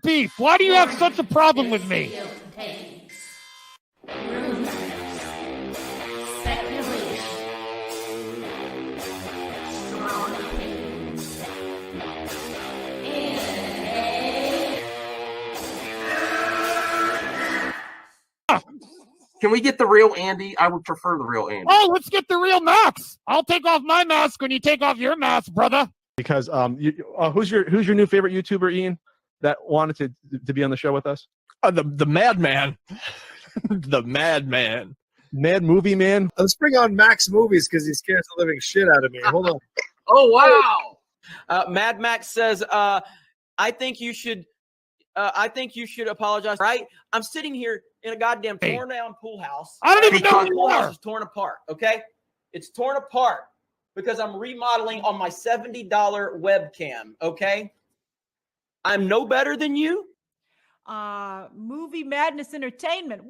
beef? Why do you have such a problem with me? Can we get the real Andy? I would prefer the real Andy. Oh, let's get the real Max. I'll take off my mask when you take off your mask, brother. Because who's your new favorite YouTuber, Ian, that wanted to be on the show with us? The Madman. The Madman. Mad Movie Man. Let's bring on Max Movies because he scares the living shit out of me. Hold on. Oh, wow. Mad Max says, I think you should apologize. Right? I'm sitting here in a goddamn torn down pool house. I don't even know who The you pool house are. is torn apart. Okay, it's torn apart because I'm remodeling on my $70 webcam. Okay, I'm no better than you. Movie Madness Entertainment.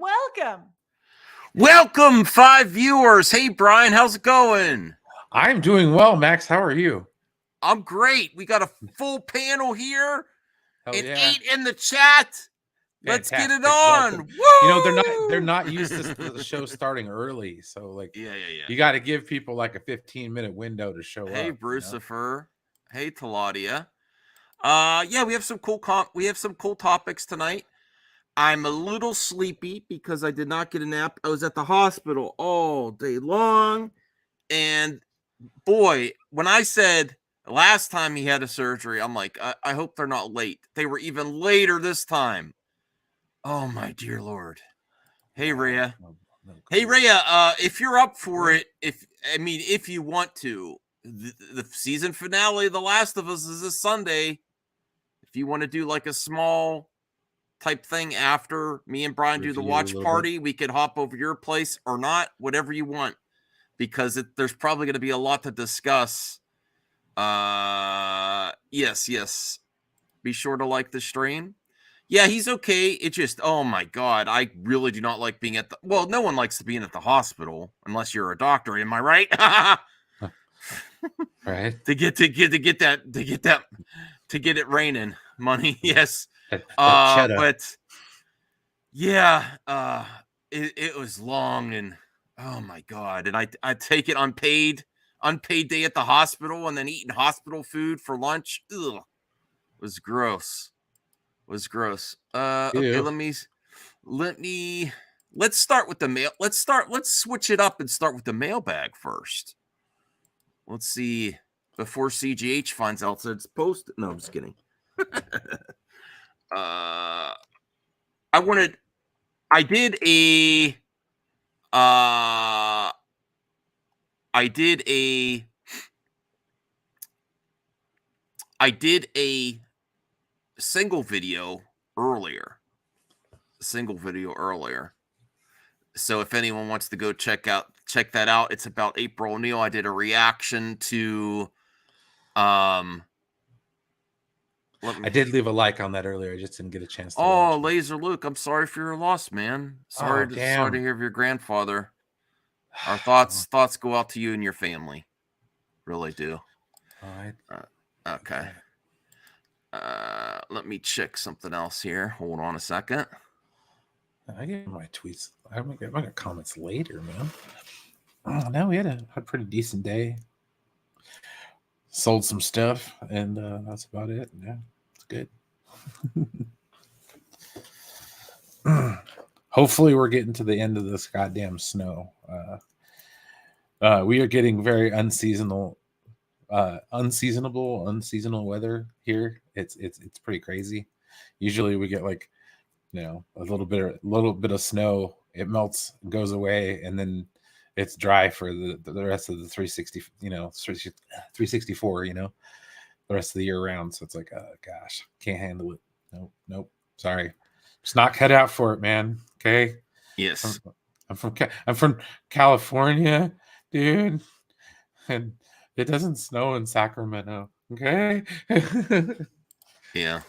Welcome, 5 viewers. Hey, Brian, how's it going? I'm doing well, Max. How are you? I'm great. We got a full panel here Hell and yeah. 8 in the chat. Let's get it on. Welcome. Woo! You know, they're not used to the show starting early, so like Yeah. you got to give people like a 15-minute window to show up. Hey, you know? Brucifer. Hey, Taladia. Yeah, we have some cool topics tonight. I'm a little sleepy because I did not get a nap. I was at the hospital all day long, and boy, when I said last time he had a surgery, I'm like, I hope they're not late. They were even later this time. Oh my dear Lord. Hey, Rhea. Hey, Rhea, if you're up for it, if you want to, the season finale of The Last of Us is this Sunday. If you want to do like a small type thing after me and Brian do the watch party, we could hop over your place or not, whatever you want, because there's probably going to be a lot to discuss. Yes. Be sure to like the stream. Yeah, he's okay. It just, oh my God, I really do not like being no one likes being at the hospital unless you're a doctor. Am I right? Right. to get it raining money. Yes. But yeah, it was long and oh my God. And I take it unpaid day at the hospital and then eating hospital food for lunch. Ugh. It was gross. Okay, let's start with the mail. Let's switch it up and start with the mailbag first. Let's see before CGH finds out that it's posted. No, I'm just kidding. I did a single video earlier. So if anyone wants to go check that out, it's about April O'Neil. I did a reaction to I did leave a like on that earlier. I just didn't get a chance to watch Laser Luke, I'm sorry for your loss, man. Sorry to hear of your grandfather. Our thoughts go out to you and your family. Really do. All right. Okay. Let me check something else here. Hold on a second. I get my tweets. I got comments later, man. Oh, no, we had a pretty decent day. Sold some stuff, and that's about it. Yeah, it's good. Hopefully, we're getting to the end of this goddamn snow. We are getting very unseasonal weather here. It's pretty crazy. Usually, we get like, a little bit of snow. It melts, goes away, and then it's dry for the rest of the 360, 364, the rest of the year round. So it's like, oh gosh, can't handle it. Nope. Sorry. It's not cut out for it, man. Okay. Yes. I'm from California, dude. And it doesn't snow in Sacramento. Okay. Yeah.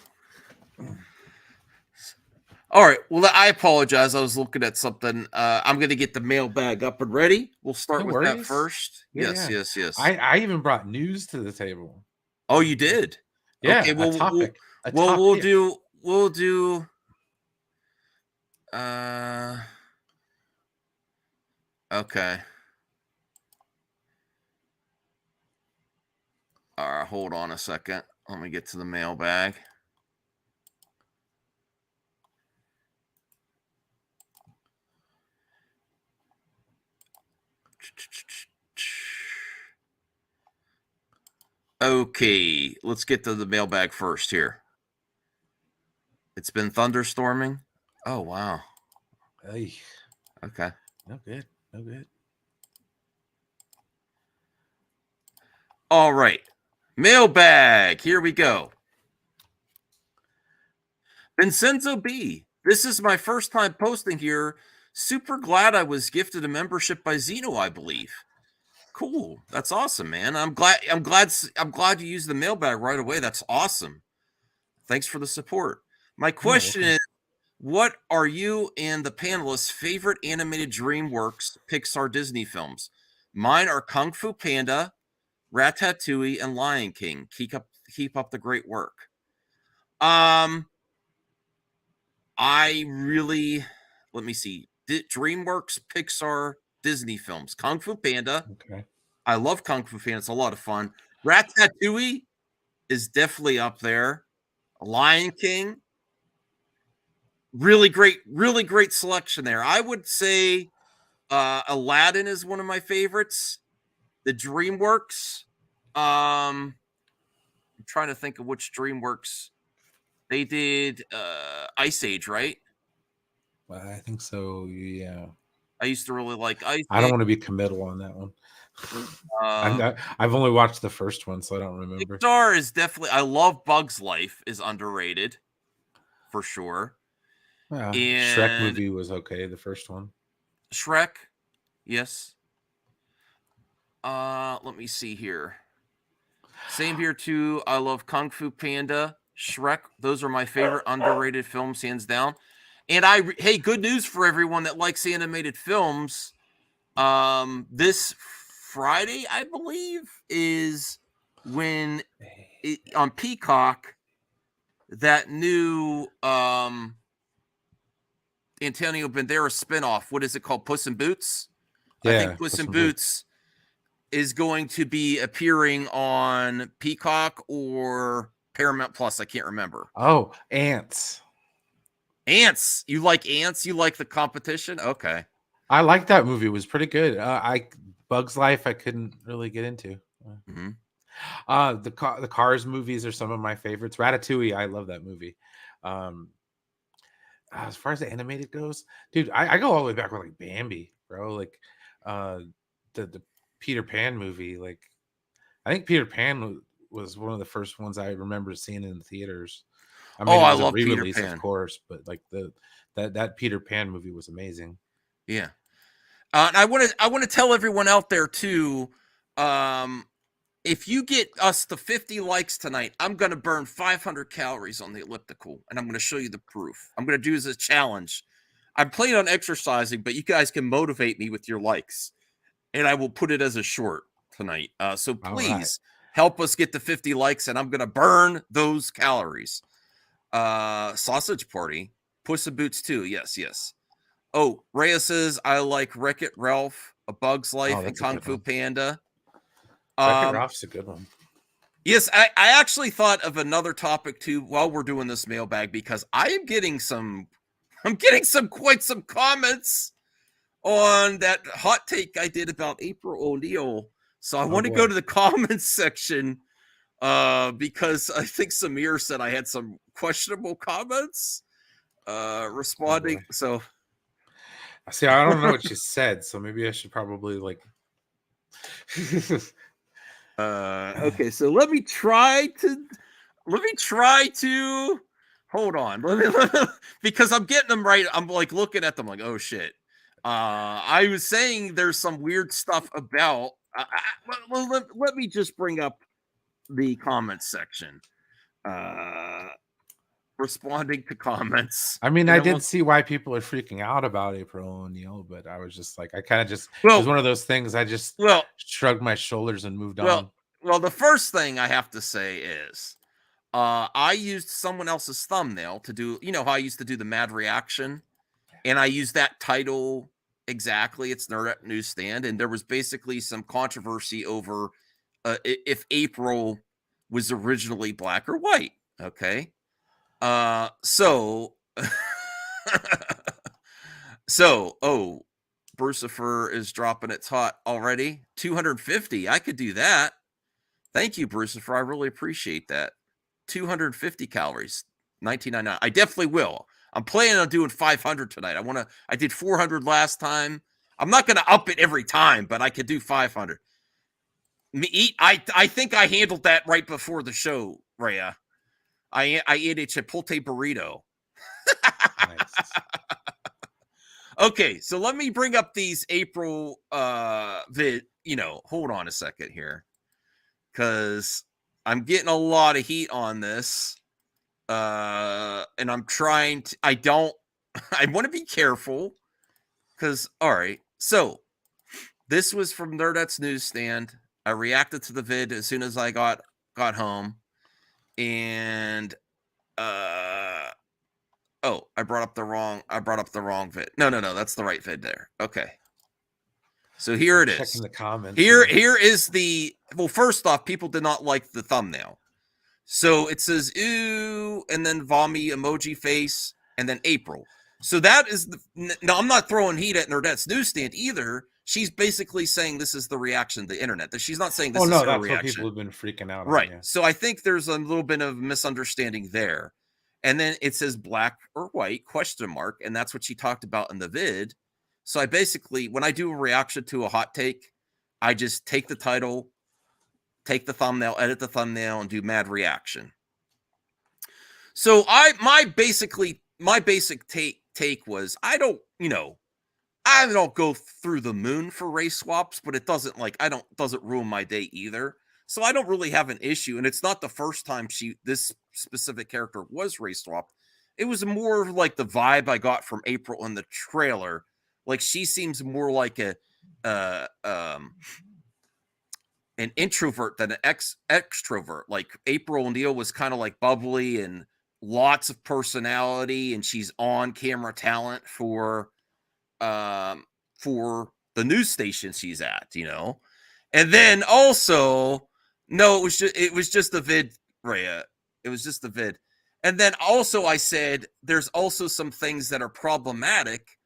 All right. Well, I apologize. I was looking at something. I'm going to get the mailbag up and ready. We'll start with that first. Yeah. Yes. I even brought news to the table. Oh, you did? Yeah. Okay. Well, a topic. We'll we'll do okay. All right, hold on a second. Let me get to the mailbag. Okay, let's get to the mailbag first here. It's been thunderstorming. Oh, wow. Ay, Okay. no good. No good. All right. Mailbag. Here we go. Vincenzo B. This is my first time posting here. Super glad I was gifted a membership by Zeno, I believe. Cool. That's awesome, man. I'm glad you used the mailbag right away. That's awesome. Thanks for the support. My question is, what are you and the panelists' favorite animated DreamWorks Pixar Disney films? Mine are Kung Fu Panda, Ratatouille, and Lion King. Keep up the great work. I really, let me see. DreamWorks Pixar Disney films. Kung Fu Panda. Okay. I love Kung Fu Panda. It's a lot of fun. Ratatouille is definitely up there. Lion King. Really great selection there. I would say Aladdin is one of my favorites. The DreamWorks. I'm trying to think of which DreamWorks. They did Ice Age, right? I think so. Yeah. I used to really like Ice I don't Age. want to be committal on that one. I've only watched the first one, so I don't remember. Pixar is definitely. I love Bug's Life is underrated, for sure. Yeah, And Shrek movie was okay. The first one. Shrek, yes. Let me see here. Same here too. I love Kung Fu Panda, Shrek. Those are my favorite underrated films, hands down. And hey, good news for everyone that likes animated films. This Friday, I believe, is when on Peacock that new Antonio Banderas spinoff. What is it called? Puss in Boots. Yeah, I think Puss in Boots is going to be appearing on Peacock or Paramount Plus. I can't remember. Oh, Ants. Ants. You like Ants? You like the competition? Okay. I liked that movie. It was pretty good. Bug's Life I couldn't really get into. Mm-hmm. The Cars movies are some of my favorites. Ratatouille, I love that movie. As far as the animated goes, dude, I go all the way back with like Bambi, bro. Like the Peter Pan movie. Like I think Peter Pan was one of the first ones I remember seeing in the theaters. I mean, it was I love a Peter re-release, Pan, of course, but like that Peter Pan movie was amazing. Yeah. And I want to tell everyone out there too, if you get us to 50 likes tonight, I'm going to burn 500 calories on the elliptical, and I'm going to show you the proof. I'm going to do as a challenge. I'm planning on exercising, but you guys can motivate me with your likes, and I will put it as a short tonight. So please help us get to 50 likes, and I'm going to burn those calories. Sausage Party, Puss in Boots 2, yes. Oh, Rhea says, I like Wreck-It Ralph, A Bug's Life, and Kung Fu Panda. Wreck-It Ralph's a good one. Yes, I actually thought of another topic too while we're doing this mailbag, because I'm getting quite some comments on that hot take I did about April O'Neil. So I want to go to the comments section because I think Samir said I had some questionable comments responding. So see, I don't know what she said, so maybe I should probably like okay, so let me try to hold on. Because I'm getting them right. I'm like looking at them like, oh shit. I was saying there's some weird stuff about let me just bring up the comments section. Responding to comments. I mean, I did see why people are freaking out about April O'Neil, but I was just like, I kind of just it was one of those things. I just shrugged my shoulders and moved on. Well, the first thing I have to say is, I used someone else's thumbnail to do, you know how I used to do the mad reaction, and I used that title exactly. It's Nerd at Newsstand, and there was basically some controversy over if April was originally black or white. Okay, so so Brucifer is dropping its hot already. 250. I could do that. Thank you, Brucifer. I really appreciate that. 250 calories, 19.99. I definitely will. I'm planning on doing 500 tonight. I did 400 last time. I'm not going to up it every time, but I could do 500. I think I handled that right before the show, Rhea. I ate a Chipotle burrito. Nice. Okay, so let me bring up these April hold on a second here, because I'm getting a lot of heat on this, and I'm trying to, I want to be careful, because, all right, so this was from Nerdette's Newsstand. I reacted to the vid as soon as I got home, and I brought up the wrong vid. No, that's the right vid there. Okay. So here it is. Checking the comments. Here is the, well, first off, people did not like the thumbnail. So it says ooh, and then vommy emoji face, and then April. So that is now I'm not throwing heat at Nerdette's Newsstand either. She's basically saying this is the reaction to the internet. She's not saying this is her that's reaction. what people have been freaking out on. Right. Yeah. So I think there's a little bit of misunderstanding there. And then it says black or white ? And that's what she talked about in the vid. So I basically, when I do a reaction to a hot take, I just take the title, take the thumbnail, edit the thumbnail, and do mad reaction. So my basic take was, I don't go through the moon for race swaps, but it doesn't ruin my day either. So I don't really have an issue, and it's not the first time this specific character was race swapped. It was more like the vibe I got from April in the trailer. Like, she seems more like an introvert than an extrovert. Like, April O'Neil was kind of like bubbly and lots of personality, and she's on camera talent for the news station she's at, And then also, no, it was just the vid, Rhea. It was just the vid. And then also I said there's also some things that are problematic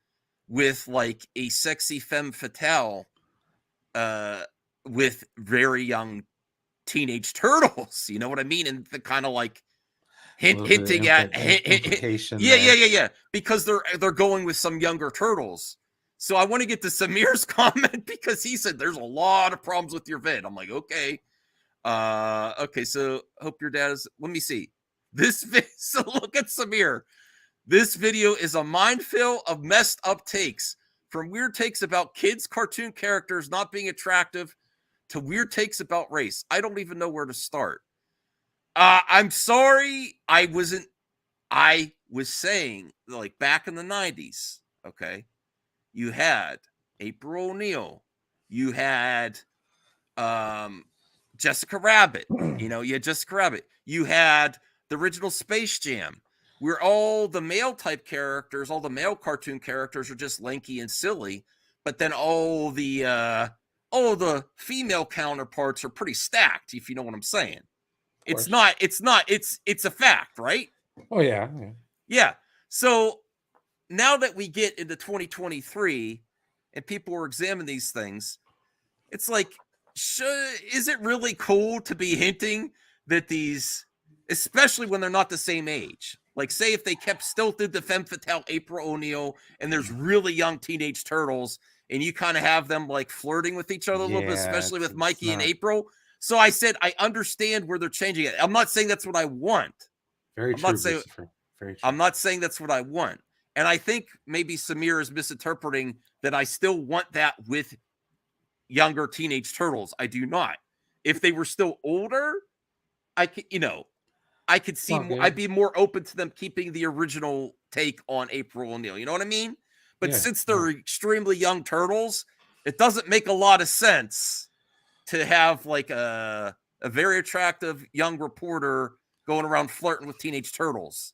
with, like, a sexy femme fatale with very young teenage turtles. You know what I mean? And the kind of like hinting at implication. Yeah. Because they're going with some younger turtles. So I want to get to Samir's comment, because he said there's a lot of problems with your vid. I'm like, okay. So hope your dad is, let me see. So look at Samir. This video is a minefield of messed up takes, from weird takes about kids' cartoon characters not being attractive to weird takes about race. I don't even know where to start. I'm sorry. I was saying, like, back in the 90s, okay, you had April O'Neil, you had Jessica Rabbit, you had Jessica Rabbit, you had the original Space Jam, where all the male type characters, all the male cartoon characters are just lanky and silly, but then all the female counterparts are pretty stacked, if you know what I'm saying. It's a fact, right? Oh yeah. Yeah. So now that we get into 2023 and people are examining these things, it's like, is it really cool to be hinting that these, especially when they're not the same age? Like, say if they still did the femme fatale April O'Neil, and there's really young teenage turtles, and you kind of have them like flirting with each other a little bit, especially with Mikey and April. So I said, I understand where they're changing it. I'm not saying that's what I want. Very true. Very true. I'm not saying that's what I want. And I think maybe Samir is misinterpreting that I still want that with younger teenage turtles. I do not. If they were still older, I could see more, I'd be more open to them keeping the original take on April O'Neil. You know what I mean? But since they're extremely young turtles, it doesn't make a lot of sense to have like a very attractive young reporter going around flirting with teenage turtles.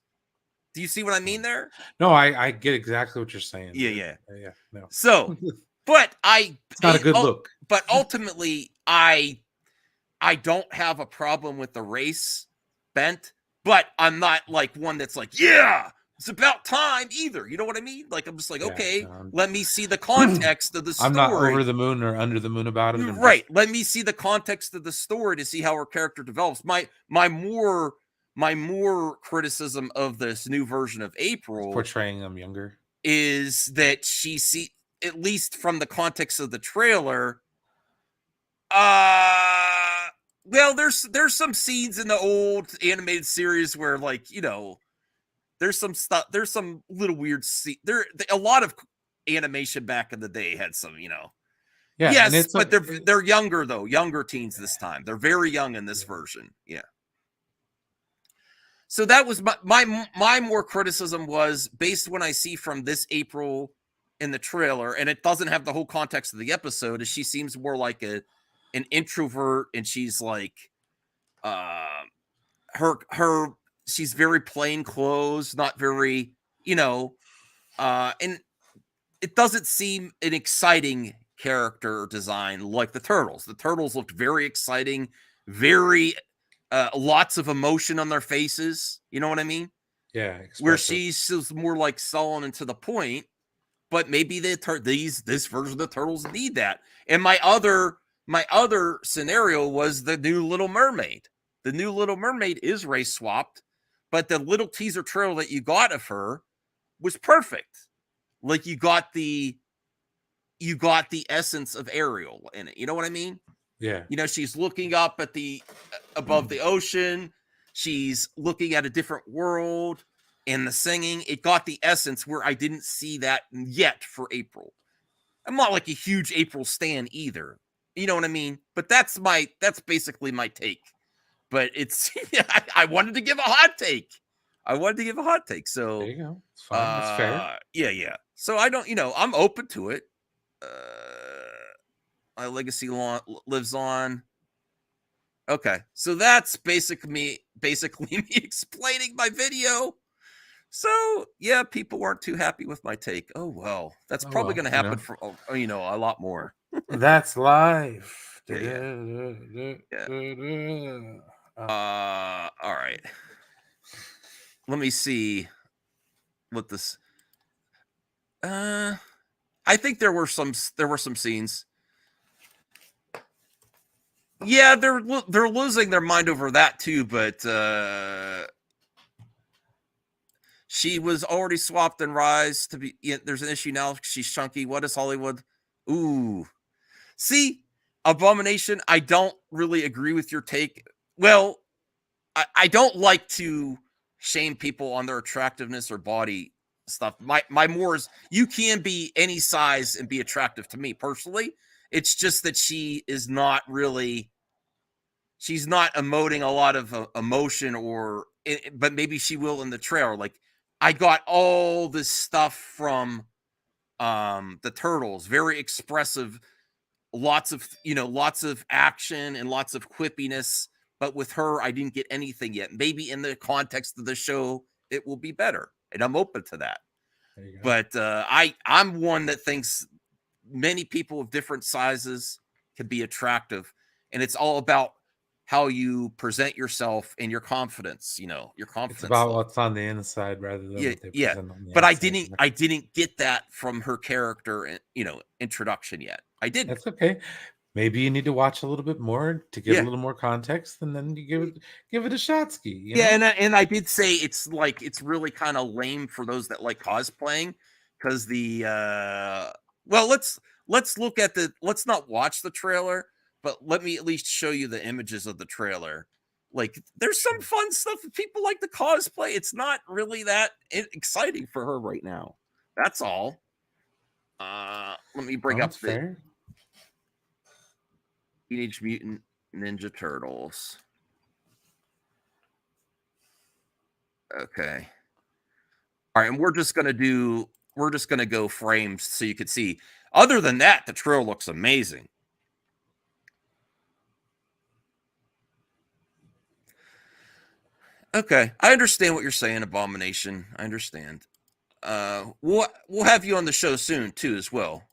Do you see what I mean there? No, I get exactly what you're saying. Yeah, dude. yeah. Yeah. No, So, but it's not a good look. But ultimately, I don't have a problem with the race bent, but I'm not like one that's like, yeah, it's about time either. You know what I mean? Like, I'm just like, Yeah, okay, no, let me see the context of the story. I'm not over the moon or under the moon about it. I'm Right. Let me see the context of the story to see how her character develops. My more criticism of this new version of just April portraying them younger. is that she at least from the context of the trailer, well, there's some scenes in the old animated series where, like, you know, there's some stuff, there's some little weird a lot of animation back in the day had some, you know. Yeah, Yes, and it's but they're younger though, younger teens this time. They're very young in this version. Yeah. So that was my more criticism was based when I see from this April in the trailer, and it doesn't have the whole context of the episode, is she seems more like an introvert, and she's like she's very plain clothes, not very, you know, and it doesn't seem an exciting character design like the turtles. The turtles looked very exciting, very lots of emotion on their faces. You know what I mean? Yeah, Where expressive. she's just more like sullen and to the point. But maybe this version of the turtles need that. And my other scenario was the new Little Mermaid. The new Little Mermaid is race swapped, but the little teaser trailer that you got of her was perfect. Like you got the essence of Ariel in it. You know what I mean? Yeah. You know, she's looking up at above the ocean. She's looking at a different world, and the singing, it got the essence where I didn't see that yet for April. I'm not like a huge April stan either. You know what I mean? But that's basically my take. But it's I wanted to give a hot take. So There you go. It's fine. That's fair. Yeah. So I don't, I'm open to it. My legacy lives on. Okay, so that's basically me explaining my video. So yeah, people weren't too happy with my take. Oh well, that's probably going to happen for a lot more. That's life. Yeah. All right. Let me see what this. I think there were some scenes. Yeah, they're losing their mind over that too, but she was already swapped in Rise to be. Yeah, there's an issue now. She's chunky. What is Hollywood? Ooh, see, Abomination. I don't really agree with your take. Well, I don't like to shame people on their attractiveness or body stuff. My more is you can be any size and be attractive to me personally. It's just that she is not really. She's not emoting a lot of emotion, but maybe she will in the trailer. Like I got all this stuff from the Turtles, very expressive, lots of action and lots of quippiness. But with her, I didn't get anything yet. Maybe in the context of the show, it will be better, and I'm open to that. But I'm one that thinks many people of different sizes can be attractive, and it's all about how you present yourself and your confidence. Your confidence. It's about what's on the inside rather than what they present on the but outside. I didn't get that from her character, introduction yet. I didn't. That's okay. Maybe you need to watch a little bit more to get a little more context, and then you give it a shot ski. And I did say it's really kind of lame for those that like cosplaying, because let's look at let's not watch the trailer, but let me at least show you the images of the trailer. Like there's some fun stuff if people like the cosplay. It's not really that exciting for her right now. That's all. Let me bring up fair. Teenage Mutant Ninja Turtles. Okay. All right, and we're just gonna go frames so you can see. Other than that, the trailer looks amazing. Okay, I understand what you're saying, Abomination. I understand. We'll have you on the show soon too, as well.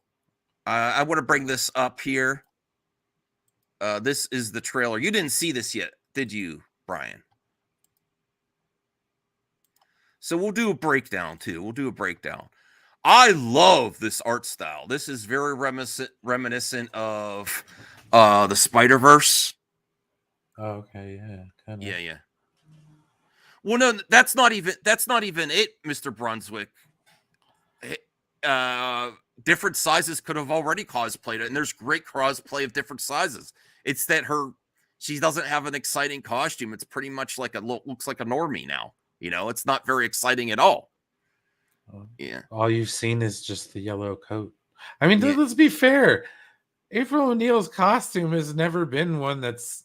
I want to bring this up here. This is the trailer. You didn't see this yet, did you, Brian? So we'll do a breakdown too. We'll do a breakdown. I love this art style. This is very reminiscent of the Spider-Verse. Oh, okay, yeah, kind of. Yeah. Well, no, that's not even it, Mr. Brunswick. Different sizes could have already cosplayed it, and there's great crossplay of different sizes. It's that she doesn't have an exciting costume. It's pretty much like looks like a normie now. You know, it's not very exciting at all. Yeah. All you've seen is just the yellow coat. I mean, Yeah. let's be fair. April O'Neil's costume has never been one that's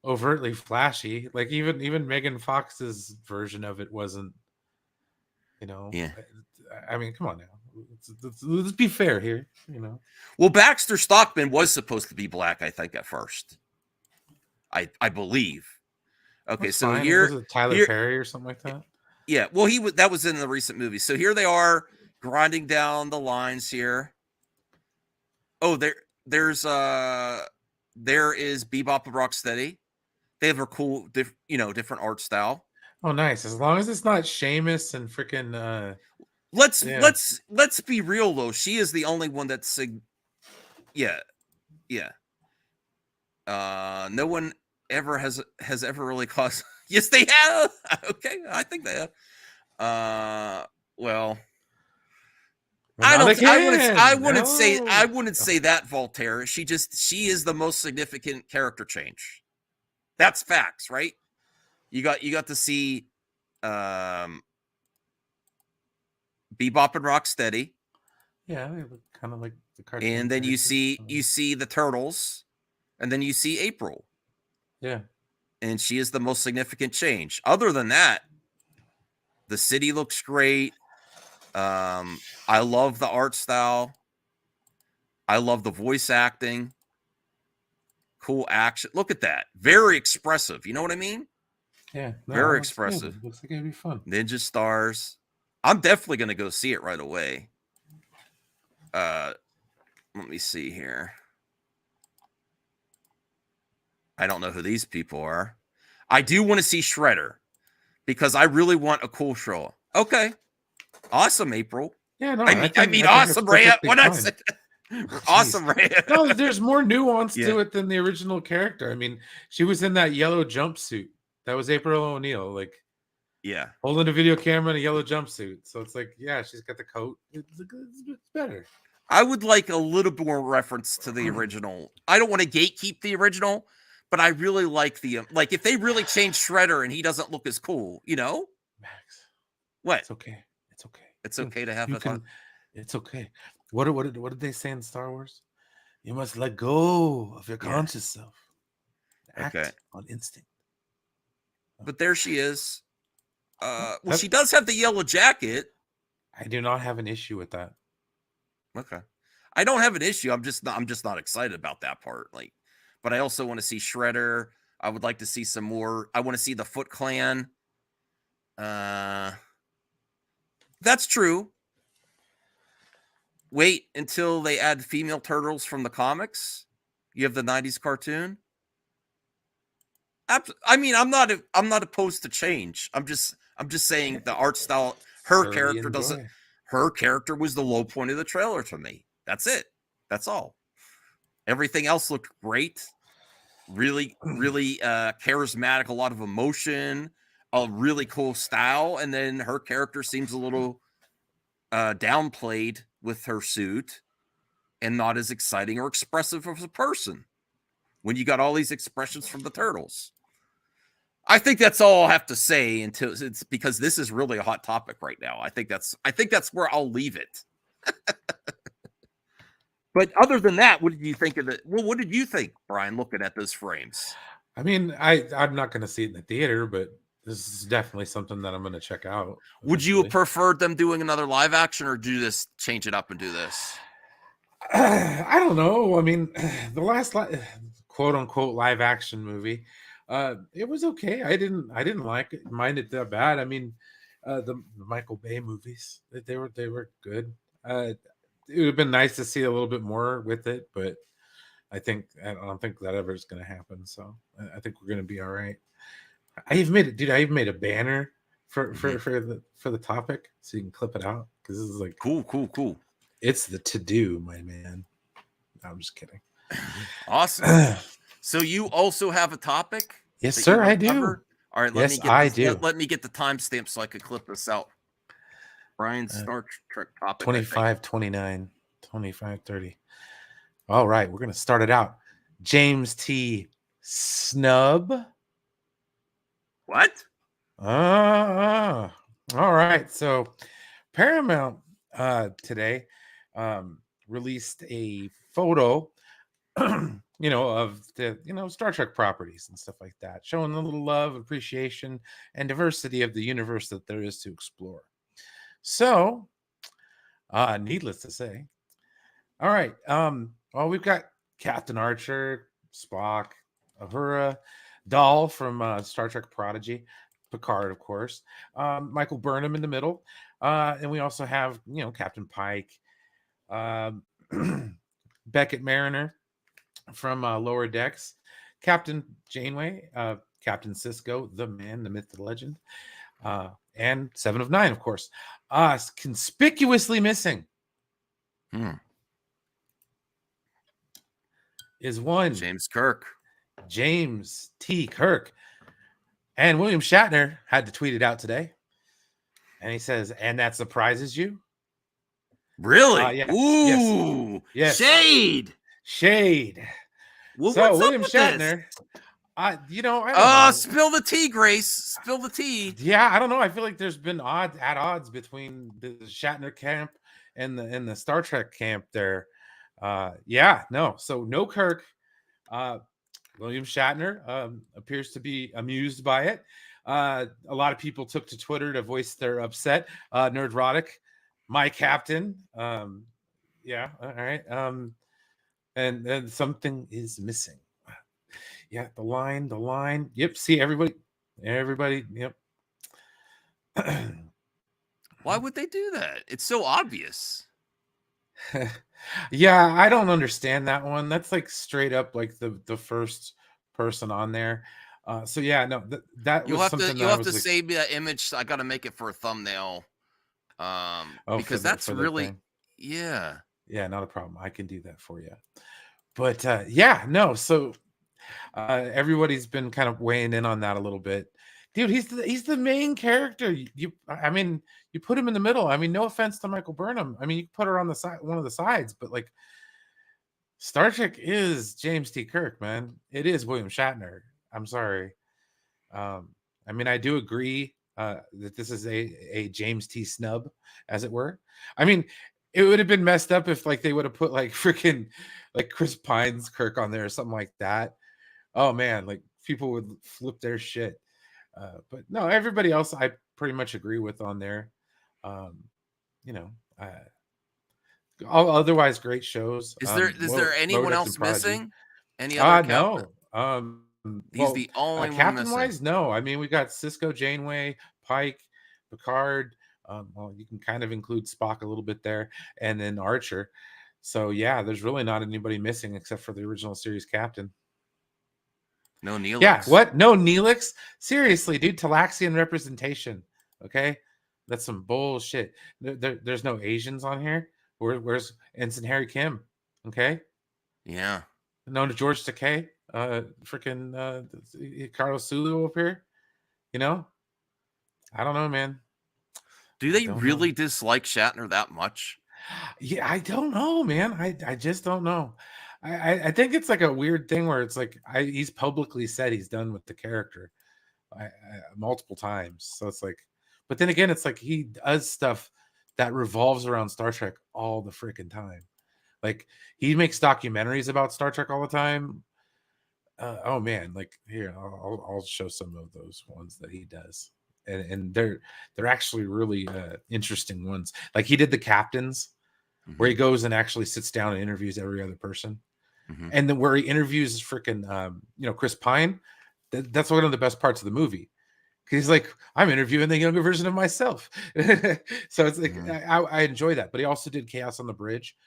overtly flashy. Like even Megan Fox's version of it wasn't. You know. Yeah. I mean, come on now. Let's be fair here. You know. Well, Baxter Stockman was supposed to be black, I think, at first. I believe. Okay, That's so fine. here Was it Tyler Perry or something like that? Yeah, well, that was in the recent movie. So here they are grinding down the lines here. Oh, there is Bebop and Rocksteady. They have a cool, different art style. Oh, nice. As long as it's not Sheamus and freaking. Let's be real though. She is the only one that's. Yeah. No one ever has ever really caused. Yes, they have. Okay, I think they have. Well, I wouldn't say that, Voltaire. She is the most significant character change. That's facts, right? You got to see Bebop and Rocksteady. Yeah, they look kind of like the cartoon. And then you see the Turtles, and then you see April. Yeah. And she is the most significant change. Other than that, the city looks great. I love the art style. I love the voice acting. Cool action. Look at that. Very expressive. You know what I mean? Yeah. Very expressive. Looks like it'd be fun. Ninja Stars. I'm definitely going to go see it right away. Let me see here. I don't know who these people are. I do want to see Shredder because I really want a cool show. Okay. Awesome, April. Yeah, no. I mean awesome, Rhea. What I said. Awesome, Rhea. No, there's more nuance to it than the original character. I mean, she was in that yellow jumpsuit. That was April O'Neil, holding a video camera in a yellow jumpsuit. So it's like, yeah, she's got the coat. It's better. I would like a little more reference to the original. I don't want to gatekeep the original, but I really like if they really change Shredder and he doesn't look as cool, Max. What? It's okay. It's okay. It's okay to have It's okay. What did they say in Star Wars? You must let go of your conscious self. Act on instinct. But there she is. Well, she does have the yellow jacket. I do not have an issue with that. Okay. I don't have an issue. I'm just not excited about that part. But I also want to see Shredder. I would like to see some more. I want to see the Foot Clan. That's true. Wait until they add female turtles from the comics. You have the 90s cartoon. I mean, I'm not opposed to change. I'm just saying the art style. Her character was the low point of the trailer to me. That's it. That's all. Everything else looked great. Really, really charismatic. A lot of emotion. A really cool style. And then her character seems a little downplayed with her suit and not as exciting or expressive as a person when you got all these expressions from the turtles. I think that's all I'll have to say until it's because this is really a hot topic right now. I think that's where I'll leave it. But other than that, what did you think of it? Well, what did you think, Brian, looking at those frames? I mean, I'm not going to see it in the theater, but this is definitely something that I'm going to check out. Would you have preferred them doing another live action or do this, change it up and do this? I don't know. I mean, the last quote unquote live action movie It was okay. I didn't mind it that bad. I mean, the Michael Bay movies, they were good. It would have been nice to see a little bit more with it, but I don't think that ever is going to happen. So I think we're going to be all right. I even made a banner for the topic, so you can clip it out, because this is like Cool. it's the to do, my man. No, I'm just kidding. Awesome. So you also have a topic? Yes, that you sir, wanna I do. cover? All right, let Yes, me get I this, do. Let me get the timestamp so I could clip this out. Brian's Star Trek topic. 25, 29, 25, 30. All right, we're gonna start it out. James T. Snub. What? All right. So Paramount today released a photo of the Star Trek properties and stuff like that, showing a little love, appreciation, and diversity of the universe that there is to explore. So needless to say, all right, well, we've got Captain Archer, Spock, Uhura, Dahl from Star Trek Prodigy, Picard, of course, Michael Burnham in the middle, and we also have Captain Pike, Beckett Mariner from Lower Decks, Captain Janeway, Captain Sisko, the man, the myth, the legend, and Seven of Nine, of course. Conspicuously missing is one James Kirk. James T. Kirk. And William Shatner had to tweet it out today. And he says, and that surprises you? Really? Yeah. Ooh. Yes. Shade. Well, so what's William up with Shatner, this? I don't know. Spill the tea, Grace. Spill the tea. Yeah, I don't know. I feel like there's been odds between the Shatner camp and the Star Trek camp there. So no Kirk. William Shatner appears to be amused by it. A lot of people took to Twitter to voice their upset. Nerdrotic, my captain. All right. And something is missing. Yeah, the line. Yep. See, everybody. Yep. Why would they do that? It's so obvious. Yeah, I don't understand that one. That's like straight up like the first person on there. So yeah, no, that You'll was have something to you'll that I have to was like, save me that image. I got to make it for a thumbnail. Because that's for the really thing. yeah. Yeah, not a problem. I can do that for you. But yeah, no. So everybody's been kind of weighing in on that a little bit. Dude, he's the main character. You put him in the middle. I mean, no offense to Michael Burnham. I mean, you put her on the side, one of the sides, but like Star Trek is James T. Kirk, man. It is William Shatner. I'm sorry. I mean, I do agree that this is a James T. snub, as it were. I mean, it would have been messed up if like they would have put like freaking like Chris Pine's Kirk on there or something like that. Oh man, like people would flip their shit. But no, everybody else I pretty much agree with on there. Otherwise great shows. Is there anyone Lodex else and Prodigy. missing? Any other No. He's the only one captain missing. wise, no. I mean, we got Sisko, Janeway, Pike, Picard. Well, you can kind of include Spock a little bit there, and then Archer. So yeah, there's really not anybody missing except for the original series captain. No Neelix. Yeah, what? No Neelix? Seriously, dude, Talaxian representation. Okay, that's some bullshit. There's no Asians on here. Where's Ensign Harry Kim? Okay, yeah. No George Takei. Freaking Carlos Sulu up here. I don't know, man. Do they really dislike Shatner that much? Yeah, I don't know, man. I just don't know. I think it's like a weird thing where it's like he's publicly said he's done with the character multiple times. So it's like, but then again, it's like he does stuff that revolves around Star Trek all the freaking time. Like he makes documentaries about Star Trek all the time. Oh man, like here I'll show some of those ones that he does, and they're actually really interesting ones. Like he did the Captains, where he goes and actually sits down and interviews every other person. And then where he interviews freaking Chris Pine, that's one of the best parts of the movie. He's like, I'm interviewing the younger version of myself. So it's like, I enjoy that. But he also did Chaos on the Bridge,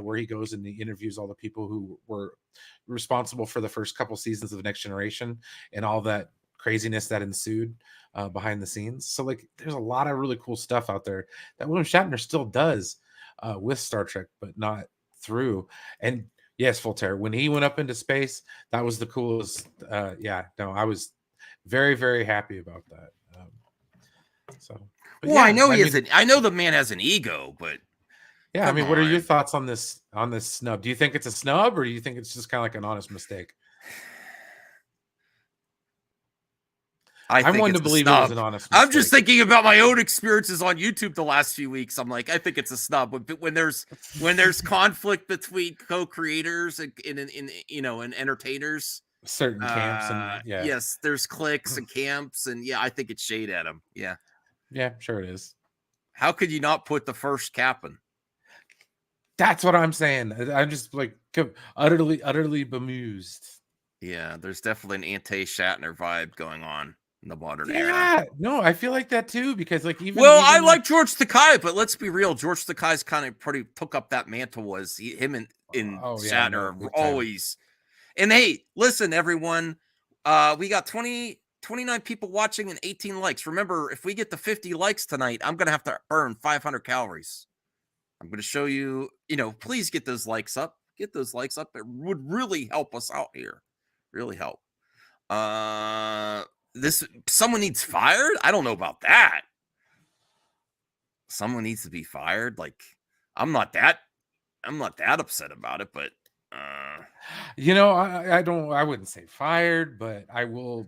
where he goes and he interviews all the people who were responsible for the first couple seasons of Next Generation and all that craziness that ensued behind the scenes. So like, there's a lot of really cool stuff out there that William Shatner still does with Star Trek, but not through. And yes, Voltaire, when he went up into space, that was the coolest. I was very, very happy about that. Well, I know I know the man has an ego, but yeah, I mean, what are your thoughts on this snub? Do you think it's a snub, or do you think it's just kind of like an honest mistake? I'm one to believe it was an honest mistake. I'm just thinking about my own experiences on YouTube the last few weeks. I'm like, I think it's a snub. But when there's conflict between co-creators and entertainers, certain camps, and yes, there's cliques and camps, and I think it's shade at them. Yeah, sure it is. How could you not put the first Captain? That's what I'm saying. I'm just like utterly bemused. Yeah, there's definitely an anti-Shatner vibe going on in the modern era. Yeah, no, I feel like that too, because like I like George Takei, but let's be real, George Takei's kind of pretty took up that mantle. Was him and Shatner always. And hey, listen, everyone, we got 29 people watching and 18 likes. Remember, if we get to 50 likes tonight, I'm gonna have to burn 500 calories. I'm gonna show you. Please get those likes up. Get those likes up. It would really help us out here. Really help. Someone needs fired. I don't know about that. Someone needs to be fired. Like, I'm not that upset about it, but I wouldn't say fired, but I will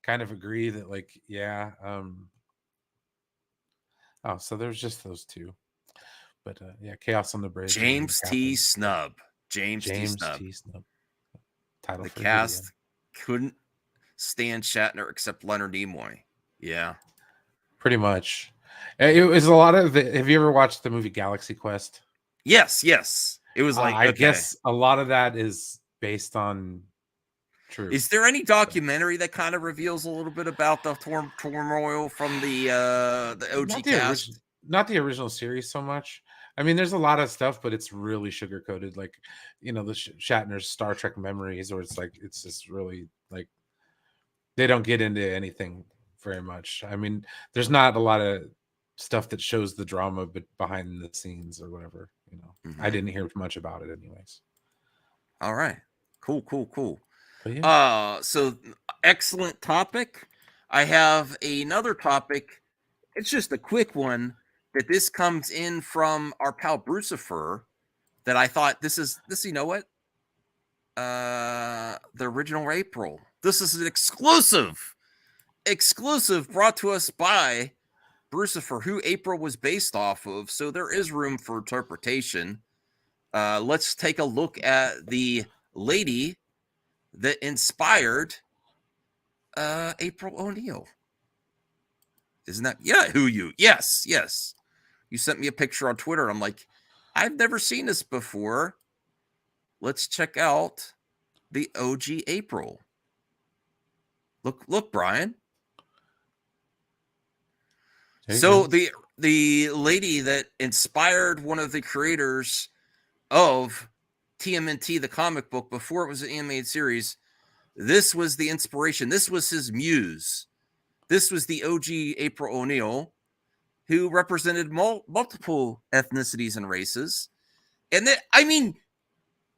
kind of agree that so there's just those two. But Chaos on the Bridge. James T. Snub. James T. Snub. Title the cast couldn't stand Shatner except Leonard Nimoy. Yeah. Pretty much. It was a lot of have you ever watched the movie Galaxy Quest? Yes. It was like I guess a lot of that is based on truth. Is there any documentary that kind of reveals a little bit about the turmoil from the OG cast? Not the original series so much. I mean, there's a lot of stuff, but it's really sugar coated, like the Shatner's Star Trek memories, or it's just really like they don't get into anything very much. I mean, there's not a lot of stuff that shows the drama behind the scenes or whatever. I didn't hear much about it, anyways. All right, cool. But yeah. So excellent topic. I have another topic. It's just a quick one. That this comes in from our pal Brucifer, that I thought this. You know what? The original April. This is an exclusive brought to us by Brucifer, who April was based off of. So there is room for interpretation. Let's take a look at the lady that inspired April O'Neil. Isn't that who you? Yes. You sent me a picture on Twitter. I'm like, I've never seen this before. Let's check out the OG April. Look, Brian. So the lady that inspired one of the creators of TMNT, the comic book, before it was an animated series, this was the inspiration. This was his muse. This was the OG April O'Neil, who represented multiple ethnicities and races. And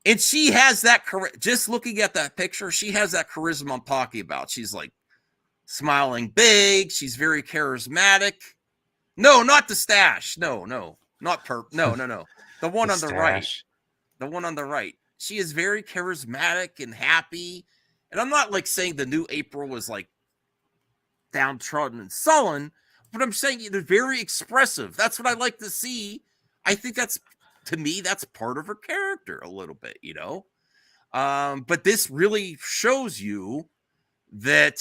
and she has that, just looking at that picture, she has that charisma I'm talking about. She's like smiling big. She's very charismatic. No, not the stash. No, not No. The one on the right. The one on the right. She is very charismatic and happy. And I'm not like saying the new April was like downtrodden and sullen, but I'm saying they're very expressive. That's what I like to see. I think that's part of her character a little bit, But this really shows you that,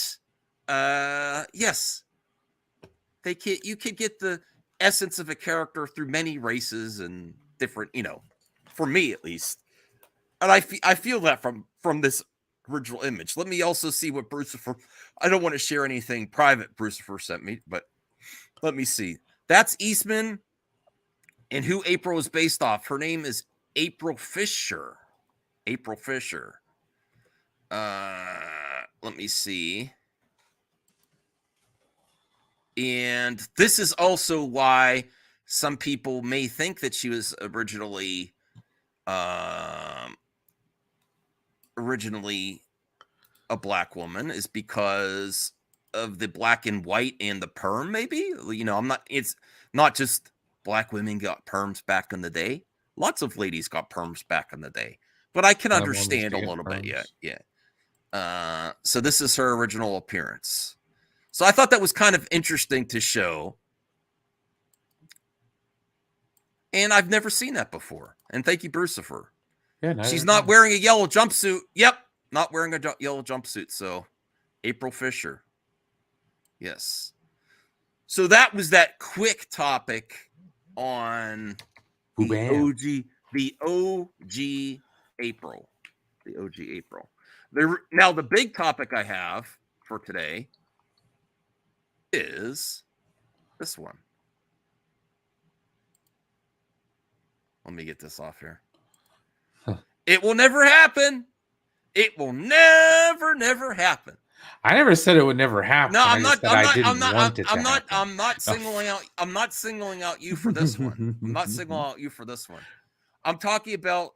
yes, you could get the essence of a character through many races and different, for me at least. And I feel that from original image. Let me also see what Brucifer. I don't want to share anything private Brucifer sent me, but let me see. That's Eastman, and who April is based off. Her name is April Fisher. April Fisher. Let me see. And this is also why some people may think that she was originally a black woman, is because of the black and white and the perm, maybe. It's not just black women got perms back in the day. Lots of ladies got perms back in the day. But I can understand a little bit. Yeah. So this is her original appearance. So I thought that was kind of interesting to show. And I've never seen that before. And thank you, Brucifer. Yeah, she's not wearing a yellow jumpsuit. Yep, not wearing a yellow jumpsuit. So April Fisher. Yes. So that was that quick topic on the OG April. The OG April. Now, the big topic I have for today is this one. Let me get this off here. It will never happen. It will never happen. I never said it would never happen. No, I'm not singling out you for this one. I'm not singling out you for this one. I'm talking about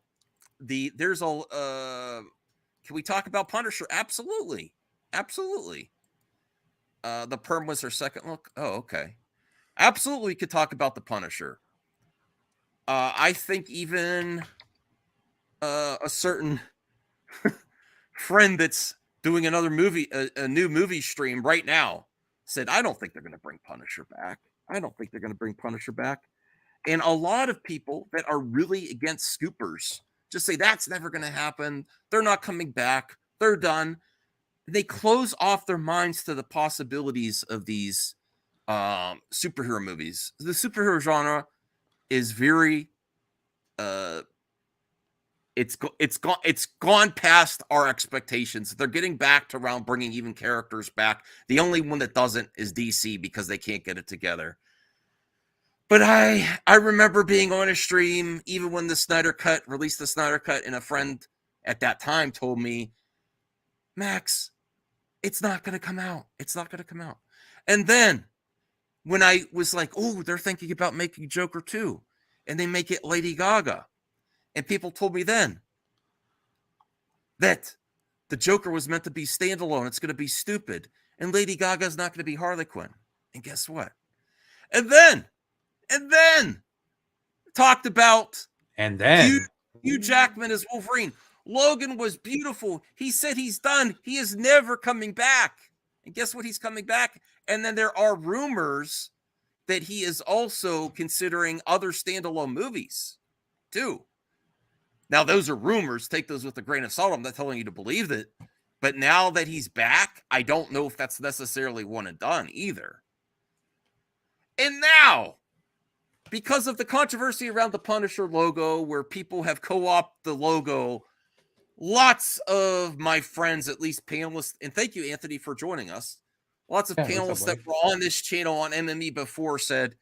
can we talk about Punisher? Absolutely. Absolutely. The perm was her second look. Oh, okay. Absolutely, we could talk about the Punisher. I think even a certain friend that's doing another movie, a new movie stream right now, said, I don't think they're going to bring Punisher back. I don't think they're going to bring Punisher back. And a lot of people that are really against scoopers just say that's never going to happen. They're not coming back. They're done. They close off their minds to the possibilities of these superhero movies. The superhero genre is very it's gone past our expectations. They're getting back to around bringing even characters back. The only one that doesn't is DC because they can't get it together. But I remember being on a stream even when the Snyder Cut released the Snyder Cut, and a friend at that time told me, Max, it's not going to come out. It's not going to come out. And then when I was like, oh, they're thinking about making Joker 2, and they make it Lady Gaga. And people told me then that the Joker was meant to be standalone. It's going to be stupid. And Lady Gaga is not going to be Harley Quinn. And guess what? And then talked about Hugh Jackman as Wolverine. Logan was beautiful. He said he's done. He is never coming back. And guess what? He's coming back. And then there are rumors that he is also considering other standalone movies too. Now, those are rumors. Take those with a grain of salt. I'm not telling you to believe it. But now that he's back, I don't know if that's necessarily one and done either. And now, because of the controversy around the Punisher logo, where people have co-opted the logo, lots of my friends, at least panelists, and thank you, Anthony, for joining us. Lots of panelists that were on this channel on MME before said,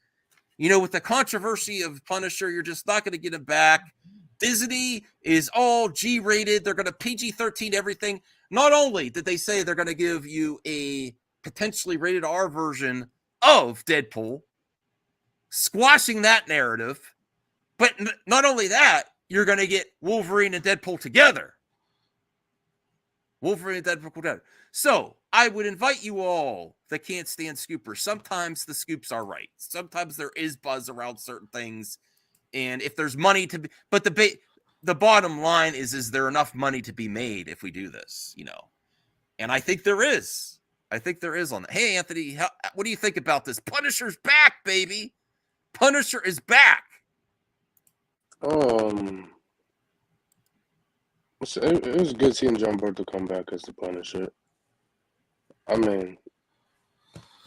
with the controversy of Punisher, you're just not going to get it back. Disney is all G-rated. They're going to PG-13 everything. Not only did they say they're going to give you a potentially rated R version of Deadpool, squashing that narrative, but not only that, you're going to get Wolverine and Deadpool together. Wolverine and Deadpool together. So I would invite you all that can't stand scoopers. Sometimes the scoops are right. Sometimes there is buzz around certain things. And if there's money to be, but the bottom line is there enough money to be made if we do this, And I think there is. I think there is on that. Hey, Anthony, what do you think about this? Punisher's back, baby. Punisher is back. It was good seeing John Burto come back as the Punisher. I mean,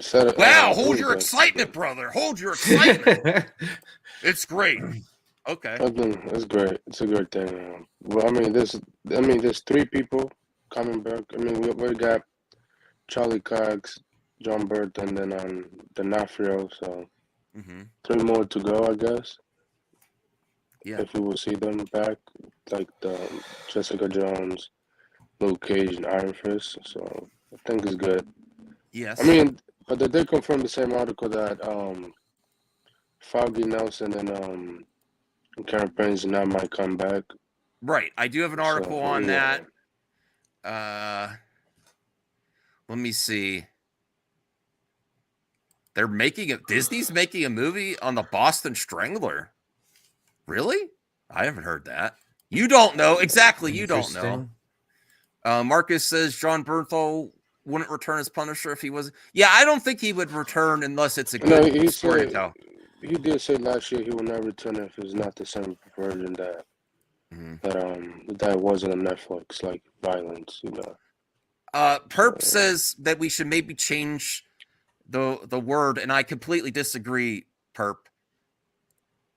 hold your excitement, brother. Hold your excitement. It's great. Okay. It's great. It's a great thing. Well, there's 3 people coming back. I mean, we got Charlie Cox, John Burt, and then D'Onofrio. So Mm-hmm. 3 more to go, I guess. Yeah. If we will see them back, like the Jessica Jones, Luke Cage, and Iron Fist. So I think it's good. Yes. I mean, but they did confirm the same article that Foggy Nelson and Karen Prince now might come back. Right. I do have an article on yeah. that. Let me see. Disney's making a movie on the Boston Strangler. Really? I haven't heard that. You don't know. Exactly. You don't know. Marcus says John Bernthal wouldn't return as Punisher if he was. Yeah, I don't think he would return unless it's a good story to tell. He did say last year he will not return if it's not the same version that that wasn't on Netflix, like violence, you know. Perp says that we should maybe change the word, and I completely disagree, Perp.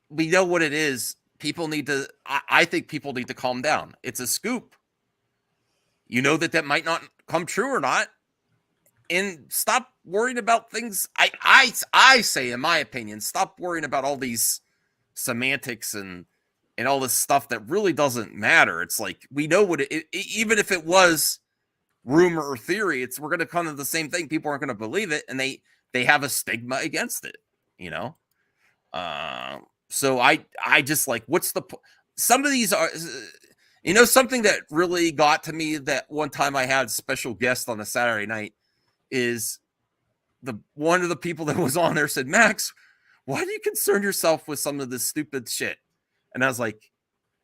We know what it is. People need to. I think people need to calm down. It's a scoop. You know that might not come true or not, and stop worrying about things. I say, in my opinion, stop worrying about all these semantics and all this stuff that really doesn't matter. It's like we know what even if it was rumor or theory, we're going to come to the same thing. People aren't going to believe it, and they have a stigma against it. You know. So I just like, what's the some of these are, you know, something that really got to me that one time I had special guest on a Saturday night is one of the people that was on there said, Max, why do you concern yourself with some of this stupid shit? And I was like,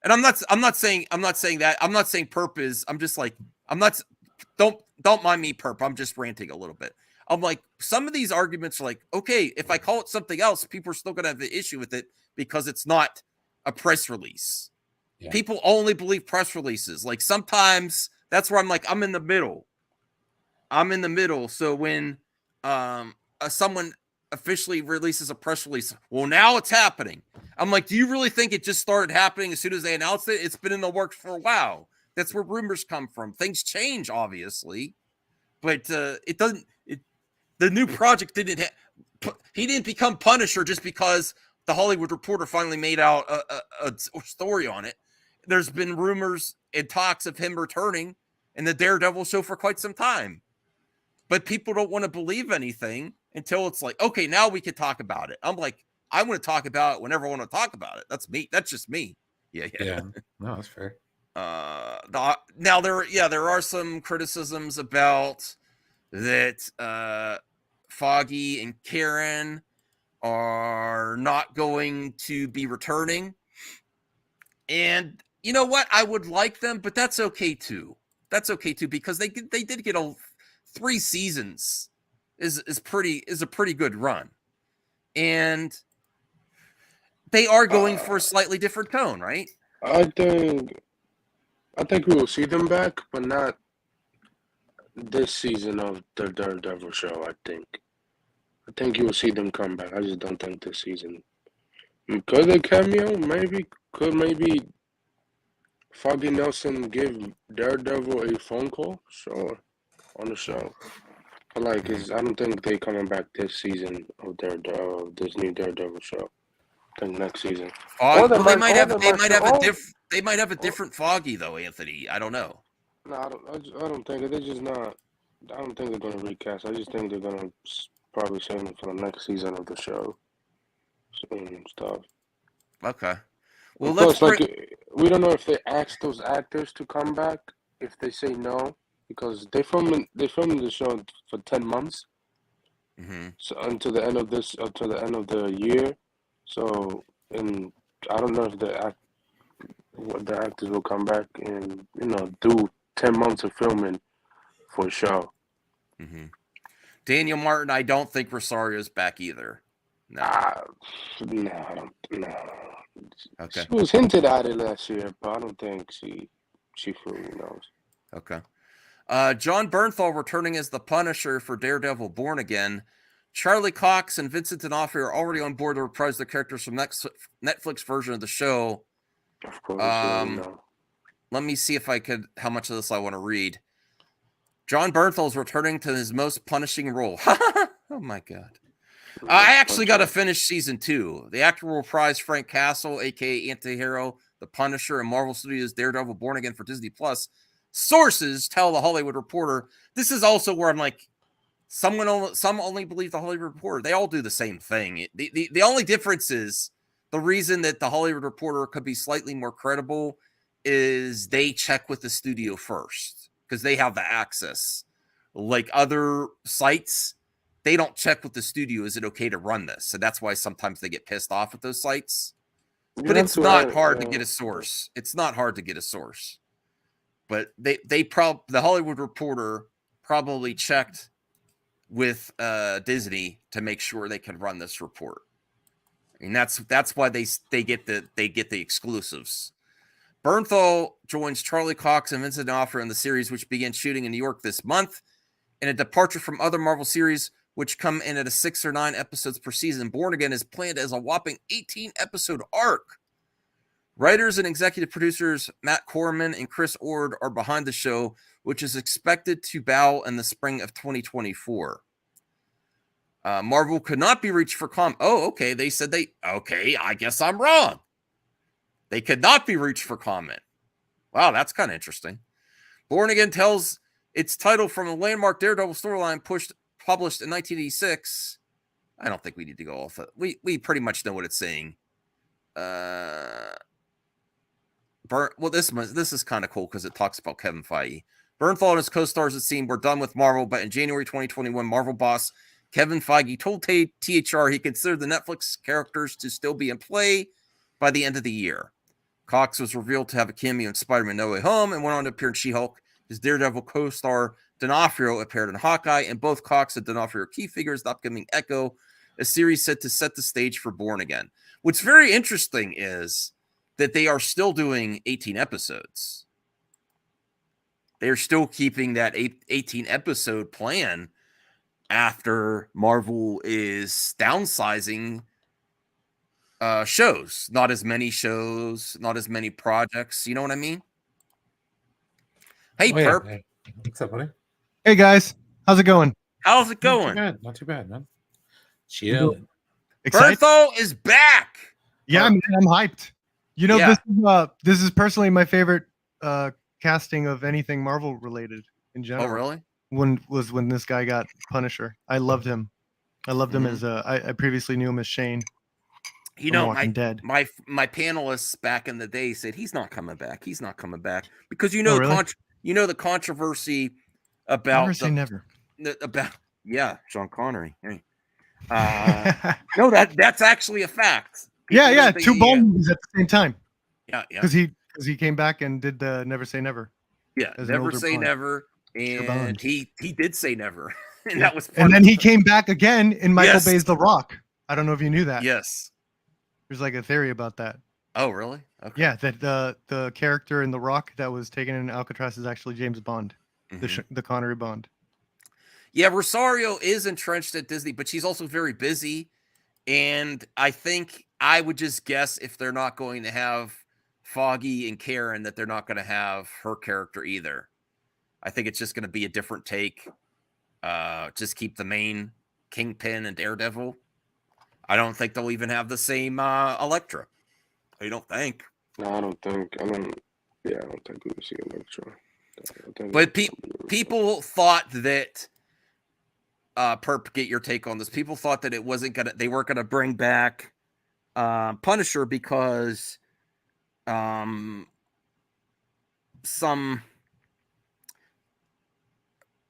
and I'm not saying that. I'm not saying Perp is, I'm just like, don't mind me, Perp. I'm just ranting a little bit. I'm like, some of these arguments are like, okay, if I call it something else, people are still going to have an issue with it because it's not a press release. Yeah. People only believe press releases. Like sometimes that's where I'm like, I'm in the middle. So when someone officially releases a press release, well, now it's happening. I'm like, do you really think it just started happening as soon as they announced it? It's been in the works for a while. That's where rumors come from. Things change, obviously, but it doesn't. The new project he didn't become Punisher just because the Hollywood Reporter finally made out a story on it. There's been rumors and talks of him returning in the Daredevil show for quite some time. But people don't want to believe anything until it's like, okay, now we can talk about it. I'm like, I want to talk about it whenever I want to talk about it. That's me. That's just me. Yeah. No, that's fair. Now there are some criticisms about that Foggy and Karen are not going to be returning. And you know what? I would like them, but that's okay too. Because they did get 3 seasons is a pretty good run. And they are going for a slightly different tone, right? I think we will see them back, but not this season of the Daredevil show. I think you will see them come back. I just don't think this season. Could they cameo? Maybe. Could maybe Foggy Nelson give Daredevil a phone call? Sure, on the show. But I don't think they coming back this season of this new Daredevil show. I think next season. They might have a different Foggy though, Anthony. I don't know. No, I don't think they're just not. I don't think they're going to recast. I just think they're going to probably save them for the next season of the show and stuff. Okay. Well, we don't know if they asked those actors to come back. If they say no, because they filmed the show for 10 months. Mm-hmm. So until the end of the year. So, and I don't know if the actors will come back and do 10 months of filming for a show. Mm-hmm. Daniel Martin, I don't think Rosario's back either. No. No, I don't. No. Okay. She was hinted at it last year, but I don't think she fully knows. Okay. John Bernthal returning as the Punisher for Daredevil Born Again. Charlie Cox and Vincent D'Onofrio are already on board to reprise their characters from Netflix version of the show. Of course. Let me see if how much of this I want to read. John Bernthal's returning to his most punishing role. Oh my god. I actually got to finish season 2. The actor will reprise Frank Castle, aka Antihero, the Punisher, and Marvel Studios' Daredevil Born Again for Disney Plus. Sources tell the Hollywood Reporter. This is also where I'm like, some only believe the Hollywood Reporter. They all do the same thing. The only difference is the reason that the Hollywood Reporter could be slightly more credible is they check with the studio first because they have the access. Like other sites, they don't check with the studio. Is it okay to run this? And that's why sometimes they get pissed off at those sites. But it's not hard to get a source. It's not hard to get a source. But the Hollywood Reporter probably checked with Disney to make sure they can run this report. And that's why they get the exclusives. Bernthal joins Charlie Cox and Vincent D'Onofrio in the series, which began shooting in New York this month. In a departure from other Marvel series, which come in at a 6 or 9 episodes per season, Born Again is planned as a whopping 18-episode arc. Writers and executive producers Matt Corman and Chris Ord are behind the show, which is expected to bow in the spring of 2024. Marvel could not be reached for comment. Oh, okay. They said okay, I guess I'm wrong. They could not be reached for comment. Wow, that's kind of interesting. Born Again tells its title from a landmark Daredevil storyline published in 1986. I don't think we need to go off it. We pretty much know what it's saying. Well, this is kind of cool because it talks about Kevin Feige. Bernthal and his co-stars, it seemed, were done with Marvel, but in January 2021, Marvel boss Kevin Feige told THR he considered the Netflix characters to still be in play by the end of the year. Cox was revealed to have a cameo in Spider-Man No Way Home and went on to appear in She-Hulk. His Daredevil co-star D'Onofrio appeared in Hawkeye, and both Cox and D'Onofrio are key figures in the upcoming Echo, a series set to set the stage for Born Again. What's very interesting is that they are still doing 18 episodes. They're still keeping that 18-episode plan after Marvel is downsizing shows. Not as many shows, not as many projects. You know what I mean? Hey, Perp. Hey. What's up, buddy? Hey, guys. How's it going? How's it going? Not too bad, man. Chill. Bertho is back. Yeah, man, I'm hyped. You know, this is personally my favorite casting of anything Marvel related in general. Oh, really? When this guy got Punisher. I loved him. I loved him as I previously knew him as Shane. You know, Walking Dead. my panelists back in the day said he's not coming back. He's not coming back because the controversy about never say never. Sean Connery. Hey. No, that's actually a fact. Yeah, 2 Bond movies at the same time. Yeah. Because he came back and did the Never Say Never. Yeah, Never Say Bond. Never, and he did say never, and that was. And then he came back again in Michael Bay's The Rock. I don't know if you knew that. Yes. There's like a theory about that. Oh, really? Okay. Yeah, that the character in The Rock that was taken in Alcatraz is actually James Bond, the Connery Bond. Yeah, Rosario is entrenched at Disney, but she's also very busy. And I think I would just guess if they're not going to have Foggy and Karen, that they're not going to have her character either. I think it's just going to be a different take. Just keep the main Kingpin and Daredevil. I don't think they'll even have the same Elektra. I don't think. No, I don't think we will see Elektra. But people thought that Perp, get your take on this. People thought that they weren't gonna bring back Punisher because some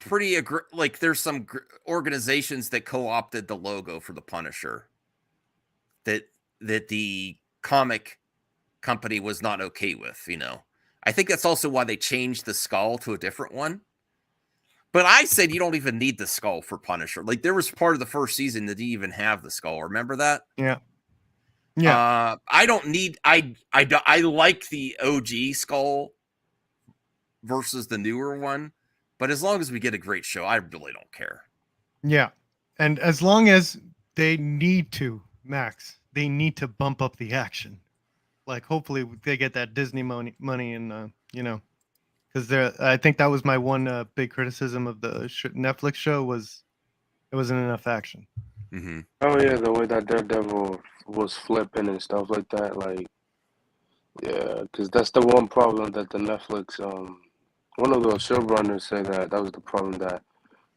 pretty there's some organizations that co-opted the logo for the Punisher that the comic company was not okay with. I think that's also why they changed the skull to a different one. But I said you don't even need the skull for Punisher. Like, there was part of the first season that didn't even have the skull. Remember that? Yeah. I don't need. I like the OG skull versus the newer one. But as long as we get a great show, I really don't care. Yeah, and as long as they need to, Max, they need to bump up the action. Like, hopefully they get that Disney money, and because I think that was my one big criticism of the Netflix show was it wasn't enough action. Mm-hmm. Oh yeah, the way that Daredevil was flipping and stuff like that, like yeah, because that's the one problem that the Netflix one of the showrunners said that was the problem, that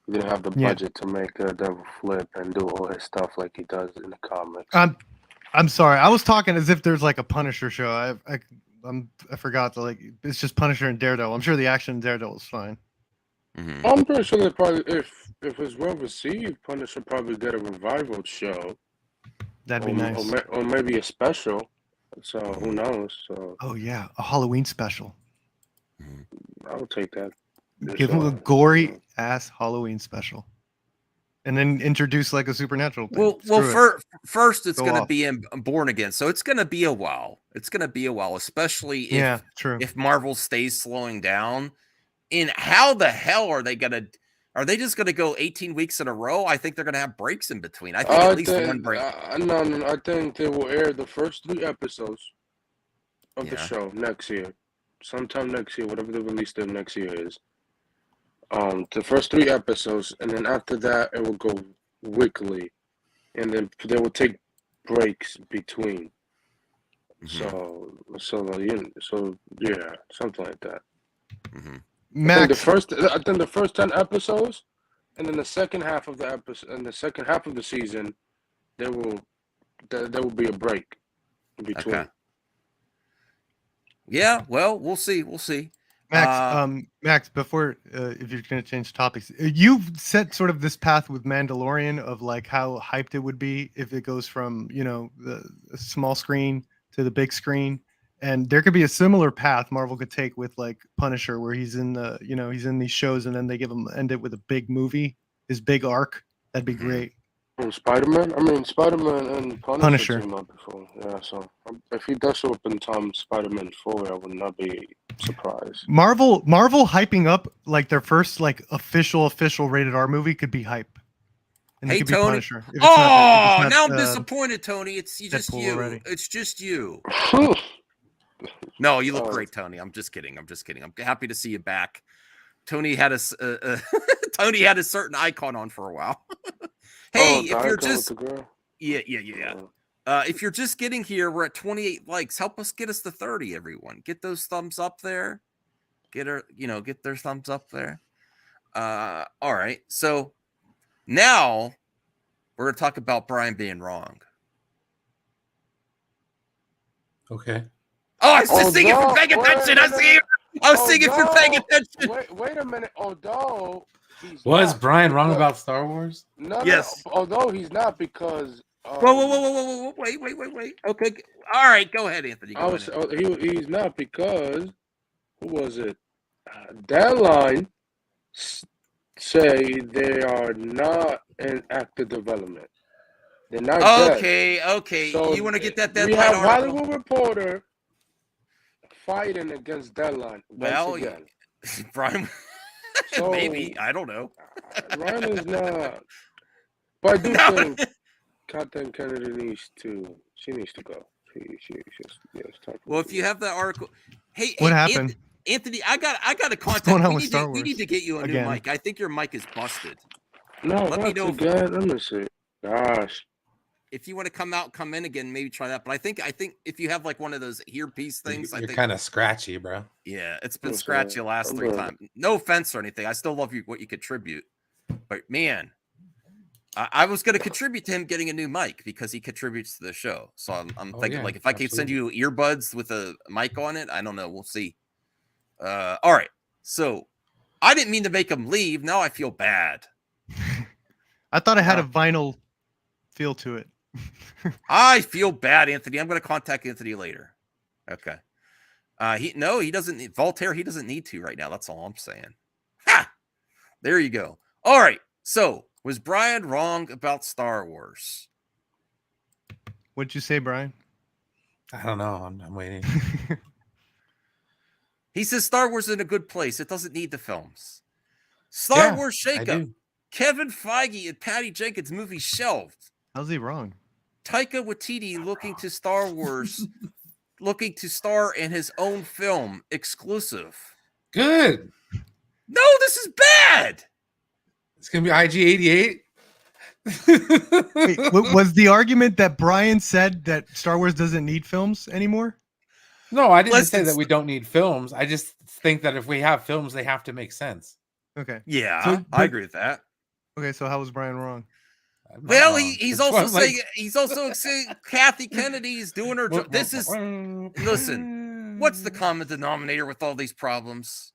he didn't have the Yeah. budget to make Daredevil flip and do all his stuff like he does in the comics. I'm sorry. I was talking as if there's like a Punisher show. I forgot that like it's just Punisher and Daredevil. I'm sure the action in Daredevil is fine. Mm-hmm. I'm pretty sure that probably if it's well received, Punisher probably get a revival show. That'd be nice. Or maybe a special. So who knows? So Oh yeah, a Halloween special. I would take that. Give him a gory ass Halloween special, and then introduce like a supernatural thing. First it's Go going to off. be in Born Again, so it's going to be a while. It's going to be a while, especially if true. if Marvel stays slowing down. And how the hell are they going to? Are they just going to go 18 weeks in a row? I think they're going to have breaks in between. I think at least one break. No, I think they will air the first 3 episodes of the show next year, sometime next year, whatever the release date next year is. The first 3 episodes, and then after that, it will go weekly, and then they will take breaks between. Mm-hmm. So yeah, something like that. Mm-hmm. I think the first 10 episodes, and then the second half of the episode, and the second half of the season, there will be a break in between. Okay. Yeah, well, we'll see. We'll see. Max, before if you're going to change topics, you've set sort of this path with Mandalorian of like how hyped it would be if it goes from the small screen to the big screen, and there could be a similar path Marvel could take with like Punisher, where he's in he's in these shows and then they end it with a big movie, his big arc. That'd be great. Spider-Man? I mean, Spider-Man and Punisher team up before. Yeah, so if he does show up in time Spider-Man 4, I would not be surprised. Marvel hyping up like their first like official rated R movie could be hype. And Hey, it could be Tony. Punisher. If it's Oh, not, now I'm disappointed, Tony. It's just Deadpool you. already. It's just you. No, you look great, Tony. I'm just kidding. I'm happy to see you back. Tony had a Tony had a certain icon on for a while. Hey, if you're just if you're just getting here, we're at 28 likes. Help us get us to 30, everyone. Get those thumbs up there. Get their thumbs up there. All right. So now we're gonna talk about Brian being wrong. Okay. Oh, I was singing for paying attention. I was singing for paying attention. Wait a minute. Although was Brian wrong about Star Wars? No, yes. No, although he's not, because whoa, wait. Okay, all right, go ahead, Anthony. He's not because who was it? Deadline say they are not in active development. They're not. Okay. So you want to get that deadline? We have article? Hollywood Reporter fighting against Deadline. Well, Brian, so, maybe, I don't know. Brian is not. But I do think Captain Kennedy needs to go. Well, if you have that article, hey, what happened? Anthony, I got a contact. We need to get you a new mic. I think your mic is busted. No, let me know. Let me see. Gosh. If you want to come in again, maybe try that. But I think if you have like one of those earpiece things, you're kind of scratchy, bro. Yeah, it's been scratchy the last 3 times. No offense or anything. I still love what you contribute. But man, I was going to contribute to him getting a new mic because he contributes to the show. So I'm thinking like if I could send you earbuds with a mic on it, I don't know. We'll see. All right. So I didn't mean to make him leave. Now I feel bad. I thought it had a vinyl feel to it. I feel bad, Anthony. I'm going to contact Anthony later. Okay. He doesn't. Voltaire, he doesn't need to right now. That's all I'm saying. Ha! There you go. All right. So was Brian wrong about Star Wars? What'd you say, Brian? I don't know. I'm waiting. He says Star Wars is in a good place. It doesn't need the films. Star Wars shakeup. Kevin Feige and Patty Jenkins movie shelved. How's he wrong? Taika Waititi looking to Star Wars, looking to star in his own film exclusive. Good. No, this is bad. It's gonna be IG-88. Wait, was the argument that Brian said that Star Wars doesn't need films anymore? No, I didn't Listen, say that we don't need films. I just think that if we have films, they have to make sense. Okay. Yeah, So, I but- agree with that. Okay, so how was Brian wrong? I'm not Well, wrong. he's That's why also I'm saying Kathy Kennedy's doing her job. This is listen. What's the common denominator with all these problems?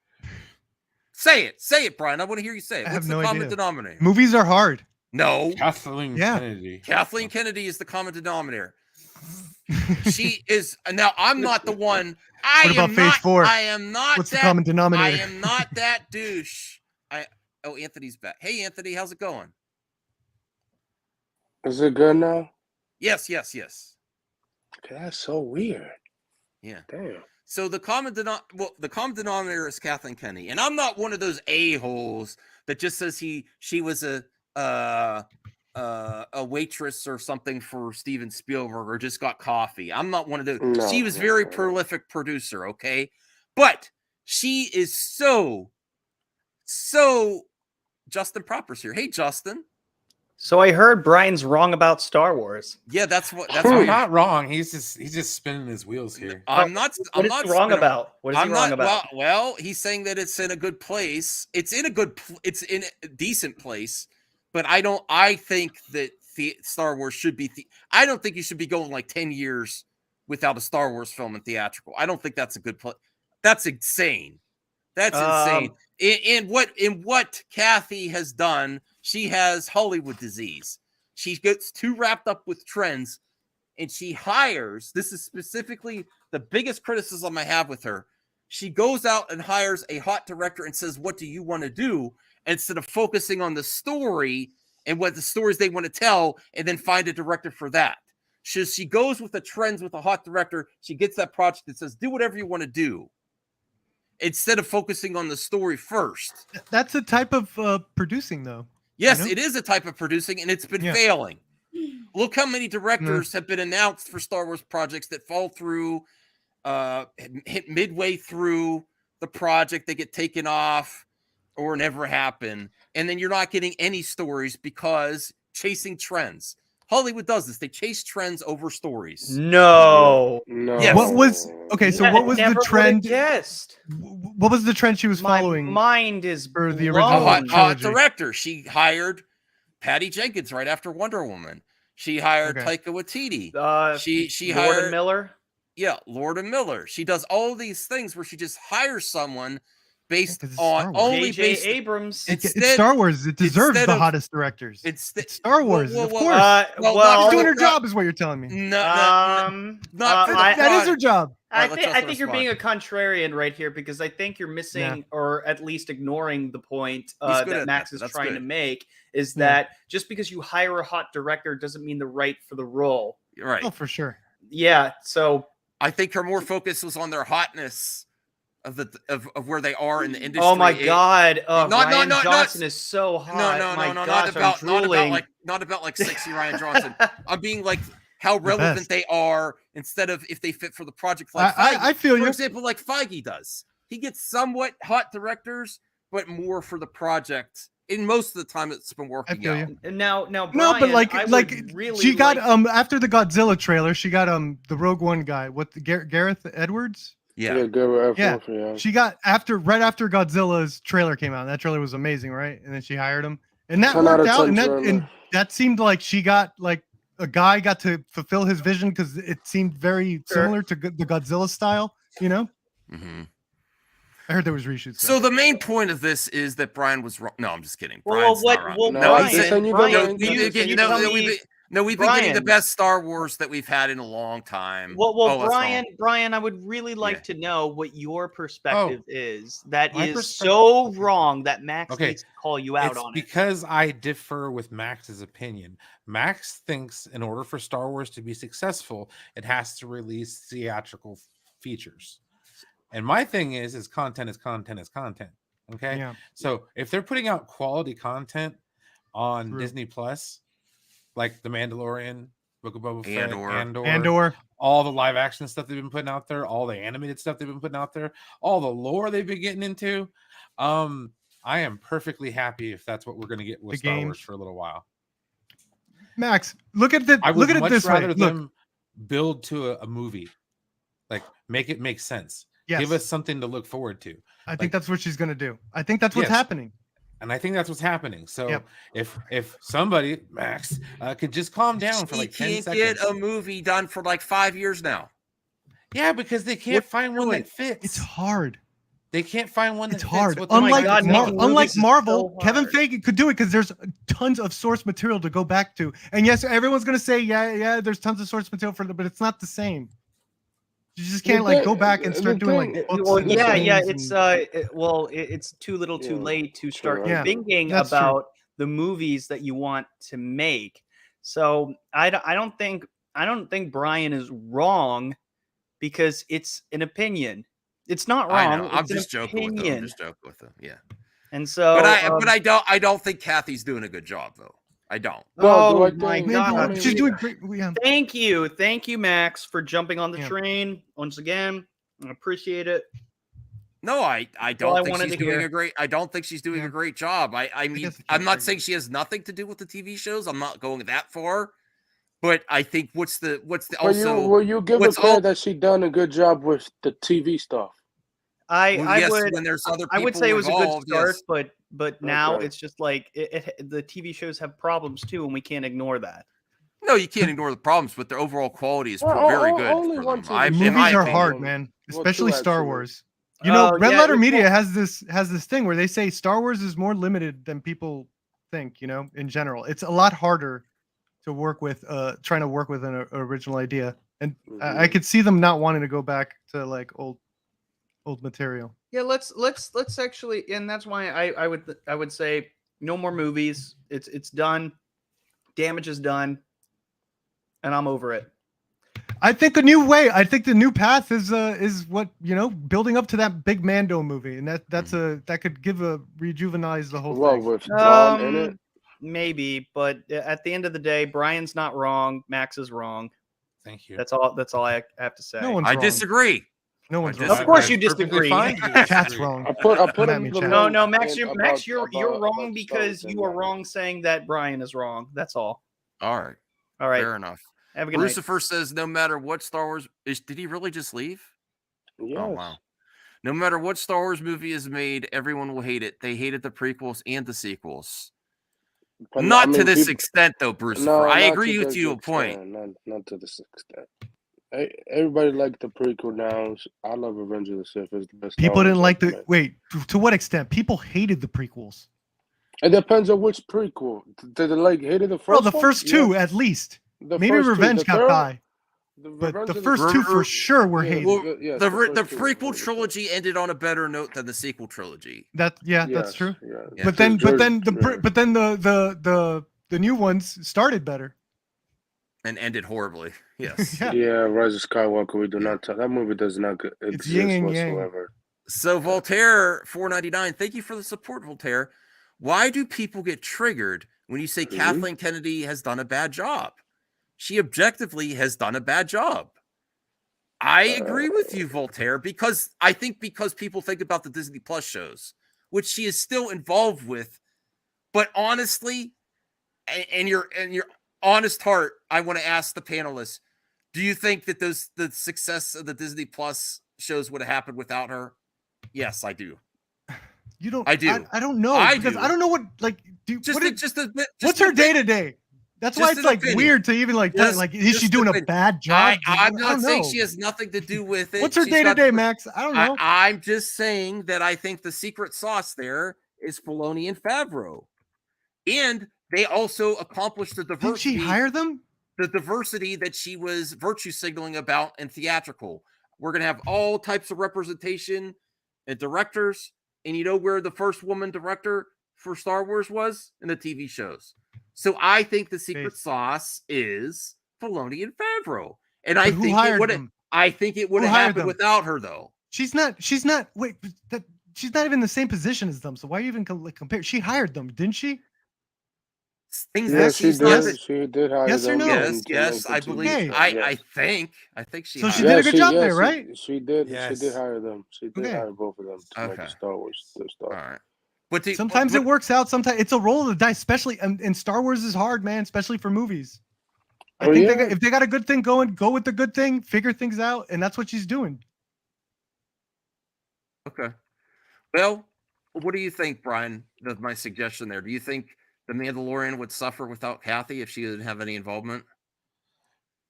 Say it, Brian. I want to hear you say it. I What's have the no common idea. denominator? Movies are hard. No, Kathleen Yeah. Kennedy. Kathleen Kennedy is the common denominator. She is now. I'm not the one. I What about am Phase not. 4? I am not. What's the that, common I denominator? am not that douche. Anthony's back. Hey, Anthony, how's it going? Is it good now? Yes. Okay, that's so weird. Yeah. Damn. So the common denominator is Kathleen Kennedy, and I'm not one of those a-holes that just says she was a waitress or something for Steven Spielberg or just got coffee. I'm not one of those. No, She was no, very no. prolific producer, okay? But she is so Justin Proper's here. Hey, Justin. So I heard Brian's wrong about Star Wars. Yeah, that's what I'm not wrong. He's just spinning his wheels here. I'm not. What I'm is not he wrong spinning- about? What is I'm he wrong not, about? Well, he's saying that it's in a good place. It's in a decent place, but I think that Star Wars should be. I don't think you should be going like 10 years without a Star Wars film in theatrical. I don't think that's a good place. That's insane. That's insane. In what Kathy has done, she has Hollywood disease. She gets too wrapped up with trends, and she hires. This is specifically the biggest criticism I have with her. She goes out and hires a hot director and says, "What do you want to do?" Instead of focusing on the story and what the stories they want to tell, and then find a director for that. She goes with the trends with a hot director. She gets that project that says, "Do whatever you want to do," instead of focusing on the story first. That's a type of producing, though. Yes, You know? it is a type of producing, and it's been Yeah. failing. Look how many directors have been announced for Star Wars projects that fall through, hit midway through the project, they get taken off or never happen. And then you're not getting any stories because chasing trends. Hollywood does this. They chase trends over stories. No. No. Yes. What was okay? So what was Never the would've trend? guessed. What was the trend she was My following? mind is for the A original blown. hot trilogy. director. She hired Patty Jenkins right after Wonder Woman. She hired Okay. Taika Waititi. She Lord hired and Miller. Yeah, Lord and Miller. She does all these things where she just hires someone based 'cause it's Star on Wars. only J.J. based. Abrams. It's Star Wars. It deserves instead the of- hottest directors. It's It's Star Wars, of course. Well, She's doing her job, is what you're telling me. Not for the That is her job. I Alright, think let's I think you're being a contrarian right here because I think you're missing or at least ignoring the point He's good that at Max that. is That's trying good. to make is Yeah. that just because you hire a hot director doesn't mean they're right for the role. Right. Oh, for sure. Yeah, so I think her more focus was on their hotness of where they are in the industry. oh my god, Ryan no, Johnson is so hot. No, My not gosh, about I'm not about drooling. like sexy Ryan Johnson. I'm being like how The relevant best. they are instead of if they fit for the project. Like I feel for you. example, like Feige does. He gets somewhat hot directors, but more for the project. In most of the time, it's been working feel out. you. And now, No, Brian, but like I like would really she got like- after the Godzilla trailer, she got the Rogue One guy. What the Gareth Edwards? Yeah. Good Yeah. yeah. She got right after Godzilla's trailer came out. That trailer was amazing, right? And then she hired him, and that 10 out worked of out. 10 And trailer. that seemed like she got like a guy got to fulfill his vision because it seemed very similar to the Godzilla style. You know, Mhm. I heard there was reshoots. So the main point of this is that Brian was wrong. No, I'm just kidding. Well, Brian's what- not wrong. well, no, Brian- he's saying- Brian, no, can we- you again, tell no, me- we've been getting the Brian. best Star Wars that we've had in a long time. Well, Oh, that's Brian, wrong. Brian, I would really like to know what your perspective is. That My is perspective- so wrong that Max Okay, needs to call you out it's on it. because I differ with Max's opinion. Max thinks in order for Star Wars to be successful, it has to release theatrical features. And my thing is content is content is content. Okay. Yeah. So if they're putting out quality content on True. Disney Plus, like The Mandalorian, Book of Boba Fett, Andor, all the live action stuff they've been putting out there, all the animated stuff they've been putting out there, all the lore they've been getting into. I am perfectly happy if that's what we're going to get with Star Wars for a little while. Max, look at it this way. Rather them build to a movie, like make it make sense. Yes. Give us something to look forward to. I think that's what she's going to do. I think that's what's happening. And I think that's what's happening. So if somebody, Max, could just calm down for like 10 seconds. Get a movie done for like 5 years now. Yeah, because they can't find one that fits. It's hard. They can't find one that it's fits. Hard. With Unlike Marvel, Kevin Feige could do it because there's tons of source material to go back to. And yes, everyone's going to say, yeah, there's tons of source material for it, but it's not the same. You just can't like go back and start doing like books. Well, it's too little, too late to start thinking about the movies that you want to make. So I don't think Brian is wrong because it's an opinion. It's not wrong. I know. I'm just joking with him. Yeah. And so, but I don't think Kathy's doing a good job though. I don't. Oh my God, she's doing great. Thank you, Max, for jumping on the train once again. I appreciate it. No, I don't think she's doing a great. I don't think she's doing a great job. I mean, I'm not saying she has nothing to do with the TV shows. I'm not going that far. But I think what's the also. Will you give her credit that she done a good job with the TV stuff? I would. When there's other people I would say it was involved, a good start, but now it's just like the TV shows have problems too, and we can't ignore that. No, you can't ignore the problems, but their overall quality is very good. Movies are hard, man, especially Star Wars. You know, Red Letter Media has this thing where they say Star Wars is more limited than people think. You know, in general, it's a lot harder to work with, trying to work with an original idea, and I could see them not wanting to go back to like old material. Yeah, let's actually, and that's why I would say no more movies. It's done. Damage is done, and I'm over it. I think the new path is what, you know, building up to that big Mando movie, and that could rejuvenize the whole thing. With John in it? Maybe, but at the end of the day, Brian's not wrong. Max is wrong. Thank you. That's all I have to say. I disagree. No one's wrong. Of course you disagree. Chat's wrong. I put him No, Max, you're wrong because you are wrong saying that Brian is wrong. That's all. All right. Fair enough. Have a good night. Lucifer says no matter what Star Wars did he really just leave? Yes. Oh wow. No matter what Star Wars movie is made, everyone will hate it. They hated the prequels and the sequels. But not to this extent, though, Bruce. No, I agree with you a point. Not to this extent. Everybody liked the prequel now. I love Revenge of the Sith. It's the best. People didn't like to what extent? People hated the prequels. It depends on which prequel. Did they hated the first one? Well, the first two at least. Maybe Revenge got by. But the first two for sure were hated. Well, the prequel trilogy ended on a better note than the sequel trilogy. That's true. Yeah. But then the new ones started better and ended horribly. Yes. Yeah, Rise of Skywalker. We do not tell that movie does not exist whatsoever. So Voltaire 499, thank you for the support, Voltaire. Why do people get triggered when you say Kathleen Kennedy has done a bad job? She objectively has done a bad job. I agree with you, Voltaire, because people think about the Disney Plus shows, which she is still involved with. But honestly, and your honest heart, I want to ask the panelists, do you think that the success of the Disney Plus shows would have happened without her? Yes, I do. You don't. I do. I don't know. I don't know what what's her day to day. That's why it's like weird to even is she doing a bad job? I'm not saying she has nothing to do with it. What's her day to day, Max? I don't know. I'm just saying that I think the secret sauce there is Filoni and Favreau, and they also accomplished the diversity. Did she hire them? The diversity that she was virtue signaling about in theatrical. We're gonna have all types of representation and directors. And you know where the first woman director for Star Wars was? In the TV shows. So I think the secret sauce is Filoni and Favreau. And I think it would have happened without her, though. She's not she's not even in the same position as them. So why even compare? She hired them, didn't she? things Yeah, that she she's not. did. She did hire Yes or them. no? Yes, to yes, make the I TV believe. Okay. show. I Yes. think she. So she hired did a them. good job there, right? She did. She Yes. did hire them. She did Okay. hire both of them to make Okay. Star Wars All stuff. right. But Sometimes it works out. Sometimes it's a roll of the dice, especially and Star Wars is hard, man, especially for movies. I think if they got a good thing going, go with the good thing, figure things out, and that's what she's doing. Okay. Well, what do you think, Brian? That's my suggestion there. Do you think the Mandalorian would suffer without Kathy if she didn't have any involvement?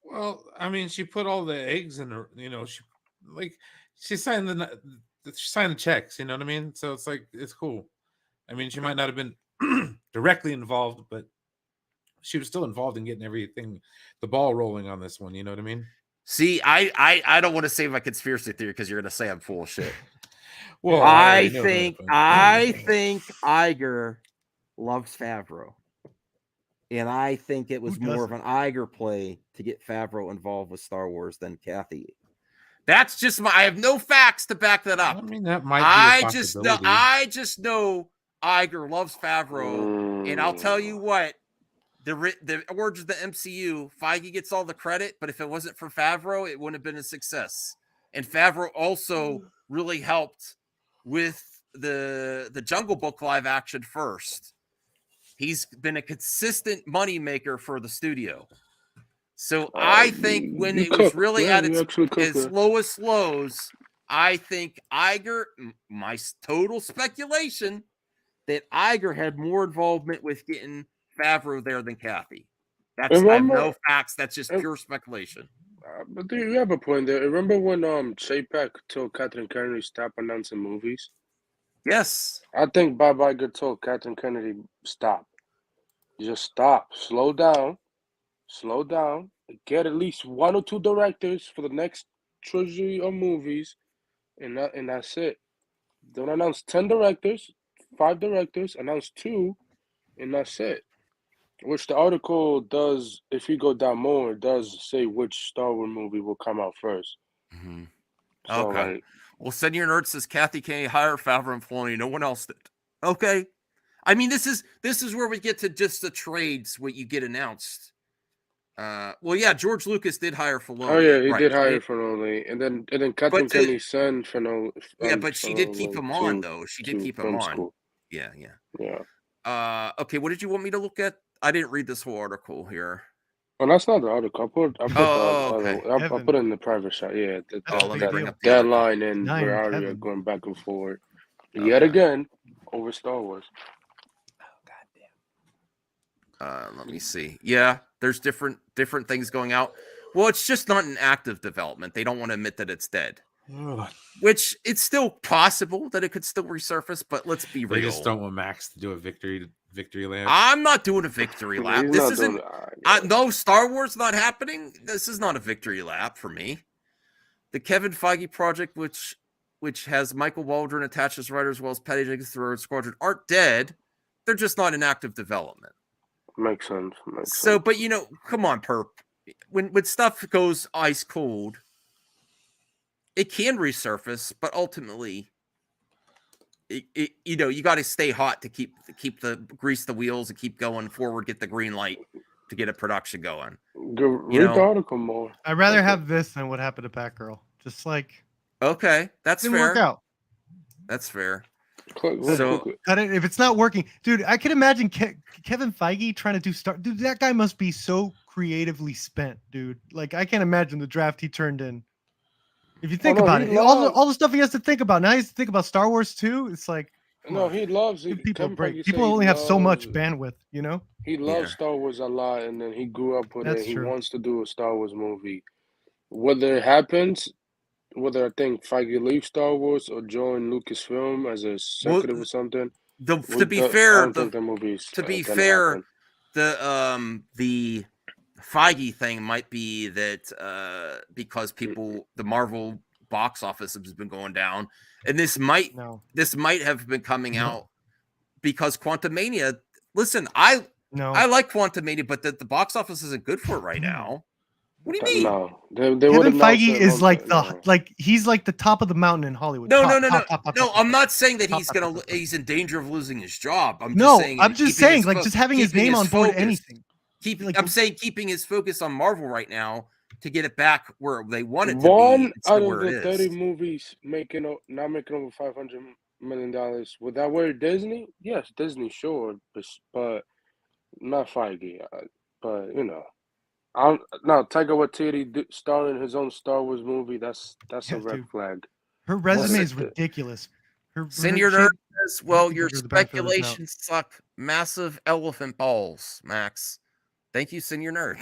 Well, I mean, she put all the eggs in her. She signed she signed the checks. You know what I mean? So it's like it's cool. I mean, she might not have been directly involved, but she was still involved in getting everything, the ball rolling on this one. You know what I mean? See, I don't want to say my conspiracy theory because you're going to say I'm full of shit. Well, I know think that, Iger loves Favreau, and I think it was more of an Iger play to get Favreau involved with Star Wars than Kathy. That's just I have no facts to back that up. I mean, that might be a possibility. I just know Iger loves Favreau, and I'll tell you what. The origin of the MCU, Feige gets all the credit, but if it wasn't for Favreau, it wouldn't have been a success. And Favreau also really helped with the Jungle Book live action first. He's been a consistent moneymaker for the studio. So I think when it was really at its lowest lows, I think Iger, my total speculation, that Iger had more involvement with getting Favreau there than Kathy. I have no facts. That's just pure speculation. But you have a point there. Remember when Chapek told Kathleen Kennedy stop announcing movies? Yes. I think Bob Iger told Kathleen Kennedy stop. Just stop. Slow down. Get at least 1 or 2 directors for the next trilogy of movies, and that's it. Don't announce 10 directors, 5 directors. Announce 2, and that's it. Which the article does, if you go down more, it does say which Star Wars movie will come out first. Mm-hmm. So, okay. Well, Senior Nerd says Kathy Kennedy hired Favreau and Filoni. No one else did. Okay. I mean, this is where we get to just the trades, what you get announced. Well, yeah, George Lucas did hire Filoni. Oh yeah, he did hire Filoni, and then Kathleen Kennedy sent Filoni. Yeah, but she did keep him on, though. She did keep him on. School. Yeah. Okay, what did you want me to look at? I didn't read this whole article here. Well, that's not the article. I put it in the private shot. Yeah, let me bring up the deadline and where are you going back and forth yet again over Star Wars. Let me see. Yeah, there's different things going out. Well, it's just not in active development. They don't want to admit that it's dead. Which it's still possible that it could still resurface, but let's be real. They just don't want Max to do a victory lap. I'm not doing a victory lap. This isn't. No, Star Wars not happening. This is not a victory lap for me. The Kevin Feige project, which has Michael Waldron attached as writer as well as Patty Jenkins through Squadron, aren't dead. They're just not in active development. Makes sense. But come on, Perp. When stuff goes ice cold, it can resurface, but ultimately, you got to stay hot to keep grease the wheels and keep going forward, get the green light to get a production going. Read the article more. I'd rather have this than what happened to Batgirl. Just like that's didn't fair. work out. That's fair. So cut it if it's not working, dude. I can imagine Kevin Feige trying to do Dude, that guy must be so creatively spent, dude. Like I can't imagine the draft he turned in. If you think about it, all the stuff he has to think about. Now he has to think about Star Wars too. It's like he loves people break. People only have so much bandwidth, He loves Star Wars a lot, and then he grew up with it. He wants to do a Star Wars movie. Whether it happens, whether I think Feige leaves Star Wars or join Lucasfilm as a executive or something. To be fair, happen. the Feige thing might be that because the Marvel box office has been going down, and this might have been coming out because Quantumania. Listen, I like Quantumania, but the box office isn't good for it right now. What do you mean? No, they would Kevin have announced Feige it a is month like he's like the top of the mountain in Hollywood. No, Top, no, no, no, top, top, top, no. top, I'm top, not saying that top, he's top, gonna top, top. he's in danger of losing his job. I'm just No, saying. I'm just keeping saying, his like, just having his keeping name on board focus. anything. Like, I'm saying keeping his focus on Marvel right now to get it back where they want it to be One instead out of of where the it 30 is. movies not making over $500 million. Would that wear Disney? Yes, Disney, sure, but not Feige. But now Taika Waititi starring his own Star Wars movie. That's a red Dude, flag. her resume Listen, is ridiculous. Senior she Nerd has says, "Well, nothing to your give her the benefit of the doubt. speculations suck. Massive elephant balls, Max. Thank you, Senior Nerd."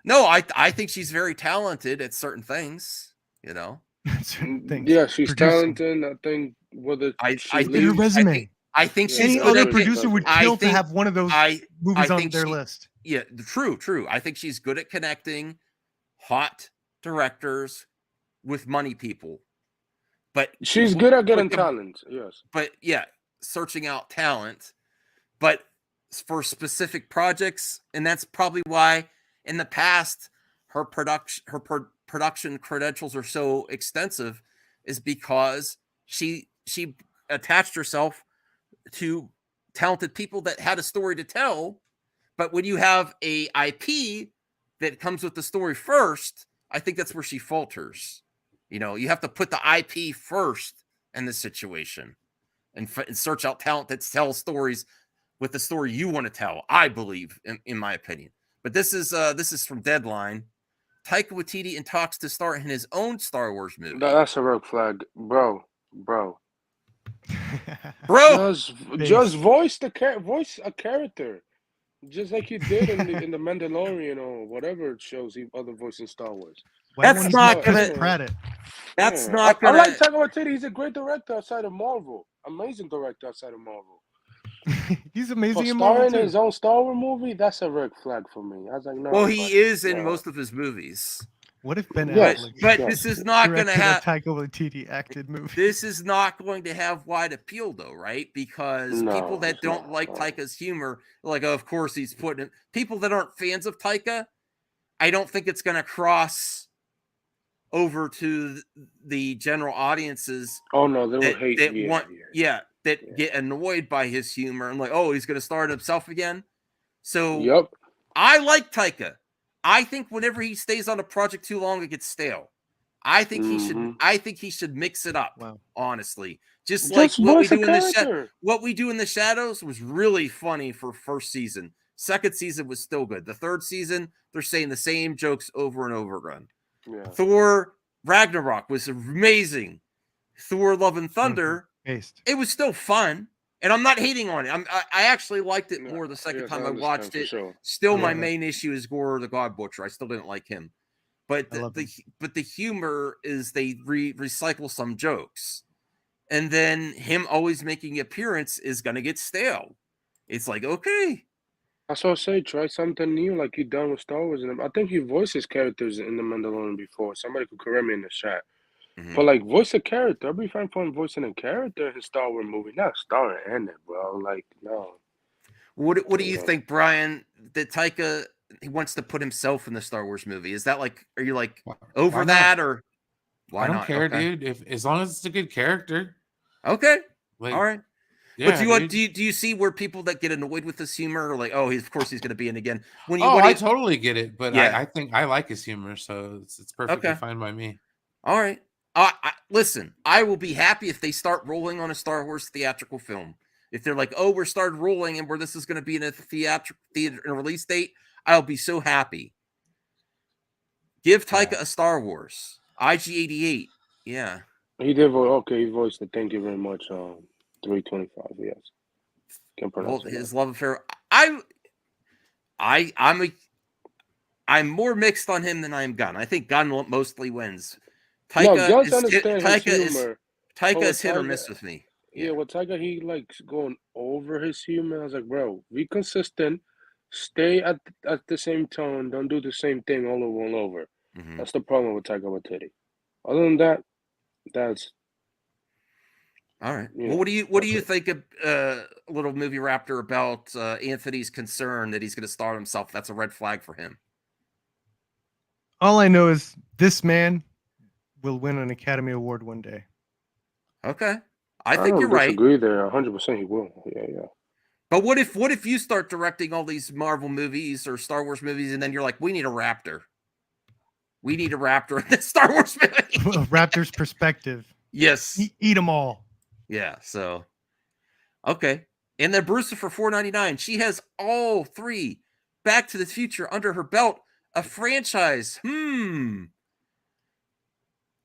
No, I think she's very talented at certain things. You know. Certain things. Yeah, she's Producing. talented. I think whether I she Look at her leaves, resume. I think Yeah, she's Any good other at producer would I kill to think- have one of those I movies on think their she- list. Yeah, true. I think she's good at connecting hot directors with money people. But she's good at getting but- talent. Yes. But yeah, searching out talent. But for specific projects, and that's probably why in the past her production credentials are so extensive, is because she attached herself to talented people that had a story to tell. But when you have a IP that comes with the story first, I think that's where she falters. You know, you have to put the IP first in this situation and search out talent that tells stories with the story you want to tell, I believe, in my opinion. But this is from Deadline. Taika Waititi in talks to star in his own Star Wars movie. That's a red flag, bro. Bro, just voice a character, just like you did in the Mandalorian or whatever shows he other voice in Star Wars. That's not gonna. That's not gonna. I like Taika Waititi. He's a great director outside of Marvel. Amazing director outside of Marvel. He's amazing For in Marvel starring too. his own Star Wars movie, that's a red flag for me. I was like, no. Well, he is in most of his movies. What if Ben Yes, Affleck? But this is not going to directed a have Taika Waititi acted movie. This is not going to have wide appeal, though, right? Because people that don't like Taika's humor, like, oh, of course he's putting it. People that aren't fans of Taika, I don't think it's going to cross over to the general audiences. Oh no, they will hate. That get annoyed by his humor and like, oh, he's going to start himself again. So, yep. I like Taika. I think whenever he stays on a project too long, it gets stale. I think he should. I think he should mix it up. Wow. Honestly, just like what we do in the Shadows was really funny for first season. Second season was still good. The third season, they're saying the same jokes over and over again. Yeah. Thor Ragnarok was amazing. Thor Love and Thunder, it was still fun. And I'm not hating on it. I actually liked it more the second time I watched it. Sure. Still, my main issue is Gore the God Butcher. I still didn't like him. But the humor is they recycle some jokes. And then him always making an appearance is going to get stale. It's like, okay. That's what I say. Try something new like you done with Star Wars. And I think you voiced his characters in The Mandalorian before. Somebody could correct me in the chat. Mm-hmm. But like voice a character. I'll be fine for him voicing a character in his Star Wars movie. Not starring in it, bro. Like, no. What do you think, Brian, that Taika he wants to put himself in the Star Wars movie? Is that like, are you like over that or why I don't not? care, Okay. dude. As long as it's a good character. Okay. Like, all right. Yeah, but do you see where people that get annoyed with this humor are like, oh, of course he's going to be in again? I totally get it, but yeah. I think I like his humor, so it's perfectly fine by me. All right. Listen, I will be happy if they start rolling on a Star Wars theatrical film. If they're like, oh, we're started rolling and where this is going to be in a theater release date, I'll be so happy. Give Taika a Star Wars. IG-88. Yeah. He did voice. Okay, he voiced it. Thank you very much. 325. Yes. Well, his love affair. I'm more mixed on him than I am Gunn. I think Gunn mostly wins. Taika is hit or miss with me. Yeah, with Taika, he likes going over his humor. I was like, bro, be consistent. Stay at the same tone. Don't do the same thing all over and over. Mm-hmm. That's the problem with Taika Waititi. Other than that, that's All right. Yeah, Well, what do you that's it. think of little movie Raptor about Anthony's concern that he's going to star himself? That's a red flag for him. All I know is this man will win an Academy Award one day. Okay. I think you're don't right. disagree there. 100% he will. Yeah. But what if you start directing all these Marvel movies or Star Wars movies, and then you're like, we need a Raptor. We need a Raptor in this Star Wars movie. Raptor's perspective. Yes. Eat them all. Yeah. So, okay. And then Bruce for $4.99. She has all 3 Back to the Future under her belt. A franchise. Yeah.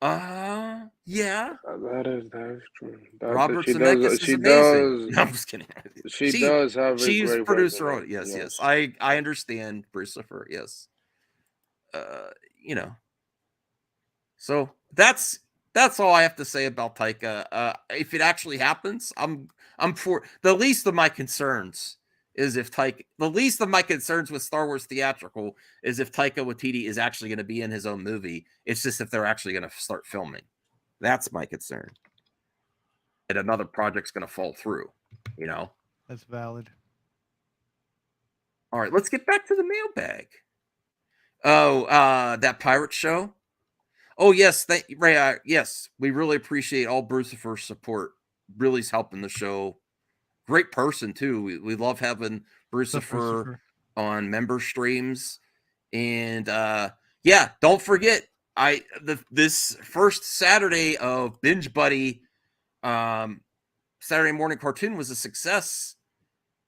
That is true. Robert She Zemeckis does. is She amazing. does. No, I'm just kidding. She does have a she's great producer on resume. it. Yes. I understand Brucifer. Yes. You know. So that's all I have to say about Taika. If it actually happens, I'm for the least of my concerns is if Taika. The least of my concerns with Star Wars theatrical is if Taika Waititi is actually going to be in his own movie. It's just if they're actually going to start filming. That's my concern. And another project's going to fall through. You know. That's valid. All right, let's get back to the mailbag. Oh, that pirate show. Oh yes, yes, we really appreciate all Brucifer's support. Really is helping the show. Great person too. We love having Brucifer on member streams, and yeah, don't forget this first Saturday of Binge Buddy, Saturday morning cartoon was a success,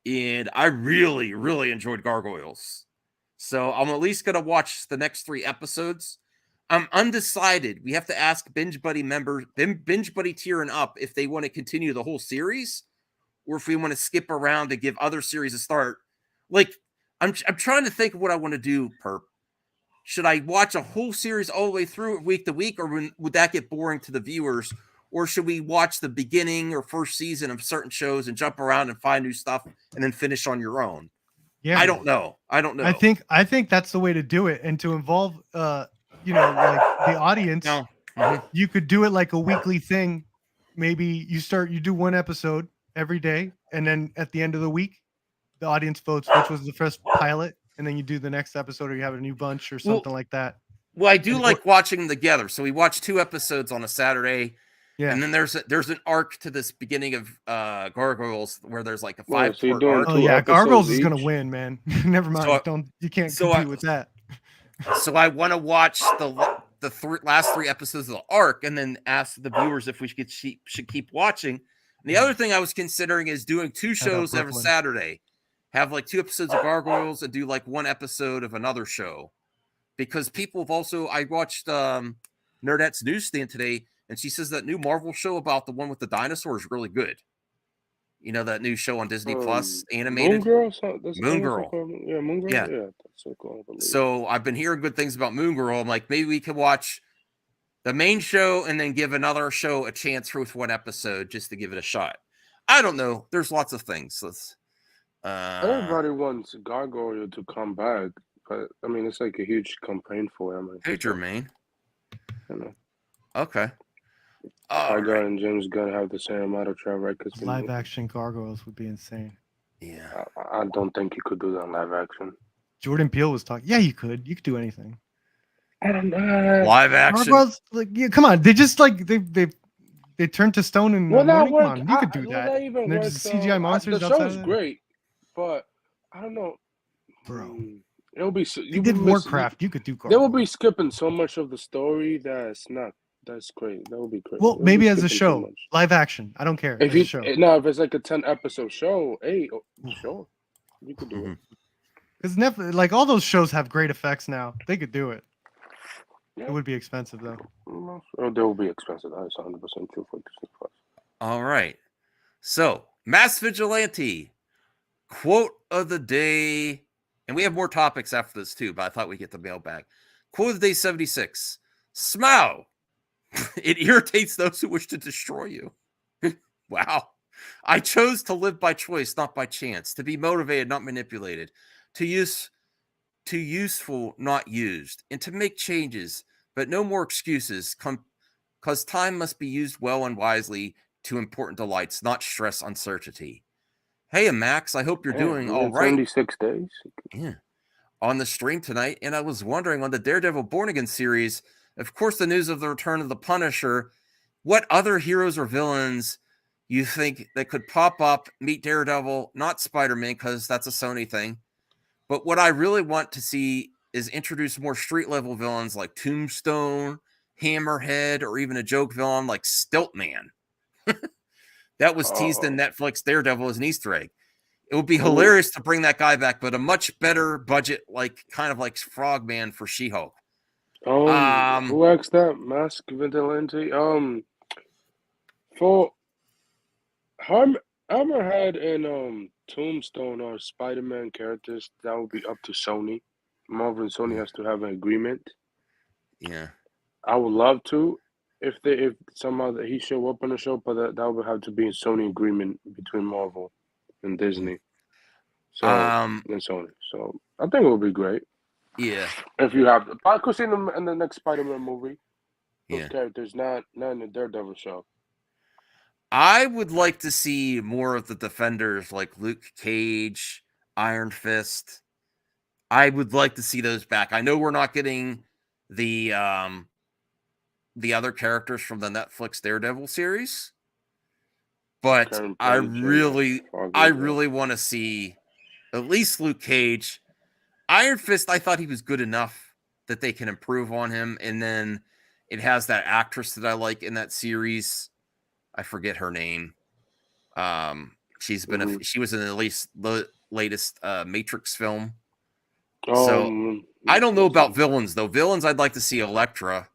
and I really enjoyed Gargoyles. So I'm at least gonna watch the next 3 episodes. I'm undecided. We have to ask Binge Buddy members, Binge Buddy tier and up, if they want to continue the whole series, or if we want to skip around to give other series a start. Like, I'm trying to think of what I want to do. Perp, should I watch a whole series all the way through week to week, or would that get boring to the viewers? Or should we watch the beginning or first season of certain shows and jump around and find new stuff and then finish on your own? Yeah, I don't know. I think that's the way to do it, and to involve like the audience. No. You could do it like a weekly thing. Maybe you do 1 episode every day, and then at the end of the week, the audience votes which was the first pilot, and then you do the next episode, or you have a new bunch or something like that. Well, I do like watching them together. So we watch 2 episodes on a Saturday. Yeah. And then there's an arc to this beginning of Gargoyles where there's like a 5-part arc. Oh yeah, Gargoyles is gonna win, man. Never mind. You can't compete with that. So I want to watch the last 3 episodes of the arc, and then ask the viewers if we should keep watching. And the other thing I was considering is doing 2 shows every Saturday. Have like 2 episodes of Gargoyles and do like 1 episode of another show. Because people have also, I watched Nerdette's Newsstand today, and she says that new Marvel show about the one with the dinosaurs is really good. You know, that new show on Disney Plus, animated. Moon Girl. Yeah, Moon Girl. Yeah. That's so cool. So I've been hearing good things about Moon Girl. I'm like, maybe we could watch the main show and then give another show a chance with 1 episode just to give it a shot. I don't know. There's lots of things. Everybody wants Gargoyle to come back, but I mean, it's like a huge campaign for him. Hey, Jermaine. You know. Okay. Tiger and James Gunn have the same amount of track records. Live action Gargoyles would be insane. Yeah. I don't think you could do that in live action. Jordan Peele was talking. Yeah, you could. You could do anything. I don't know. Live action. Gargoyles, like, yeah, come on. They just like they turned to stone and come on. You could do that. And they're just CGI monsters. The show's great, but I don't know, bro. It'll be. You did Warcraft. You could do. They will be skipping so much of the story that's great. That would be great. Well, maybe as a show, live action. I don't care. If if it's like a 10-episode show, sure, you could do it. Because Netflix, like all those shows have great effects now. They could do it. Yeah. It would be expensive though. They will be expensive. That's 100% true for Disney Plus. All right. So, Mass Vigilante quote of the day, and we have more topics after this too, but I thought we'd get the mailbag. Quote of the day 76. Smile. It irritates those who wish to destroy you. Wow. I chose to live by choice, not by chance. To be motivated, not manipulated. To useful, not used. And to make changes, but no more excuses. Because time must be used well and wisely. to important delights, not stress, uncertainty. Hey, Max, I hope you're doing we all had right. 76 days. Yeah. On the stream tonight, and I was wondering on the Daredevil Born Again series, of course, the news of the return of the Punisher, what other heroes or villains you think that could pop up, meet Daredevil, not Spider-Man, because that's a Sony thing. But what I really want to see is introduce more street-level villains like Tombstone, Hammerhead, or even a joke villain like Stiltman. That was teased in Netflix Daredevil as an Easter egg. It would be hilarious to bring that guy back, but a much better budget, like kind of like Frogman for She-Hulk. Who asked that? Mask Vigilante? For Hammerhead and Tombstone are Spider-Man characters. That would be up to Sony. Marvel and Sony has to have an agreement. Yeah. I would love to if somehow he show up on the show, but that would have to be a Sony agreement between Marvel and Disney. So and Sony. So I think it would be great. Yeah. If you have, I could see them in the next Spider-Man movie. Those Yeah. characters, not in the Daredevil show. I would like to see more of the Defenders like Luke Cage, Iron Fist. I would like to see those back. I know we're not getting the other characters from the Netflix Daredevil series, but I really want to see at least Luke Cage. Iron Fist, I thought he was good enough that they can improve on him. And then it has that actress that I like in that series. I forget her name. She's been she was in at least the latest Matrix film. So I don't know about villains though. Villains, I'd like to see Elektra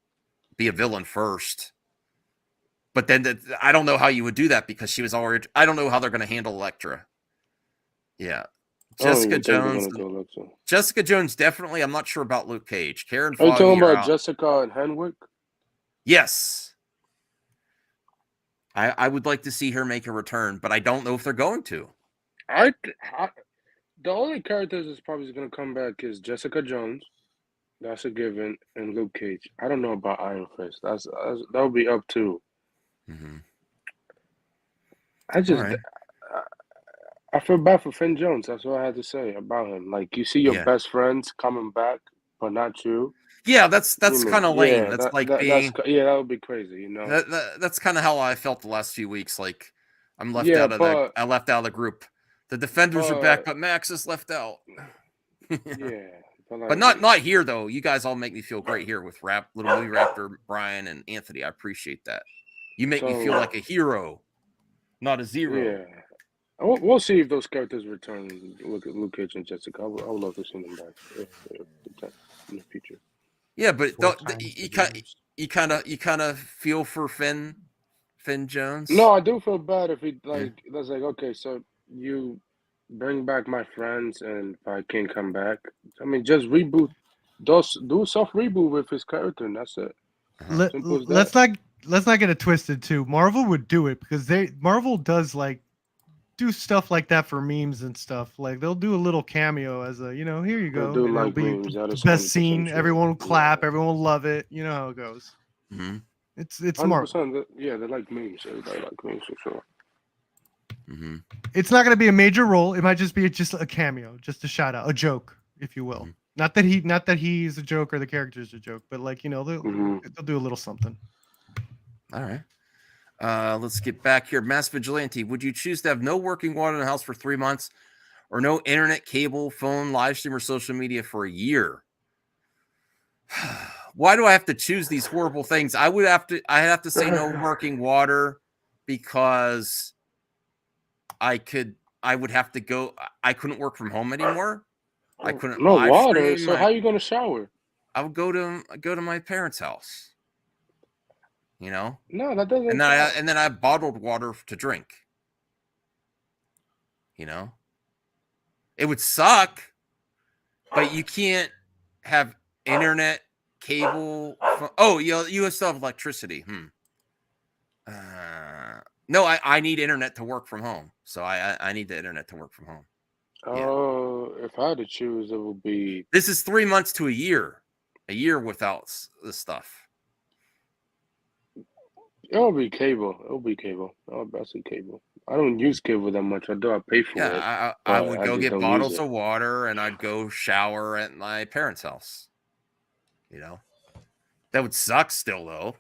be a villain first. But then I don't know how you would do that because she was already. I don't know how they're going to handle Elektra. Yeah. Jessica Jones. Jessica Jones, definitely. I'm not sure about Luke Cage. Karen Foggy, are you talking about out. Jessica and Henwick? Yes. I would like to see her make a return, but I don't know if they're going to. The only characters that's probably going to come back is Jessica Jones. That's a given, and Luke Cage. I don't know about Iron Fist. That would be up to. Mm-hmm. I feel bad for Finn Jones. That's what I had to say about him. Like you see your best friends coming back, but not you. Yeah, that's kind of lame. Yeah, that would be crazy. You know, that's kind of how I felt the last few weeks. Like I'm left out of I left out of the group. The Defenders are back, but Max is left out. Yeah, but not here though. You guys all make me feel great here with Little Movie Raptor, Brian, and Anthony. I appreciate that. You make me feel like a hero, not a zero. Yeah. We'll see if those characters return. Look at Luke Cage and Jessica. I would love to see them back in the future. Yeah, but you kind of feel for Finn Jones. No, I do feel bad if he that's like okay, so you bring back my friends, and if I can't come back, I mean, just reboot. Do a soft reboot with his character, and that's it. Let's not get it twisted too. Marvel would do it because Marvel does like do stuff like that for memes and stuff. Like they'll do a little cameo as a, here you go. It'll be the best scene. Everyone will clap. Everyone will love it. You know how it goes. Mm-hmm. It's Marvel. Yeah, they like memes. Everybody like memes for sure. Mm-hmm. It's not going to be a major role. It might just be just a cameo, just a shout out, a joke, if you will. Mm-hmm. Not that he's a joke or the character's a joke, but like they'll do a little something. All right. Let's get back here. Mass Vigilante, would you choose to have no working water in the house for 3 months or no internet, cable, phone, live stream, or social media for a year? Why do I have to choose these horrible things? I have to say no working water because I would have to go. I couldn't work from home anymore. I couldn't. No water. So how are you going to shower? I would go to my parents' house. No, that doesn't. And then I have bottled water to drink. It would suck, but you can't have internet, cable. You still have electricity. No, I need internet to work from home. So I need the internet to work from home. If I had to choose, it would be. This is 3 months to a year. A year without this stuff. It'll be cable. I'll say cable. I don't use cable that much. I do. I pay for it. Yeah, I but would I go just get don't use bottles it. of water and I'd go shower at my parents' house. You know, that would suck still though.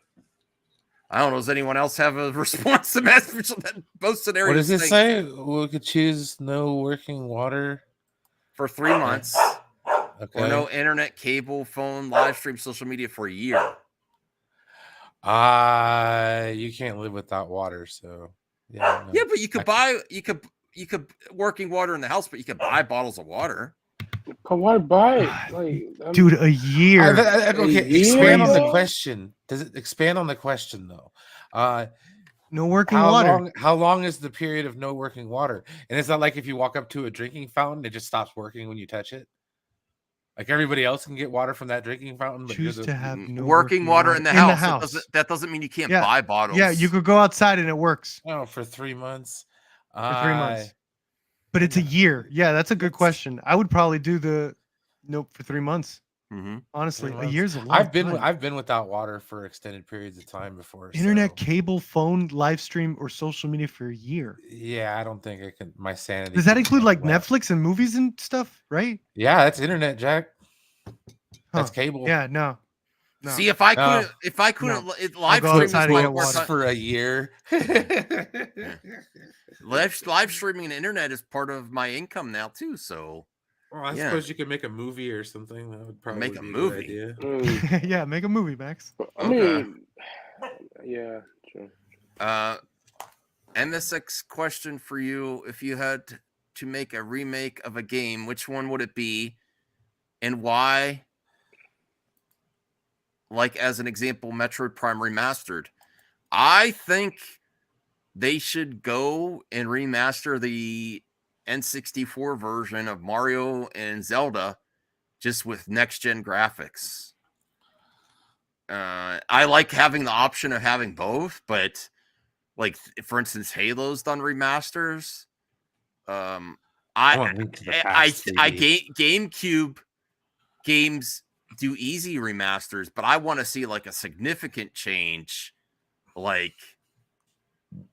I don't know. Does anyone else have a response to that both scenarios? What does it say? We could choose no working water for 3 months, Okay. or no internet, cable, phone, live stream, social media for a year. You can't live without water, so yeah. No. Yeah, but you could working water in the house, but you could buy bottles of water. But why buy it? Like, Dude, a year. Okay, expand on the question. Does it expand on the question though? No working water. How long is the period of no working water? And it's not like if you walk up to a drinking fountain, it just stops working when you touch it. Like everybody else can get water from that drinking fountain, but Choose to have no working water in the house. That doesn't mean you can't buy bottles. Yeah, you could go outside and it works. Oh, for 3 months. For 3 months. But it's a year. Yeah, that's a good question. I would probably do the nope for 3 months. Honestly, a year's a long time. I've been without water for extended periods of time before. Internet, cable, phone, live stream, or social media for a year. Yeah, I don't think I can. My sanity. Does that include like Netflix and movies and stuff? Right? Yeah, that's internet, Jack. That's cable. Yeah, no. See, if I couldn't live stream for a year. live streaming and internet is part of my income now too. So, well, I suppose you could make a movie or something. That would probably make a be movie. A good idea. Yeah, make a movie, Max. I mean, yeah, sure. MSX question for you: if you had to make a remake of a game, which one would it be, and why? Like, as an example, Metroid Prime Remastered. I think they should go and remaster the N64 version of Mario and Zelda just with next-gen graphics. I like having the option of having both, but like, for instance, Halo's done remasters. GameCube games do easy remasters, but I want to see like a significant change, like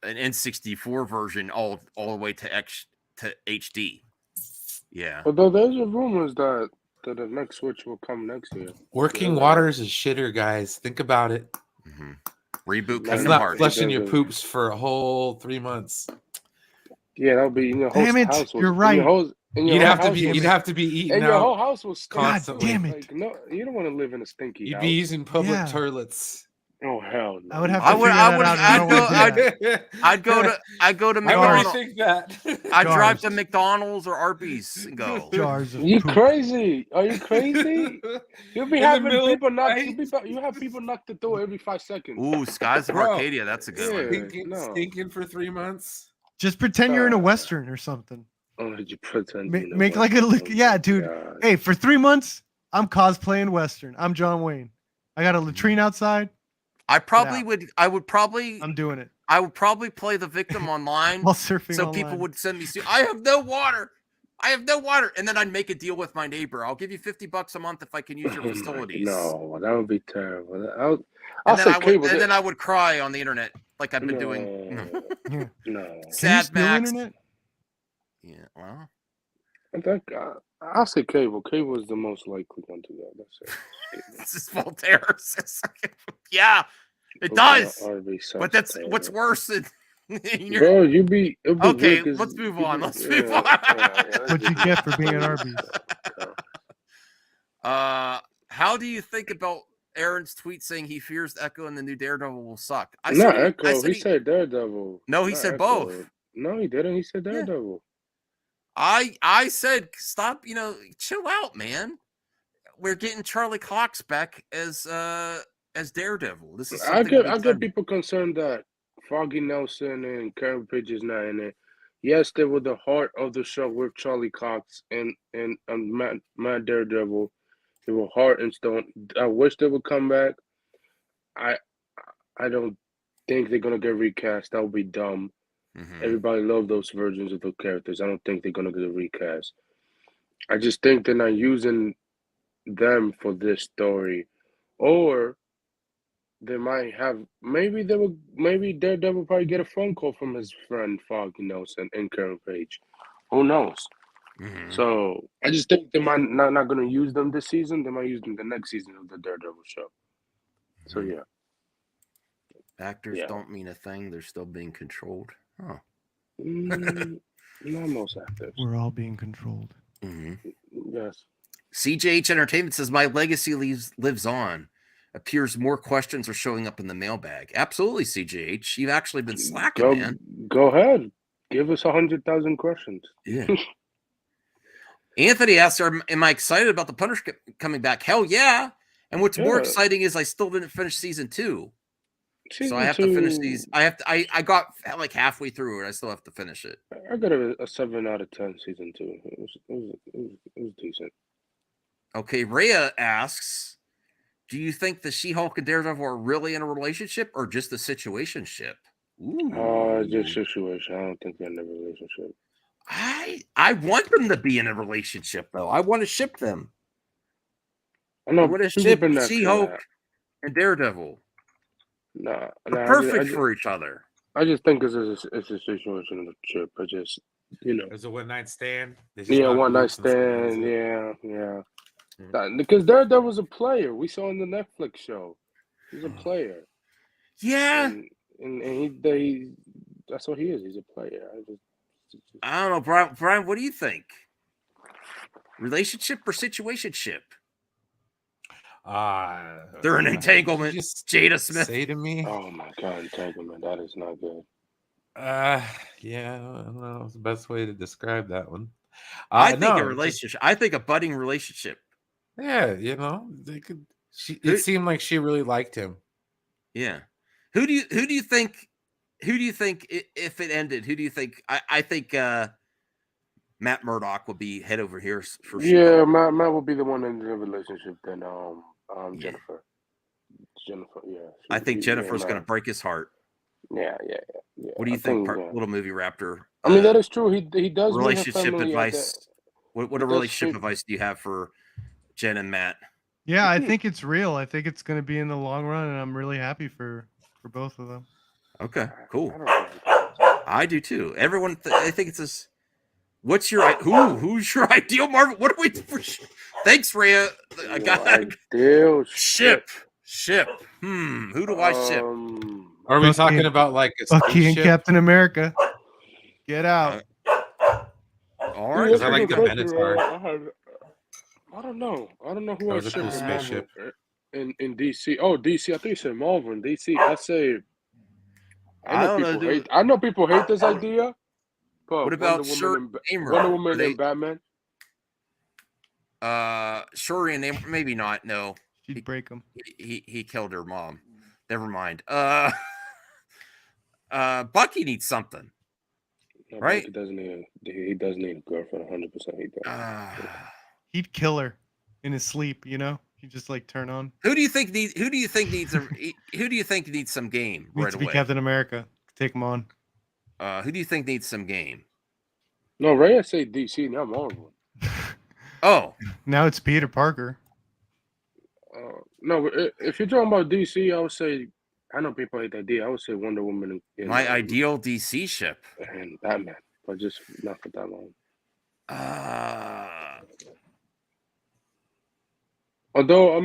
an N64 version all the way to HD. Yeah. Although there's rumors that the next Switch will come next year. Working water is a shitter, guys. Think about it. Reboot. It's not flushing your poops for a whole 3 months. Yeah, that'll be Damn it! House You're right. You'd have to be eating and out. your whole house will stink. Constantly. God damn it! Like, no, you don't want to live in a stinky You'd house. be using public toilets. Oh hell no! I would have to. I'd go to McDonald's. McDonald's. I think that. I'd drive to McDonald's or Arby's and go. Jars of You poop. crazy? Are you crazy? You'll be having people knock. You have people knock the door every 5 seconds. Ooh, Skies of Arcadia. That's a good one. Stinking for 3 months. Just pretend you're in a Western or something. Oh, did you pretend? Make like a look. Yeah, dude. God. Hey, for 3 months, I'm cosplaying Western. I'm John Wayne. I got a latrine outside. I would probably. I'm doing it. I would probably play the victim online, While surfing so online. people would send me. I have no water. I have no water, and then I'd make a deal with my neighbor. I'll give you $50 a month if I can use your facilities. No, that would be terrible. And then I would cry on the internet like I've been doing. No. Sad Max. Internet? Yeah, well. I think I'll say cable. Cable is the most likely one to go. That's it. This is Voltaire. Yeah, it does. RV But that's what's worse than. Bro, it'll be okay, weird 'cause let's move on. let's move on. What'd you get for being at Arby's? How do you think about Aaron's tweet saying he fears Echo and the new Daredevil will suck? Not Echo. He said Daredevil. No, he said Echo. both. No, he didn't. He said Daredevil. I said stop. Chill out, man. We're getting Charlie Cox back as Daredevil. This is I get people concerned that Foggy Nelson and Karen Page is not in it. Yes, they were the heart of the show with Charlie Cox and Matt Daredevil. They were heart and stone. I wish they would come back. I don't think they're gonna get recast. That would be dumb. Mm-hmm. Everybody loved those versions of the characters. I don't think they're gonna get a recast. I just think they're not using them for this story, or they might have maybe Daredevil probably get a phone call from his friend Foggy Nelson and Karen Page. Who knows? So I just think they might not going to use them this season. They might use them the next season of the Daredevil show. So yeah. Actors don't mean a thing. They're still being controlled. Oh. Not most actors. We're all being controlled. Yes. CJH Entertainment says my legacy lives on. Appears more questions are showing up in the mailbag. Absolutely, CJH. You've actually been slacking, man. Go ahead. Give us 100,000 questions. Yeah. Anthony asks, am I excited about the Punisher coming back? Hell yeah. And what's more exciting is I still didn't finish season 2. So I have to finish these. I got like halfway through it. I still have to finish it. I got a 7 out of 10 season 2. It was decent. Okay, Rhea asks, do you think the She-Hulk and Daredevil are really in a relationship or just a situationship? Just situation. I don't think they're in a relationship. I want them to be in a relationship, though. I want to ship them. I know. I want to ship She-Hulk and Daredevil. Nah, they're perfect for each other. I just think it's a situation of chip. I just, It's a one-night stand. Yeah, one-night stand. Yeah. Because Daredevil's a player. We saw in the Netflix show. He's a player. Yeah. And he that's what he is. He's a player. I don't know, Brian. What do you think? Relationship or situationship? They're an entanglement. Jada Smith. Say to me. Oh my God, entanglement. That is not good. Yeah, I don't know what's the best way to describe that one. I think a relationship. I think a budding relationship. Yeah, they could. It seemed like she really liked him. Yeah. Who do you think if it ended? Who do you think? I think Matt Murdock will be head over here for sure. Yeah, Matt will be the one in the relationship then. Jennifer. Jennifer, yeah. I think Jennifer's going to break his heart. Yeah. What do you think, Little Movie Raptor? I mean, that is true. He does. Relationship advice. What a relationship advice do you have for Jen and Matt? Yeah, I think it's real. I think it's going to be in the long run, and I'm really happy for both of them. Okay, cool. I do too. Everyone, I think it's this. What's your who's your ideal Marvel? What are we? Thanks, Rhea. I got ideal ship. Who do I ship? Are we talking about like a Bucky and Captain America? Get out. All right, I like the Minotaur. I don't know who That I was a ship cool in Marvel. spaceship. In DC. Oh, DC. I think you said Marvel and DC. I say. I know people hate this idea. But what about Wonder Woman and Batman? Shuri and Namor, maybe not. No, she'd break him. He killed her mom. Never mind. Bucky needs something, right? He does need a girlfriend. 100%. He does. He'd kill her in his sleep. He'd just like turn on. Who do you think needs some game Needs right to be away? Captain America. Take him on. Who do you think needs some game? No, Ray, I say DC, not Marvel. Oh, now it's Peter Parker. No, if you're talking about DC, I would say I know people hate that idea. I would say Wonder Woman. My ideal DC ship and Batman, but just not for that long. Although it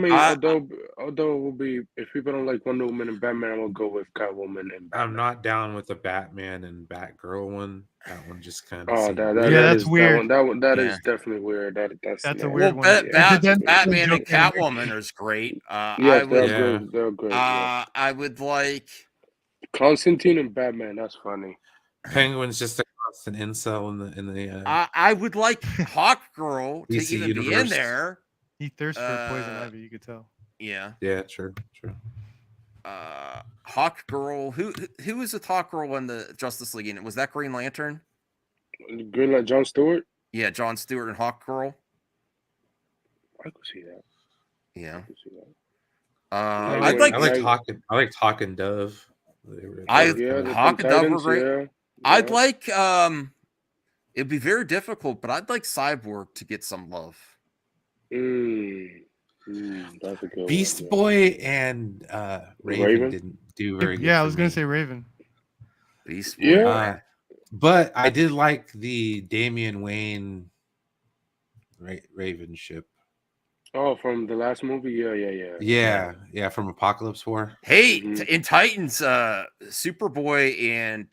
will be, if people don't like Wonder Woman and Batman, I will go with Catwoman and Batman. I'm not down with the Batman and Batgirl one. That one just kind of. Oh, that's weird. That is definitely weird. That's a weird one. Batman and Catwoman is great. Yes, they're great. I would like Constantine and Batman. That's funny. Penguin's just a constant incel in the. I would like Hawkgirl to DC even universe. be in there. He thirsts for poison ivy. You could tell. Yeah. Yeah. True. Hawkgirl. Who was the Hawkgirl in the Justice League unit? Was that Green Lantern? Green Lantern, John Stewart. Yeah, John Stewart and Hawkgirl. I could see that. Yeah. I could see that. I like Hawk and Dove. Hawk and Dove were great. Yeah. I'd like it'd be very difficult, but I'd like Cyborg to get some love. That's a good Beast one, Boy and Raven didn't do very good. Yeah, I for was gonna me. say Raven. Beast Boy. Yeah. But I did like the Damian Wayne Raven ship. Oh, from the last movie? Yeah. From Apocalypse War. Hey, in Titans, Superboy and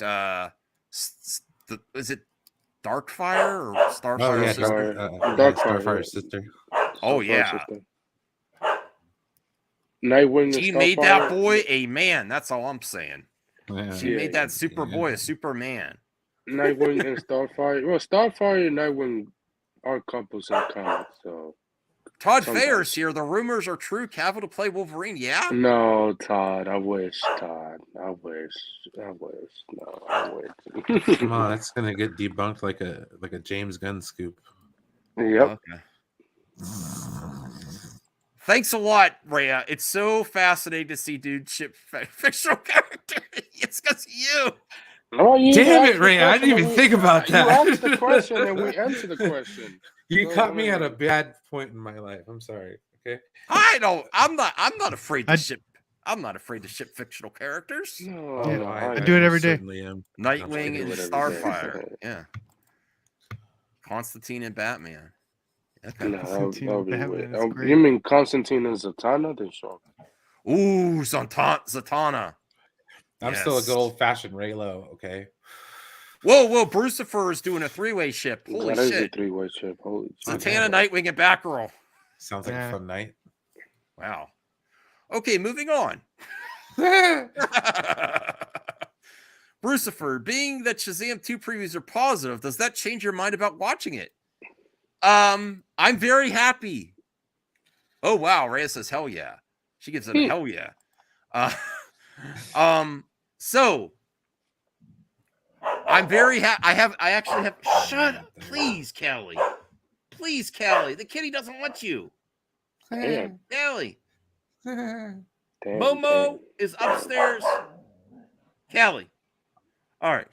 is it Darkfire or Starfire? Oh yeah, sister? Starfire's sister. Oh Starfire yeah. sister. Nightwing and She made that Starfire. boy a man. That's all I'm saying. She Yeah, made that Superboy a Superman. Nightwing and Starfire. Well, Starfire and Nightwing are couples in comics, so. Todd Fayer's here. The rumors are true. Cavill to play Wolverine. Yeah. No, Todd. I wish, Todd. I wish. No, I wish. Come on, that's gonna get debunked like a James Gunn scoop. Yep. Okay. Thanks a lot, Rhea. It's so fascinating to see dude ship fictional character. It's because of you. Oh, you Damn asked it, the Ray! I didn't question even think about that. You asked the question and we answered the question. You caught me at a bad point in my life. I'm sorry. Okay. I don't. I'm not afraid to ship. I'm not afraid to ship fictional characters. No, I do it every day. Nightwing and Starfire. Yeah. Constantine and Batman. Okay. No, Constantine that'll be Batman weird. is Oh, great. you mean Constantine and Zatanna? Then sure. Ooh, Zatanna. I'm still a good old fashioned Raylo. Okay. Whoa! Brucifer is doing a 3-way ship. Holy That is shit! a 3-way ship. Holy shit. Zatanna, Nightwing, and Batgirl. Sounds like a fun night. Wow. Okay, moving on. Brucifer, being that Shazam 2 previews are positive, does that change your mind about watching it? I'm very happy. Oh wow, Rhea says hell yeah. She gives it a hell yeah. So I'm very happy. I actually have. Shut up, please, Kelly. Please, Kelly. The kitty doesn't want you. Damn. Kelly. Damn, Momo is upstairs. Kelly. All right.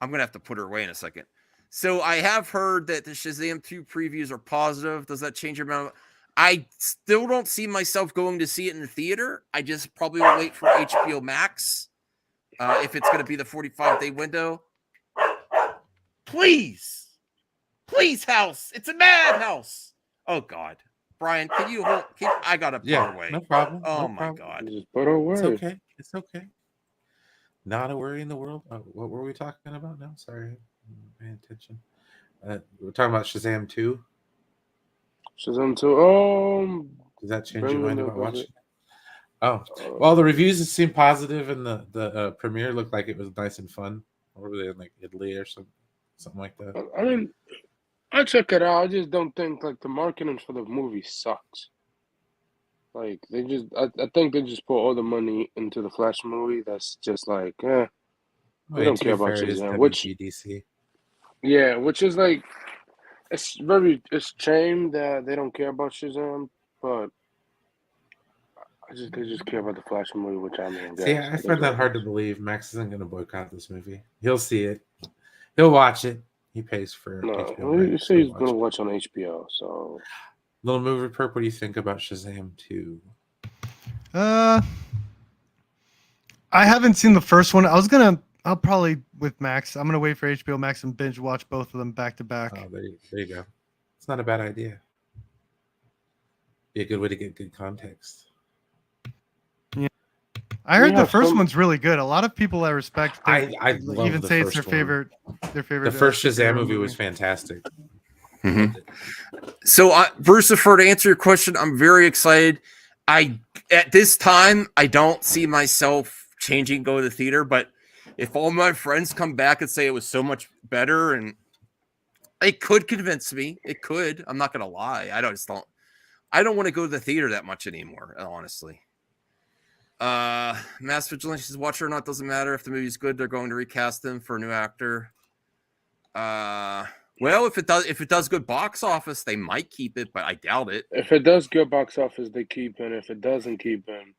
I'm gonna have to put her away in a second. So I have heard that the Shazam 2 previews are positive. Does that change your mind? I still don't see myself going to see it in the theater. I just probably will wait for HBO Max if it's going to be the 45-day window. Please, house. It's a madhouse. Oh God, Brian, can you hold? I gotta put her away. No problem. Oh no my problem. God. Just put her away. It's okay. It's okay. Not a worry in the world. What were we talking about now? Sorry, I'm paying attention. We're talking about Shazam 2. Shazam 2. Does that change your mind about watching? Oh, Oh, well, the reviews seem positive, and the premiere looked like it was nice and fun. Or were they in like Italy or something like that? I mean, I check it out. I just don't think like the marketing for the movie sucks. Like I think they just put all the money into the Flash movie. That's just like, we don't care about Shazam. Which is like, it's shame that they don't care about Shazam, but they just care about the Flash movie, which I mean. See, I find that hard to believe. Max isn't going to boycott this movie. He'll see it. He'll watch it. He pays for HBO. No, you say he's going to watch on HBO. So, Little Movie Perp, what do you think about Shazam 2? I haven't seen the first one. I'll probably with Max. I'm gonna wait for HBO Max and binge watch both of them back to back. Oh, there you go. It's not a bad idea. Be a good way to get good context. Yeah, I heard the first one's really good. A lot of people I respect, I love even the say it's their first one. favorite. Their favorite. The first Shazam movie was fantastic. Mm-hmm. So, Brucifer, to answer your question, I'm very excited. At this time, I don't see myself changing, go to the theater, but if all my friends come back and say it was so much better, and it could convince me, it could. I'm not gonna lie. I don't want to go to the theater that much anymore, honestly. Mass Vigilante says, watch it or not, doesn't matter. If the movie's good, they're going to recast him for a new actor. Well, if it does good box office, they might keep it, but I doubt it. if it does good box office, they keep him. If it doesn't keep him,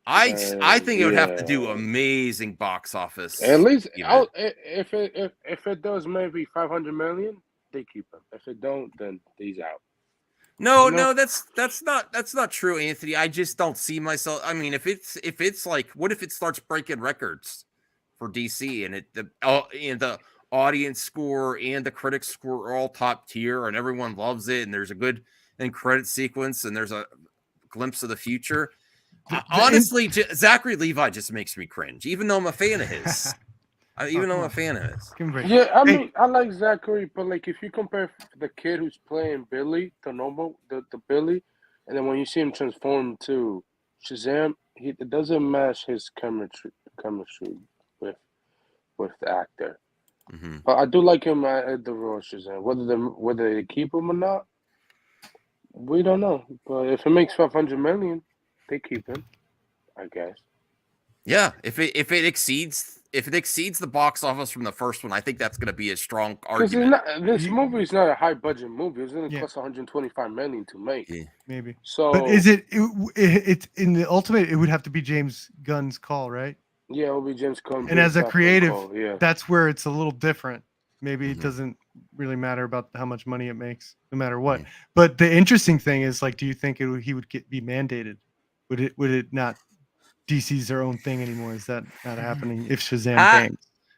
I think it would have to do amazing box office. at least even. if it does maybe 500 million, they keep him. If it don't, then he's out. No, You know? no, that's not true, Anthony. I just don't see myself. I mean, if it's like, what if it starts breaking records for DC and the audience score and the critic score are all top tier and everyone loves it and there's a good end credit sequence and there's a glimpse of the future. Honestly, Zachary Levi just makes me cringe, even though I'm a fan of his. Even though I'm a fan of his. Yeah, I mean, I like Zachary, but like if you compare the kid who's playing Billy, the Billy, and then when you see him transform to Shazam, it doesn't match his chemistry with the actor. Mm-hmm. But I do like him at the role of Shazam. Whether they keep him or not, we don't know. But if it makes 500 million, they keep him, I guess. Yeah, if it exceeds the box office from the first one, I think that's going to be a strong argument. This movie is not a high budget movie. It's going to cost 125 million to make. Maybe. So, but is it's in the ultimate? It would have to be James Gunn's call, right? Yeah, it will be James Gunn. And as a creative, yeah. that's where it's a little different. Maybe it doesn't really matter about how much money it makes, no matter what. But the interesting thing is, like, do you think he would be mandated? Would it not? DC's their own thing anymore. Is that not happening? If Shazam bangs,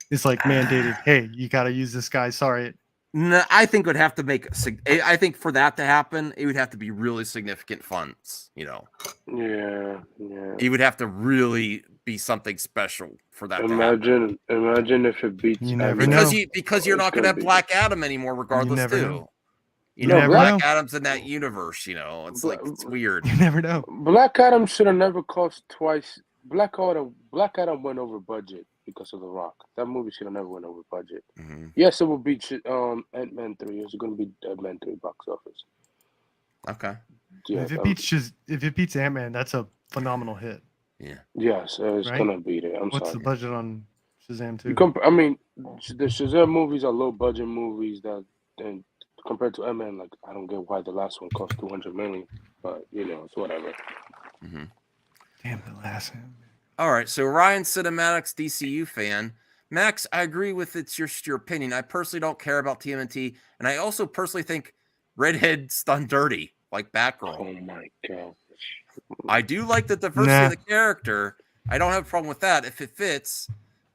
it's like mandated. Hey, you got to use this guy. Sorry. No, I think it would have to I think for that to happen, it would have to be really significant funds. Yeah. It would have to really be something special for that. Imagine if it beats. Because you're not going to have Black Adam anymore, regardless. Black Adam's in that universe. It's like it's weird. You never know. Black Adam should have never cost twice. Black Adam went over budget because of The Rock. That movie should have never went over budget. Mm-hmm. Yes, it will beat Ant-Man 3. It's going to be Ant-Man 3 box office. Okay. Yeah, if it beats Ant-Man, that's a phenomenal hit. Yeah. Yes, it's going to beat it. What's the budget on Shazam 2? The Shazam movies are low budget movies and compared to Ant-Man, like, I don't get why the last one cost 200 million, but it's whatever. Mm-hmm. Damn, the last one. All right, so Ryan Cinematics, DCU fan. Max, I agree with it's just your opinion. I personally don't care about TMNT, and I also personally think Redhead's done dirty, like Batgirl. Oh my god. I do like the diversity of the character. I don't have a problem with that if it fits.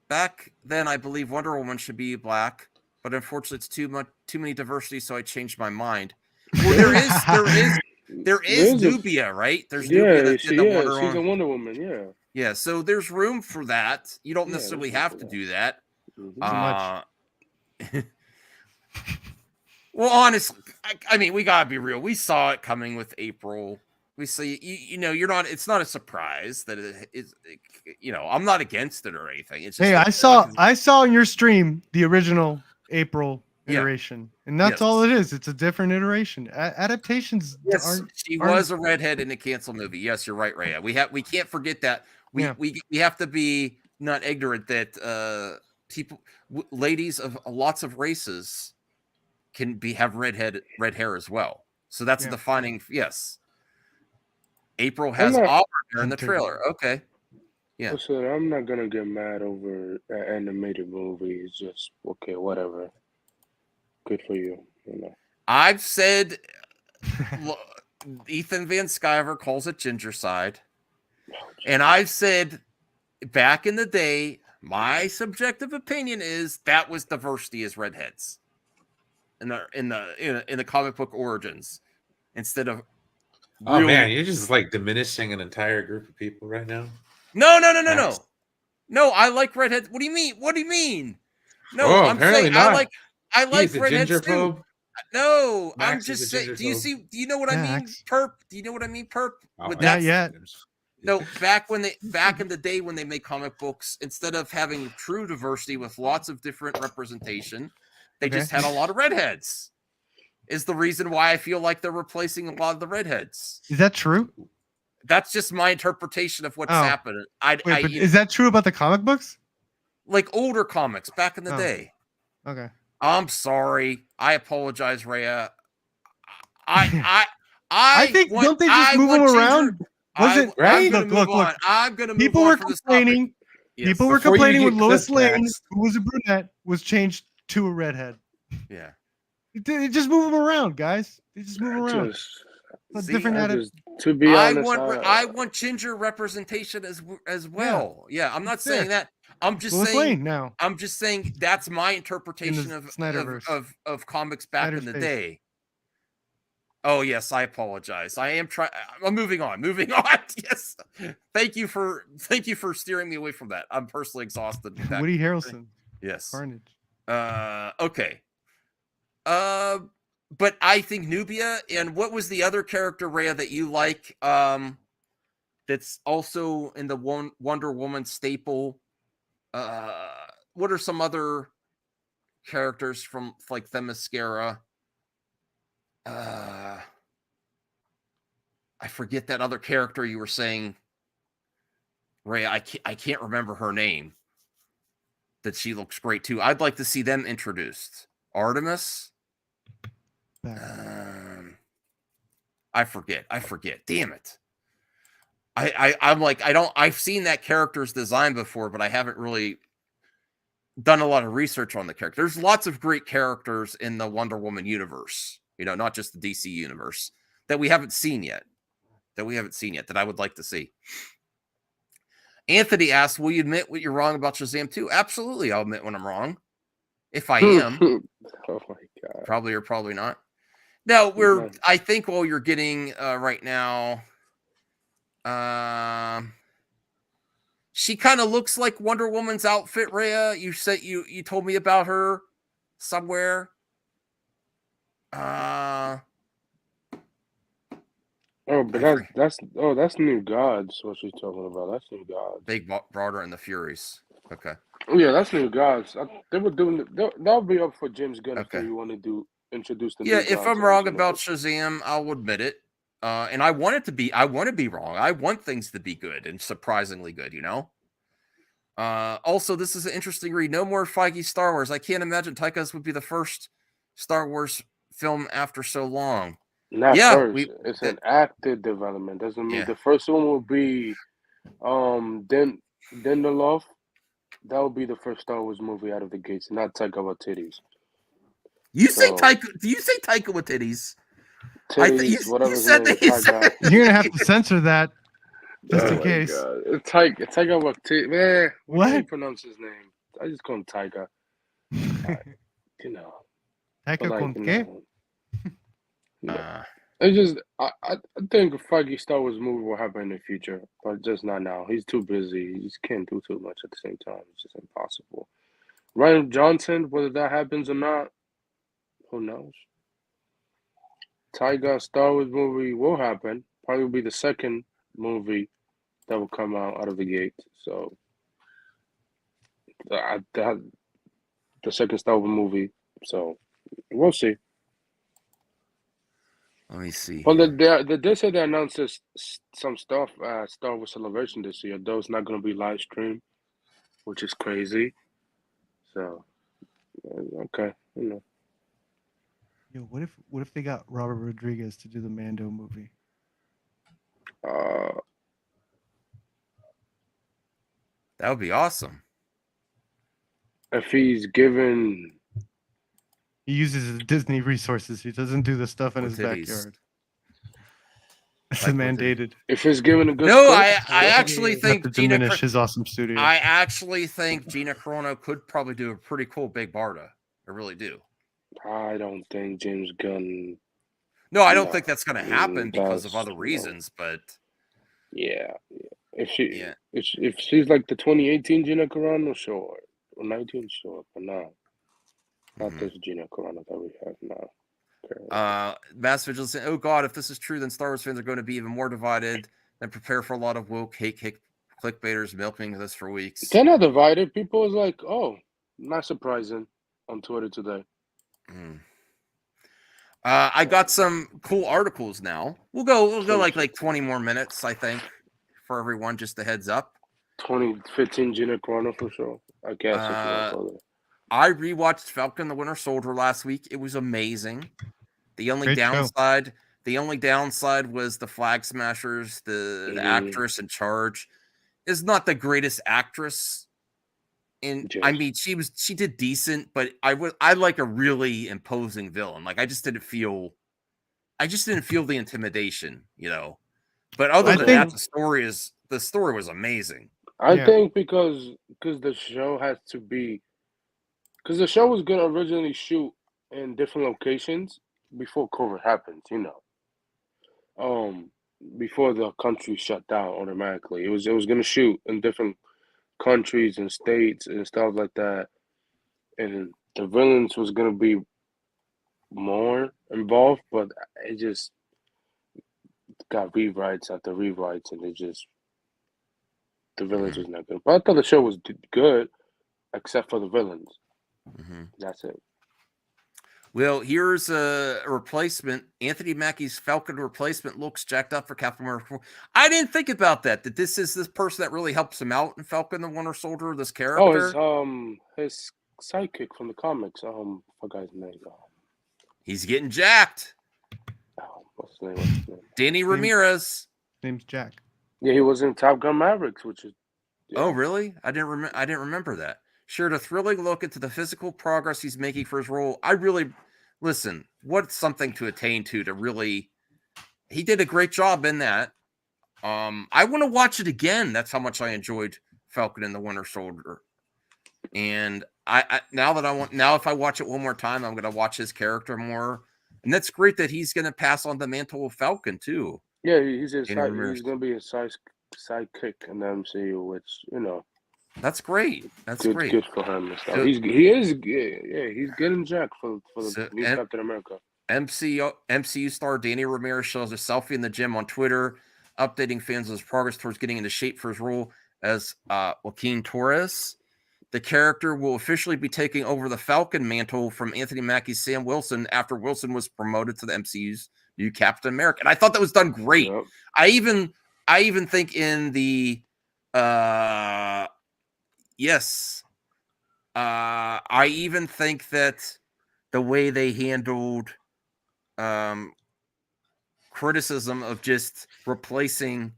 Back then, I believe Wonder Woman should be black, but unfortunately, it's too many diversity, so I changed my mind. Well, there is Nubia, right? There's Nubia that's in the Wonder Woman. She's a Wonder Woman, yeah. Yeah, so there's room for that. You don't necessarily have to do that. Well, honestly, I mean, we gotta be real. We saw it coming with April. We see, you're not. It's not a surprise that it is. I'm not against it or anything. It's just I saw in your stream the original April iteration, and that's all it is. It's a different iteration. Adaptations. She was a redhead in a canceled movie. Yes, you're right, Rhea. We can't forget that. We have to be not ignorant that ladies of lots of races can have red hair as well. So that's a defining. Yes, April has auburn hair in the trailer. Okay. Yeah. Listen, I'm not gonna get mad over an animated movie. It's just okay, whatever. Good for you. I've said Ethan Van Sciver calls it gingercide. And I've said back in the day, my subjective opinion is that was diversity as redheads in the comic book origins instead of. Oh man, you're just like diminishing an entire group of people right now. No. No, I like redheads. What do you mean? No, I'm saying not. I like redheads too. No, Max, I'm just saying. Do you know what I mean? Perp. Do you know what I mean? Perp. Not yet. No, back in the day when they made comic books, instead of having true diversity with lots of different representation, they just had a lot of redheads. Is the reason why I feel like they're replacing a lot of the redheads. Is that true? That's just my interpretation of what's happening. Is that true about the comic books? Like older comics back in the day. Okay. I'm sorry. I apologize, Rhea. I think don't they just move them around? Wasn't right? Look. I'm gonna move people on were from this complaining. Yes. People were complaining when Lois Lane, who was a brunette, was changed to a redhead. Yeah. They just move them around, guys. They just move them around. To be honest, I want ginger representation as well. Yeah, I'm not saying that. I'm just Lois saying Lane now. I'm just saying that's my interpretation of comics back in the day. Oh yes, I apologize. I'm moving on. Moving on. Yes. Thank you for steering me away from that. I'm personally exhausted. Woody Harrelson. Yes. Carnage. Okay. But I think Nubia, and what was the other character, Rhea, that you like? That's also in the Wonder Woman staple. What are some other characters from like Themyscira? I forget that other character you were saying, Ray. I can't remember her name. That she looks great too. I'd like to see them introduced. Artemis. I forget. Damn it. I'm like, I've seen that character's design before, but I haven't really done a lot of research on the character. There's lots of great characters in the Wonder Woman universe, not just the DC universe, that we haven't seen yet. That I would like to see. Anthony asks, will you admit what you're wrong about Shazam 2? Absolutely, I'll admit when I'm wrong. If I am. Oh my God. Probably or probably not. No, I think all you're getting right now, she kind of looks like Wonder Woman's outfit, Rhea. You said you told me about her somewhere. But that's New Gods. What she's talking about? That's New Gods. Big Broader and the Furies. Okay. Yeah, that's New Gods. They were doing that'll be up for James Gunn if you want to introduce the. Yeah, if I'm wrong about Shazam, I'll admit it. And I want to be wrong. I want things to be good and surprisingly good, Also, this is an interesting read. No more Feige Star Wars. I can't imagine Taika's would be the first Star Wars film after so long. First. It's an active development. Doesn't mean the first one will be Lindelof. That will be the first Star Wars movie out of the gates, not Taika Waititi's. Say Taika? Do you say Taika Waititi's? Whatever his name is. You're gonna have to censor that, just in case. God. It's Taika Waititi. Man, what do you pronounce his name? I just call him Taika. Taika con qué? It's just I think a Feige Star Wars movie will happen in the future, but just not now. He's too busy. He just can't do too much at the same time. It's just impossible. Ryan Johnson, whether that happens or not, who knows? Taika Star Wars movie will happen. Probably will be the second movie that will come out of the gate. So the second Star Wars movie. So we'll see. Let me see. Well, they said they announced some stuff Star Wars Celebration this year. Those not going to be live streamed, which is crazy. So, okay, Yo, what if they got Robert Rodriguez to do the Mando movie? That would be awesome. If he's given. He uses his Disney resources. He doesn't do the stuff in his backyard. It's mandated. If he's given a good. No, I actually think to diminish his awesome studio. I actually think Gina Carano could probably do a pretty cool Big Barda. I really do. I don't think James Gunn. No, I don't think that's going to happen because of other reasons. But yeah, if she's like the 2018 Gina Carano, sure, or 19, sure, but no. Not this Gina Carano that we have now. Mass Vigilance saying, oh God, if this is true, then Star Wars fans are going to be even more divided and prepare for a lot of woke hate clickbaiters milking this for weeks. They're not divided. People is like, oh, not surprising on Twitter today. I got some cool articles now. We'll go like 20 more minutes, I think, for everyone, just a heads up. 2015 Gina Carano for sure. I guess I rewatched Falcon the Winter Soldier last week. It was amazing. The only downside was the Flag Smashers, the actress in charge is not the greatest actress. And I mean, she did decent, but I like a really imposing villain. Like I just didn't feel I just didn't feel the intimidation, you know. But other than that, the story was amazing. I think because the show has to be, because the show was gonna originally shoot in different locations before COVID happened, you know. Before the country shut down automatically, it was gonna shoot in different countries and states and stuff like that, and the villains was gonna be more involved, but it just got rewrites after rewrites, and the villains was not good. But I thought the show was good, except for the villains. That's it. Well, here's a replacement. Anthony Mackie's Falcon replacement looks jacked up for Captain America 4. I didn't think about that. That this is this person that really helps him out in Falcon the Winter Soldier. This character. Oh, his sidekick from the comics. I forgot his name. He's getting jacked. What's his name? Danny Ramirez. Name's Jack. Yeah, he was in Top Gun Mavericks, which is. Yeah. Oh, really? I didn't remember that. Shared a thrilling look into the physical progress he's making for his role. I really listen. What's something to attain to really? He did a great job in that. I want to watch it again. That's how much I enjoyed Falcon and the Winter Soldier. And now if I watch it one more time, I'm going to watch his character more. And that's great that he's going to pass on the mantle of Falcon too. Yeah, he's going to be a sidekick in the MCU, which, you know. That's great. That's great. Good for him and stuff. So, he's getting jacked for the new Captain America. MCU star Danny Ramirez shows a selfie in the gym on Twitter, updating fans of his progress towards getting into shape for his role as Joaquin Torres. The character will officially be taking over the Falcon mantle from Anthony Mackie's Sam Wilson after Wilson was promoted to the MCU's new Captain America. And I thought that was done great. Yep. I even think in the I even think that the way they handled criticism of just replacing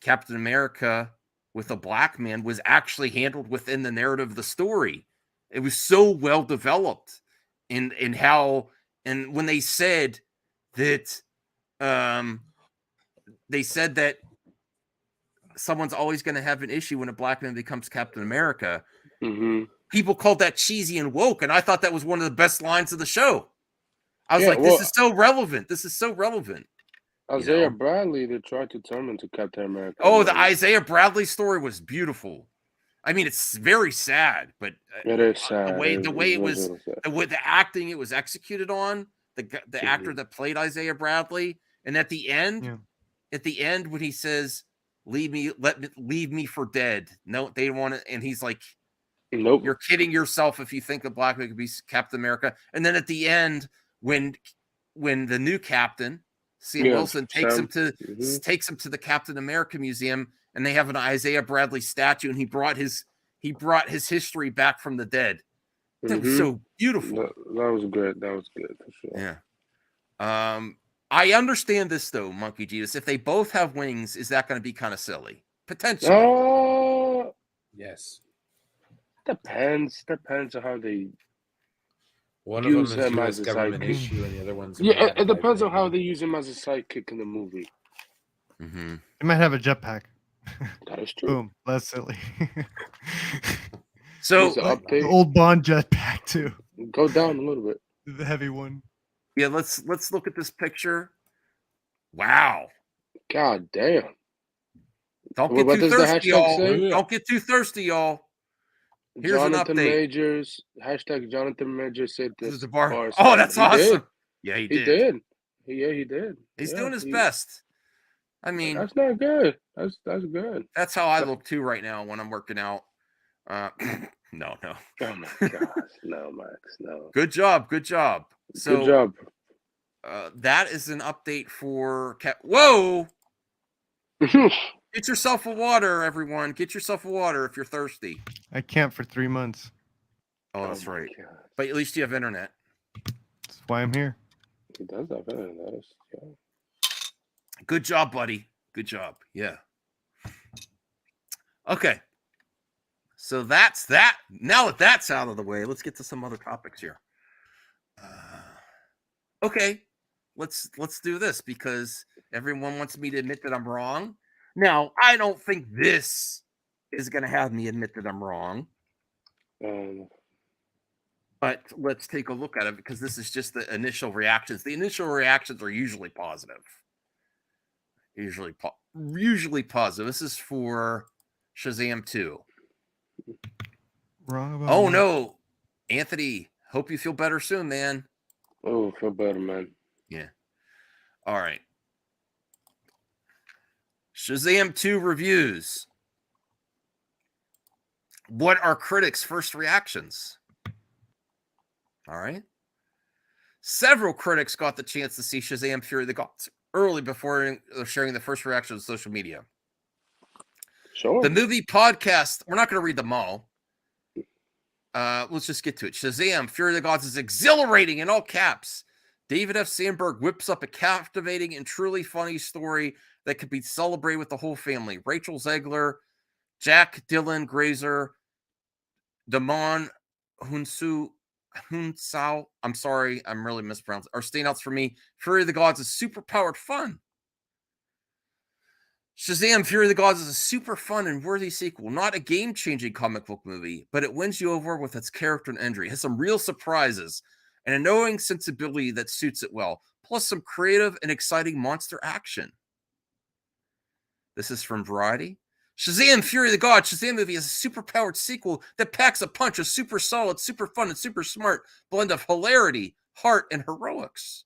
Captain America with a black man was actually handled within the narrative of the story. It was so well developed in how, and when they said that someone's always going to have an issue when a black man becomes Captain America. Mm-hmm. People called that cheesy and woke, and I thought that was one of the best lines of the show. I was this is so relevant. This is so relevant. Isaiah Bradley, they tried to turn him into Captain America. Oh, the Isaiah Bradley story was beautiful. I mean, it's very sad, but it is sad. The way the acting it was executed on, the actor that played Isaiah Bradley, and at the end when he says, leave me for dead. No, they want it, and he's like, nope, you're kidding yourself if you think a black man could be Captain America. And then at the end, when the new captain, Sam Wilson, takes him to the Captain America Museum, and they have an Isaiah Bradley statue, and he brought his history back from the dead. That was so beautiful. That was good. That was good for sure. Yeah. I understand this though, Monkey Jesus. If they both have wings, is that going to be kind of silly? Potentially. Yes. Depends on how they. One of them is U.S. government issue, and the other one's it depends on how they use him as a sidekick in the movie. Mm-hmm. They might have a jetpack. That is true. Boom, less silly. So the old Bond jetpack too. Go down a little bit. The heavy one. Yeah, let's look at this picture. Wow. God damn. Don't get too thirsty, y'all. Don't get too thirsty, y'all. Here's Jonathan an update. Majors, #Jonathan Majors said this. Is the bar. Oh, that's awesome. Yeah, he did. He did. He's doing his best. I mean, that's not good. That's good. That's how I look too right now when I'm working out. No. Oh my gosh, no, Max, no. Good job. So, good job. That is an update for Whoa! Get yourself a water, everyone. Get yourself a water if you're thirsty. I can't for 3 months. Oh, that's right. God. But at least you have internet. That's why I'm here. He does have internet. Yeah. Good job, buddy. Good job. Yeah. Okay. So that's that. Now that that's out of the way, let's get to some other topics here. Okay. let's do this because everyone wants me to admit that I'm wrong. Now, I don't think this is going to have me admit that I'm wrong. But let's take a look at it because this is just the initial reactions. The initial reactions are usually positive. Usually positive. This is for Shazam 2. Wrong about Oh what? no, Anthony. Hope you feel better soon, man. Oh, feel better, man. Yeah. All right. Shazam 2 reviews. What are critics' first reactions? All right. Several critics got the chance to see Shazam Fury of the Gods early before sharing the first reactions on social media. Sure. The movie podcast, we're not going to read them all. Let's just get to it. Shazam Fury of the Gods is exhilarating in all caps. David F. Sandberg whips up a captivating and truly funny story that could be celebrated with the whole family. Rachel Zegler, Jack Dylan Grazer, Damon Hunsao, I'm sorry, I'm really mispronouncing, are standouts for me. Fury of the Gods is super powered fun. Shazam Fury of the Gods is a super fun and worthy sequel. Not a game-changing comic book movie, but it wins you over with its character and entry. It has some real surprises and a knowing sensibility that suits it well, plus some creative and exciting monster action. This is from Variety. Shazam Fury of the Gods. Shazam movie is a super-powered sequel that packs a punch, a super solid, super fun, and super smart blend of hilarity, heart, and heroics.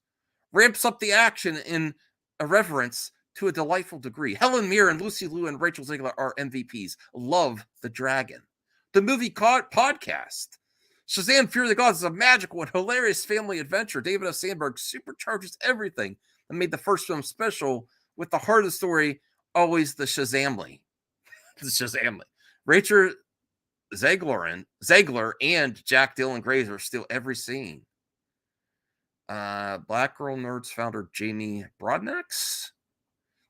Ramps up the action in irreverence to a delightful degree. Helen Mirren, Lucy Liu, and Rachel Zegler are MVPs. Love the Dragon. The movie podcast. Shazam Fury of the Gods is a magical and hilarious family adventure. David F. Sandberg supercharges everything and made the first film special with the heart of the story always the Shazamly. The Shazamly. Rachel Zegler and Jack Dylan Grazer steal every scene. Black Girl Nerds founder Jamie Broadnax.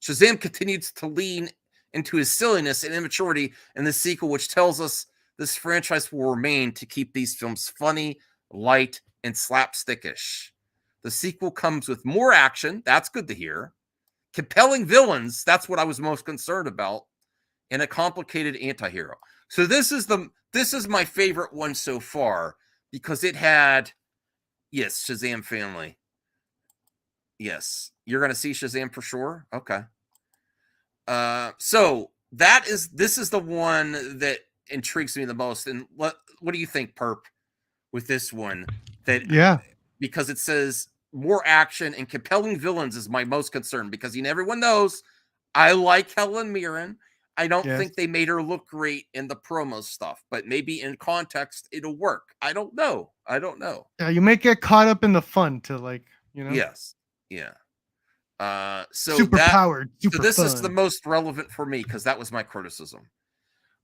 Shazam continues to lean into his silliness and immaturity in the sequel, which tells us this franchise will remain to keep these films funny, light, and slapstickish. The sequel comes with more action. That's good to hear. Compelling villains. That's what I was most concerned about. And a complicated anti-hero. So this is my favorite one so far because it had, yes, Shazam family. Yes, you're going to see Shazam for sure. Okay. So this is the one that intrigues me the most. And what do you think, Perp, with this one? Because it says more action and compelling villains is my most concern because everyone knows I like Helen Mirren. I don't think they made her look great in the promo stuff, but maybe in context it'll work. I don't know. Yeah, you might get caught up in the fun to Yes. Yeah. So super powered. Super so this fun. is the most relevant for me because that was my criticism.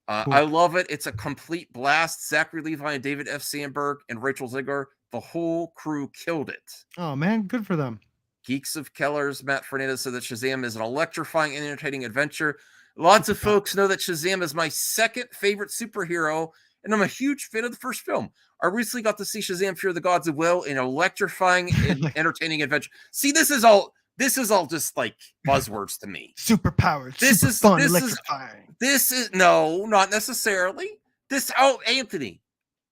Cool. I love it. It's a complete blast. Zachary Levi and David F. Sandberg and Rachel Zegler, the whole crew killed it. Oh man, good for them. Geeks of Keller's Matt Fernandez said that Shazam is an electrifying and entertaining adventure. Lots of folks know that Shazam is my second favorite superhero, and I'm a huge fan of the first film. I recently got to see Shazam Fury of the Gods as well, an electrifying and entertaining adventure. See, this is all just like buzzwords to me. Super powered, super fun, electrifying. This is no, not necessarily. Anthony,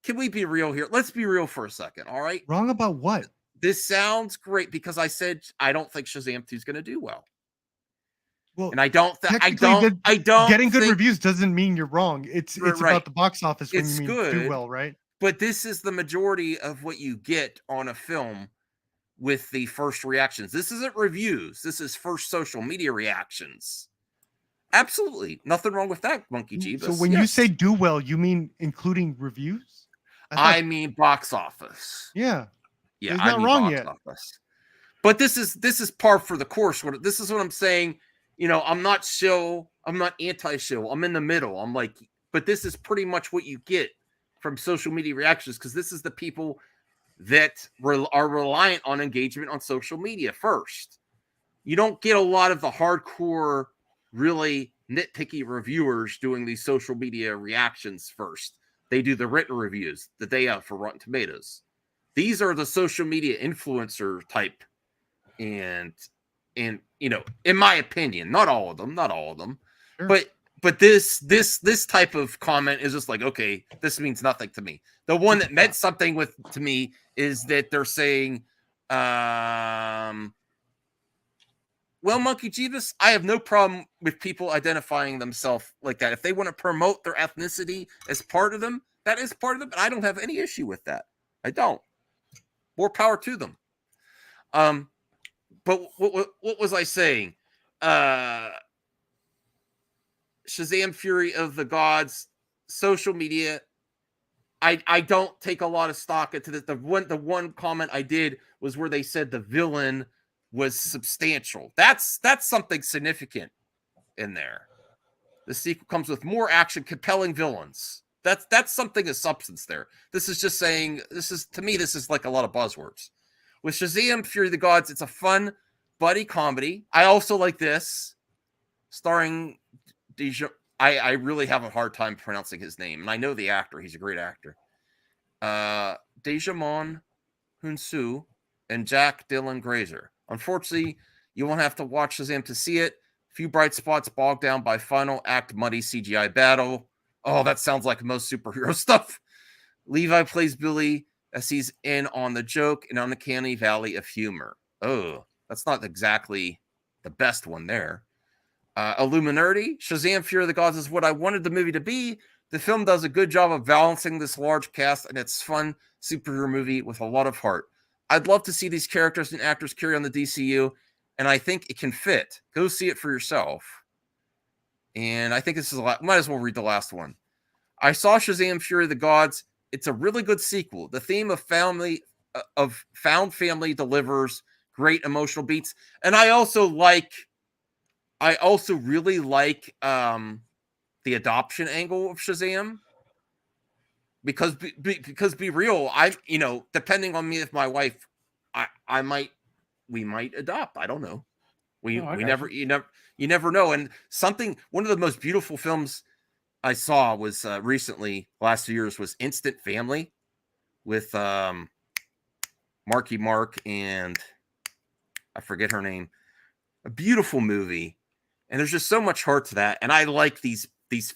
can we be real here? Let's be real for a second, all right? Wrong about what? This sounds great because I said I don't think Shazam 2 is going to do well. Well, and I don't. Getting good reviews doesn't mean you're wrong. It's about the box office when you mean do well, right? But this is the majority of what you get on a film with the first reactions. This isn't reviews. This is first social media reactions. Absolutely, nothing wrong with that, Monkey Jeebus. So when you say do well, you mean including reviews? I mean box office. Yeah. Yeah, it's not wrong yet. Office. But this is par for the course. This is what I'm saying. I'm not anti-show. I'm in the middle. I'm like, but this is pretty much what you get from social media reactions because this is the people that are reliant on engagement on social media first. You don't get a lot of the hardcore, really nitpicky reviewers doing these social media reactions first. They do the written reviews that they have for Rotten Tomatoes. These are the social media influencer type and you know, in my opinion, not all of them, Sure. but this type of comment is just like, okay, this means nothing to me. The one that meant something to me is that they're saying, well, Monkey Jeebus, I have no problem with people identifying themselves like that. If they want to promote their ethnicity as part of them, that is part of them. I don't have any issue with that. I don't. More power to them. But what was I saying? Shazam! Fury of the Gods, social media. I don't take a lot of stock into this. The one comment I did was where they said the villain was substantial. That's something significant in there. The sequel comes with more action, compelling villains. That's something of substance there. This is just saying, to me, this is like a lot of buzzwords. With Shazam! Fury of the Gods, it's a fun buddy comedy. I also like this, starring I really have a hard time pronouncing his name, and I know the actor. He's a great actor. Dejamon Hunsu and Jack Dylan Grazer. Unfortunately, you won't have to watch Shazam to see it. Few bright spots bogged down by final act muddy CGI battle. Oh, that sounds like most superhero stuff. Levi plays Billy as he's in on the joke and on the uncanny valley of humor. Oh, that's not exactly the best one there. Illuminati, Shazam! Fury of the Gods is what I wanted the movie to be. The film does a good job of balancing this large cast, and it's fun superhero movie with a lot of heart. I'd love to see these characters and actors carry on the DCU, and I think it can fit. Go see it for yourself. And I think this is might as well read the last one. I saw Shazam! Fury of the Gods. It's a really good sequel. The theme of found family delivers great emotional beats, and I also really like the adoption angle of Shazam, because be real, depending on me, if my wife, we might adopt. I don't know. You never know. And one of the most beautiful films I saw was recently, last 2 years, was Instant Family with Marky Mark and I forget her name. A beautiful movie. And there's just so much heart to that. And I like these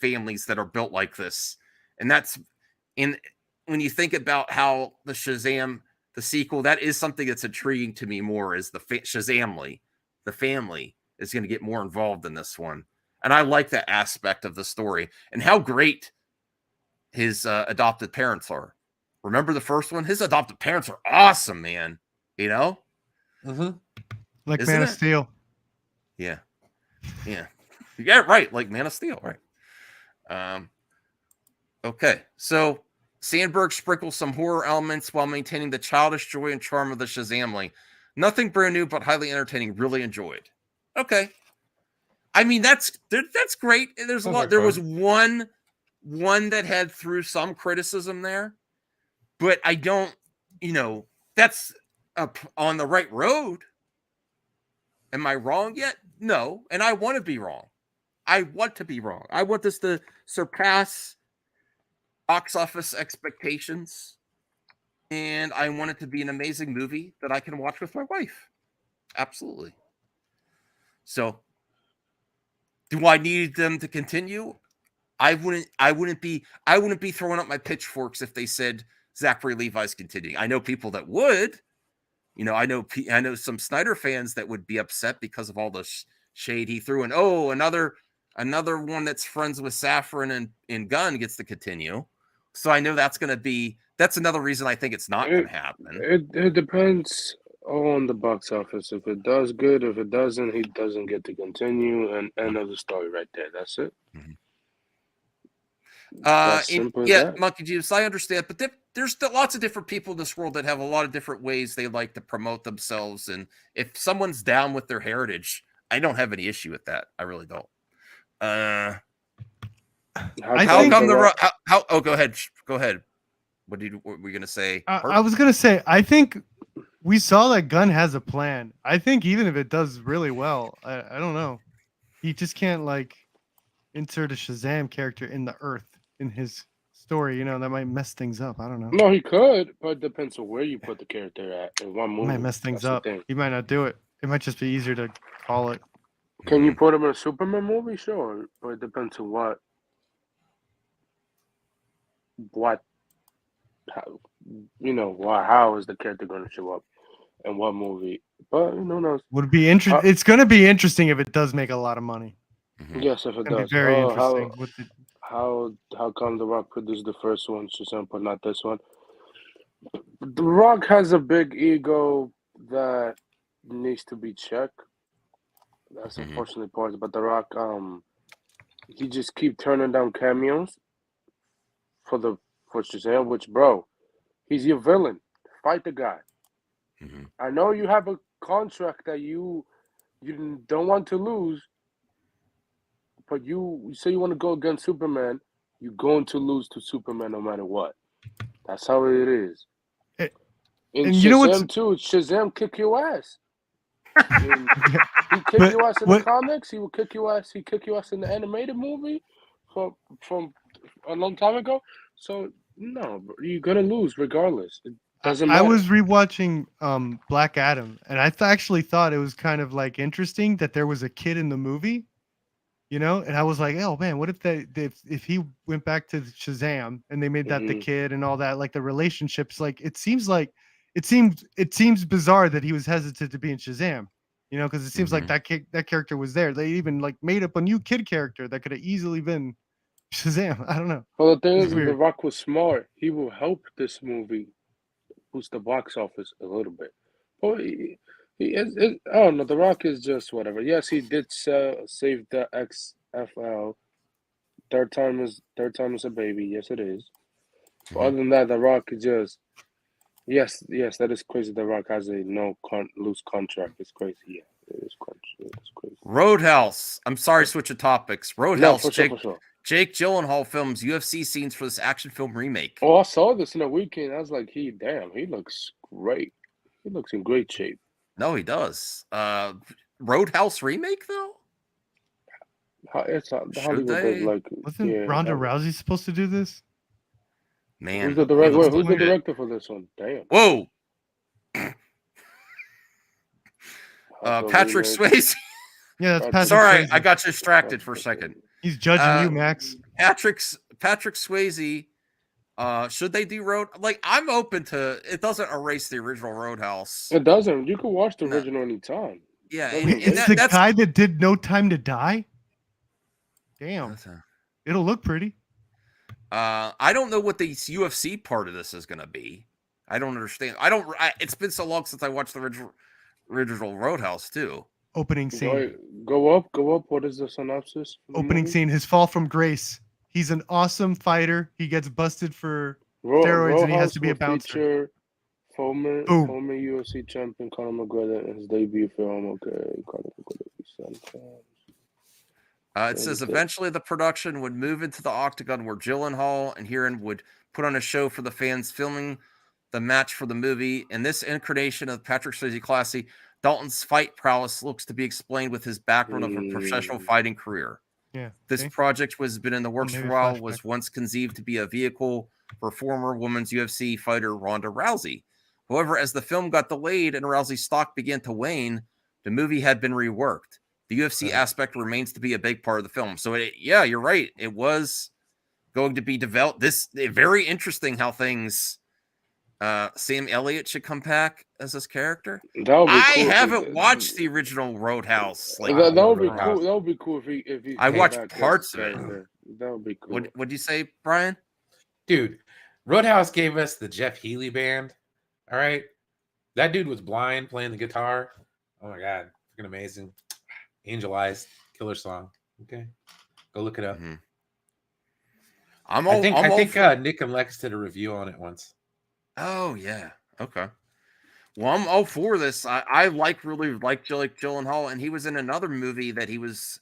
families that are built like this. And when you think about how the Shazam, the sequel, that is something that's intriguing to me more, is the Shazamly. The family is going to get more involved in this one. And I like that aspect of the story and how great his adopted parents are. Remember the first one? His adopted parents are awesome, man. You know? Mm-hmm. Like Isn't Man of it? Steel. Yeah. Yeah, right. Like Man of Steel, right? Okay. So Sandberg sprinkles some horror elements while maintaining the childish joy and charm of the Shazamly. Nothing brand new, but highly entertaining. Really enjoyed. Okay. I mean, that's great. There's a lot. There was one that had through some criticism there, but I don't, that's on the right road. Am I wrong yet? No. And I want to be wrong. I want this to surpass box office expectations. And I want it to be an amazing movie that I can watch with my wife. Absolutely. So, do I need them to continue? I wouldn't be throwing up my pitchforks if they said Zachary Levi's continuing. I know people that would. I know some Snyder fans that would be upset because of all the shade he threw. And another one that's friends with Safran and Gunn gets to continue. So I know that's another reason I think it's not going to happen. It depends on the box office. If it does good, if it doesn't, he doesn't get to continue, and end of the story right there. That's it. Mm-hmm. Monkey Juice, I understand, but there's lots of different people in this world that have a lot of different ways they like to promote themselves, and if someone's down with their heritage, I don't have any issue with that. I really don't. Go ahead. What were we gonna say? I was gonna say, I think we saw that Gunn has a plan. I think even if it does really well, I don't know, he just can't insert a Shazam character in the Earth in his story. That might mess things up. I don't know. No, he could, but it depends on where you put the character at in one movie. Might mess things up. He might not do it. It might just be easier to call it. Can you put him in a Superman movie? Sure, but it depends on how, how is the character going to show up in what movie? But who knows? Would be interesting. It's going to be interesting if it does make a lot of money. Yes, if it It's gonna does. be very interesting. How come The Rock produced the first one, Shazam, but not this one? The Rock has a big ego that needs to be checked. That's unfortunately part. But The Rock, he just keep turning down cameos for Shazam. Which, bro, he's your villain. Fight the guy. I know you have a contract that you don't want to lose. But you say you want to go against Superman, you're going to lose to Superman no matter what. That's how it is. In and Shazam you know what's- too, Shazam kick your ass. He kick your ass in the comics. He will kick your ass. He kick your ass in the animated movie from a long time ago. So no, you're gonna lose regardless. It doesn't matter. I was rewatching Black Adam, and I actually thought it was kind of like interesting that there was a kid in the movie. You know, and I was like, oh man, what if he went back to Shazam and they made that the kid and all that, like the relationships, like it seems bizarre that he was hesitant to be in Shazam, you know, because it seems like that character was there. They even like made up a new kid character that could have easily been Shazam. I don't know. Well, the thing is, weird. The Rock was smart. He will help this movie boost the box office a little bit. But I don't know. The Rock is just whatever. Yes, he did save the XFL. Third time is a baby. Yes, it is. But other than that, The Rock is just yes. That is crazy. The Rock has a loose contract. It's crazy. Yeah, it is crazy. It's crazy. Roadhouse. I'm sorry, switch of topics. Roadhouse. No, for sure. Jake Gyllenhaal films UFC scenes for this action film remake. Oh, I saw this in the weekend. I was like, he looks great. He looks in great shape. No, he does. Roadhouse remake though. Hollywood does like. Wasn't Ronda Rousey supposed to do this? Man, who's the director? Who's the director for this one? Damn. Whoa. Patrick Swayze. Yeah, that's Patrick. Sorry, Swayze. I got distracted for a second. He's judging you, Max. Patrick Swayze. Should they do Road? Like, I'm open to. It doesn't erase the original Roadhouse. It doesn't. You can watch the original anytime. Yeah, It's the guy that did No Time to Die. Damn, it'll look pretty. I don't know what the UFC part of this is going to be. I don't understand. It's been so long since I watched the original Roadhouse too. Opening scene. Go up. What is the synopsis? Opening scene. His fall from grace. He's an awesome fighter. He gets busted for steroids, and he has to be a bouncer. Former UFC champion Conor McGregor in his debut film. It says eventually the production would move into the octagon where Gyllenhaal and Huron would put on a show for the fans, filming the match for the movie. In this incarnation of Patrick Swayze classy, Dalton's fight prowess looks to be explained with his background of a professional fighting career. Yeah, this project has been in the works for a while. Was once conceived to be a vehicle for former women's UFC fighter Ronda Rousey. However, as the film got delayed and Rousey's stock began to wane, the movie had been reworked. The UFC aspect remains to be a big part of the film. So, yeah, you're right. It was going to be developed. Very interesting how things. Sam Elliott should come back as this character. I haven't watched the original Roadhouse. Like that would be cool. That would be cool if he. I watched parts of it. That would be cool. What'd you say, Brian? Dude, Roadhouse gave us the Jeff Healey band. All right, that dude was blind playing the guitar. Oh my god, freaking amazing! Angel Eyes, killer song. Okay, go look it up. I think Nick and Lex did a review on it once. Oh yeah. Okay. Well, I'm all for this. I really like Jake Gyllenhaal, and he was in another movie that he was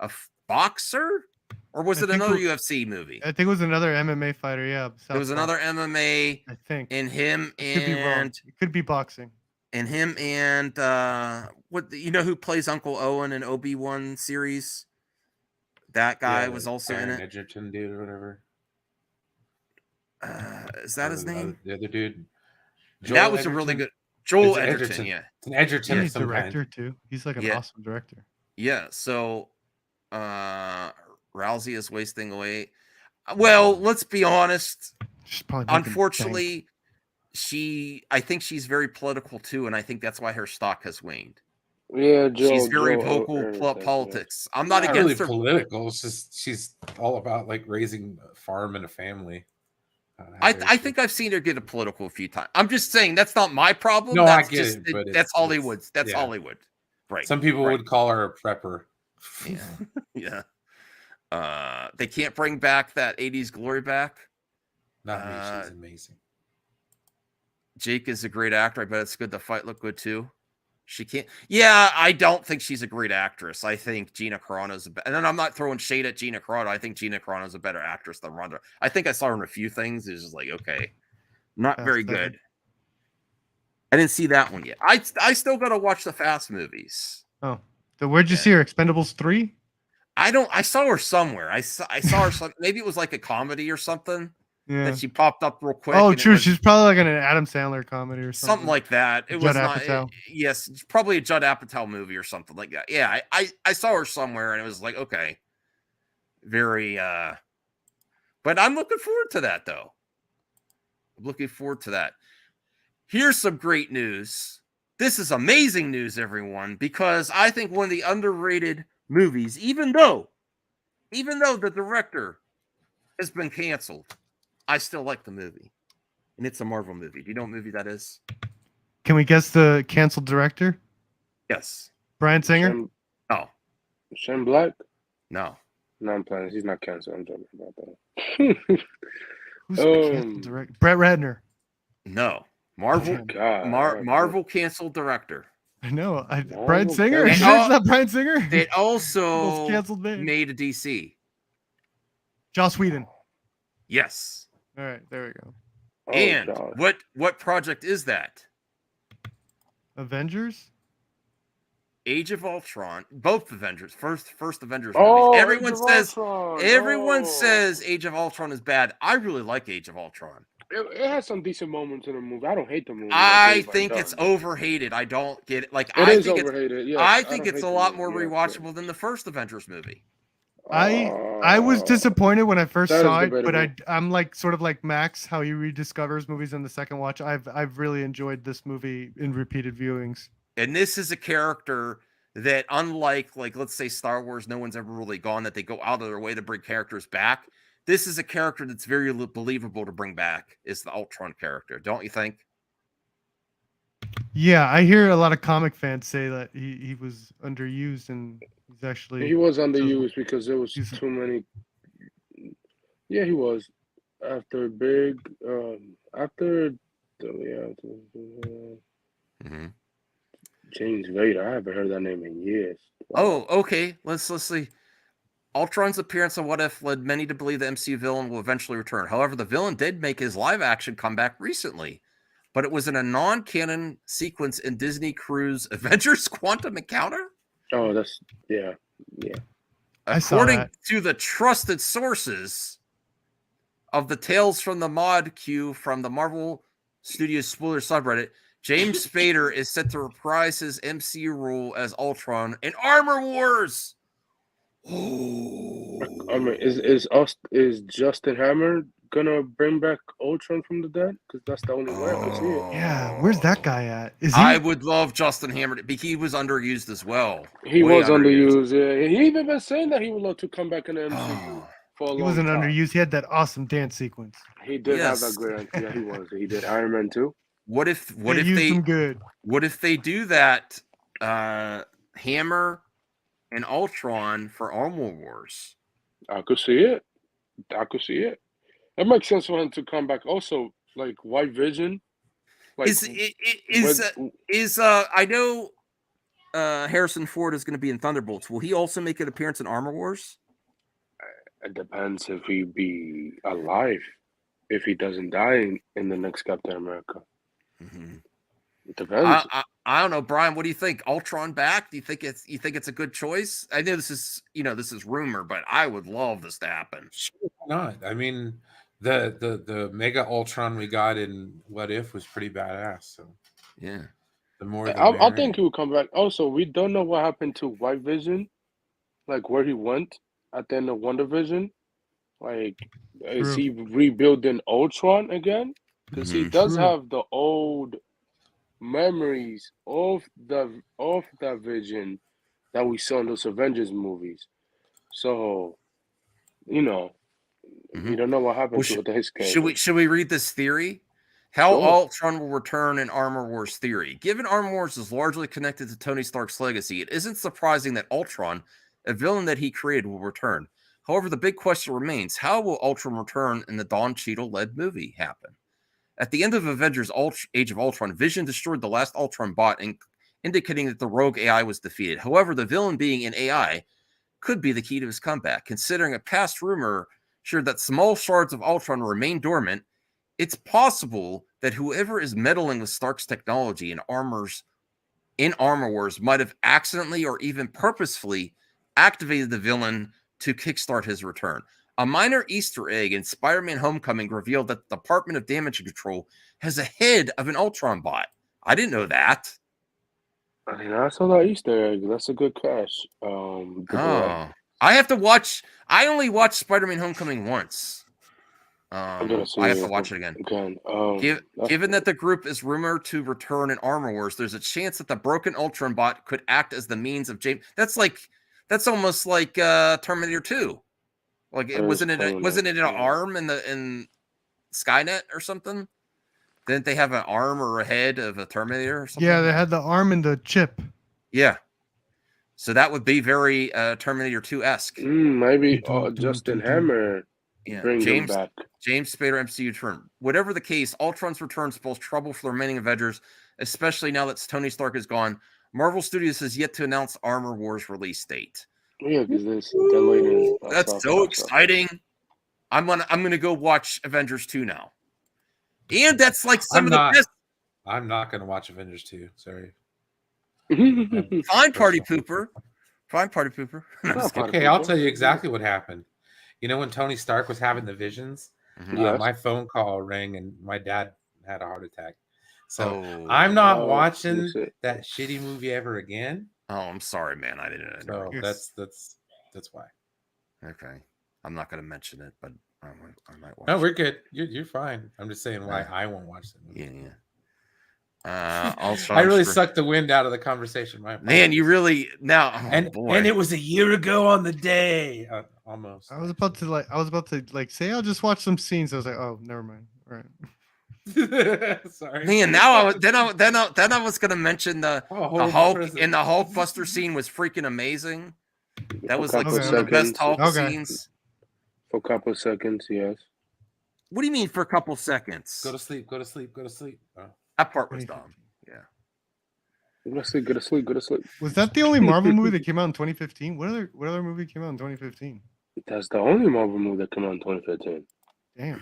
a boxer, or was it another UFC movie? I think it was another MMA fighter. Yeah, it was another MMA. I think. In him Could be wrong. It could be boxing. And him and who plays Uncle Owen in Obi-Wan series? That guy was also in it. Edgerton dude or whatever. Is that his name? The other dude. That was a really good. Joel It's Edgerton, yeah. It's an Edgerton And of he's some director kind. too. He's like an Yeah. awesome director. Yeah, so Rousey is wasting away. Well, let's be honest. She's probably making bank. Unfortunately, I think she's very political too, and I think that's why her stock has waned. Yeah, She's very Joe vocal Ernest, politics. I'm not Not against really her. political. It's just she's all about like raising a farm and a family. I think I've seen her get a political a few times. I'm just saying that's not my problem. No, That's I get just it, but that's Hollywood. That's yeah. Hollywood. Right. Some people right. would call her a prepper. Yeah. They can't bring back that 80s glory back. Not me. She's amazing. Jake is a great actor. I bet it's good. The fight looked good too. She can't. Yeah, I don't think she's a great actress. I think Gina Carano's and then I'm not throwing shade at Gina Carano. I think Gina Carano's a better actress than Ronda. I think I saw her in a few things. It's just like, okay, not very good. I didn't see that one yet. I still gotta watch the Fast movies. Oh, so where'd you see her? Expendables 3? I saw her somewhere. I saw her maybe it was like a comedy or something. Yeah. That she popped up real quick. Oh, true. She's probably like in an Adam Sandler comedy or something. Something like that. It was not. Yes, it's probably a Judd Apatow movie or something like that. Yeah, I saw her somewhere, and it was like, okay, very. But I'm looking forward to that, though. I'm looking forward to that. Here's some great news. This is amazing news, everyone, because I think one of the underrated movies, even though the director has been canceled, I still like the movie. And it's a Marvel movie. Do you know what movie that is? Can we guess the canceled director? Yes. Bryan Singer? No. Shane Black? No. No, I'm playing. He's not canceled. I'm joking about that. Who's the canceled director? Brett Ratner. No. Marvel. Oh God. Marvel canceled director. I know. Bryan Singer? Is that Bryan Singer? It also canceled made a DC. Joss Whedon. Yes. All right, there we go. And what project is that? Avengers? Age of Ultron. Both Avengers. First Avengers Oh, movies. Everyone says Age of Ultron is bad. I really like Age of Ultron. It has some decent moments in the movie. I don't hate the movie. I think it's overhated. I don't get it. Like It I is think overhated. Yes, I I think don't it's a hate the lot movie. more Yeah, rewatchable than the first Avengers movie. I was disappointed when I first that is saw it, but debatable. I'm like sort of like Max, how he rediscovers movies in the second watch. I've really enjoyed this movie in repeated viewings. And this is a character that, unlike, like, let's say Star Wars, no one's ever really gone, that they go out of their way to bring characters back. This is a character that's very believable to bring back, is the Ultron character. Don't you think? Yeah, I hear a lot of comic fans say that he was underused and he's actually... He was underused because there was too many... Yeah, he was. After Big... James Vader. I haven't heard that name in years. Oh, okay. Let's see. Ultron's appearance on What If led many to believe the MCU villain will eventually return. However, the villain did make his live-action comeback recently, but it was in a non-canon sequence in Disney Cruise Avengers Quantum Encounter? Oh, that's... Yeah. According to the trusted sources of the Tales from the Mod queue from the Marvel Studios spoiler subreddit, James Spader is set to reprise his MCU role as Ultron in Armor Wars. I mean, is Justin Hammer gonna bring back Ultron from the dead? Because that's the only way I can see it. Yeah, where's that guy at? Is I would love Justin Hammer. He was underused as well. He was underused. Yeah, he even been saying that he would love to come back in the MCU for a long He wasn't time. underused. He had that awesome dance sequence. He did have that great. Yeah, he was. He did Iron Man 2. What if They used him good. What if they do that? Hammer and Ultron for Armor Wars. I could see it. It makes sense for him to come back. Also, like White Vision. Like, I know Harrison Ford is going to be in Thunderbolts. Will he also make an appearance in Armor Wars? It depends if he be alive. If he doesn't die in the next Captain America. Mm-hmm. It depends. I don't know, Brian. What do you think? Ultron back? Do you think it's a good choice? I know this is rumor, but I would love this to happen. Sure, why not? I mean, the Mega Ultron we got in What If was pretty badass. So Yeah. The more the I merrier. think he will come back. Also, we don't know what happened to White Vision, like where he went at the end of WandaVision. Like, is True. he rebuilding Ultron again? Because he does True. have the old memories of that Vision that we saw in those Avengers movies. So, you know, we don't know what happened to his character. Should we read this theory? How Sure. Ultron will return in Armor Wars theory. Given Armor Wars is largely connected to Tony Stark's legacy, it isn't surprising that Ultron, a villain that he created, will return. However, the big question remains, how will Ultron return in the Don Cheadle-led movie happen? At the end of Avengers Age of Ultron, Vision destroyed the last Ultron bot, indicating that the rogue AI was defeated. However, the villain being an AI could be the key to his comeback. Considering a past rumor shared that small shards of Ultron remain dormant, it's possible that whoever is meddling with Stark's technology in Armor Wars might have accidentally or even purposefully activated the villain to kickstart his return. A minor Easter egg in Spider-Man Homecoming revealed that the Department of Damage Control has a head of an Ultron bot. I didn't know that. I mean, I saw that Easter egg. That's a good catch. I have to watch. I only watched Spider-Man Homecoming once. I'm gonna see I have to watch it again. Given that the group is rumored to return in Armor Wars, there's a chance that the broken Ultron bot could act as the means of James. That's almost like Terminator 2. Like wasn't it an arm in Skynet or something? Didn't they have an arm or a head of a Terminator or something? Yeah, they had the arm and the chip. Yeah. So that would be very Terminator 2-esque. Maybe Justin Hammer bring him back. James Spader MCU term. Whatever the case, Ultron's return spells trouble for the remaining Avengers, especially now that Tony Stark is gone. Marvel Studios has yet to announce Armor Wars release date. Yeah, because they're That's so exciting. I'm gonna go watch Avengers 2 now. And that's like some of the best. I'm not gonna watch Avengers 2. Sorry. Fine, party pooper. Fine, party pooper. Okay, I'll tell you exactly what happened. You know when Tony Stark was having the visions, my phone call rang and my dad had a heart attack. So I'm not watching that shitty movie ever again. Oh, I'm sorry, man. I didn't know. So that's why. Okay, I'm not going to mention it, but I might watch. No, we're good. You're fine. I'm just saying why I won't watch the movie. Yeah. Also, I really sucked the wind out of the conversation. Man, you really now. And it was a year ago on the day. Almost. I was about to say I'll just watch some scenes. I was like, oh, never mind. All right. Sorry. Man, now I was gonna mention the Hulk and the Hulkbuster scene was freaking amazing. That was like some of the best Hulk scenes. For a couple of seconds, yes. What do you mean for a couple seconds? Go to sleep. Go to sleep. Go to sleep. Oh. That part was dumb. Yeah. Go to sleep. Go to sleep. Go to sleep. Was that the only Marvel movie that came out in 2015? What other movie came out in 2015? That's the only Marvel movie that came out in 2015. Damn.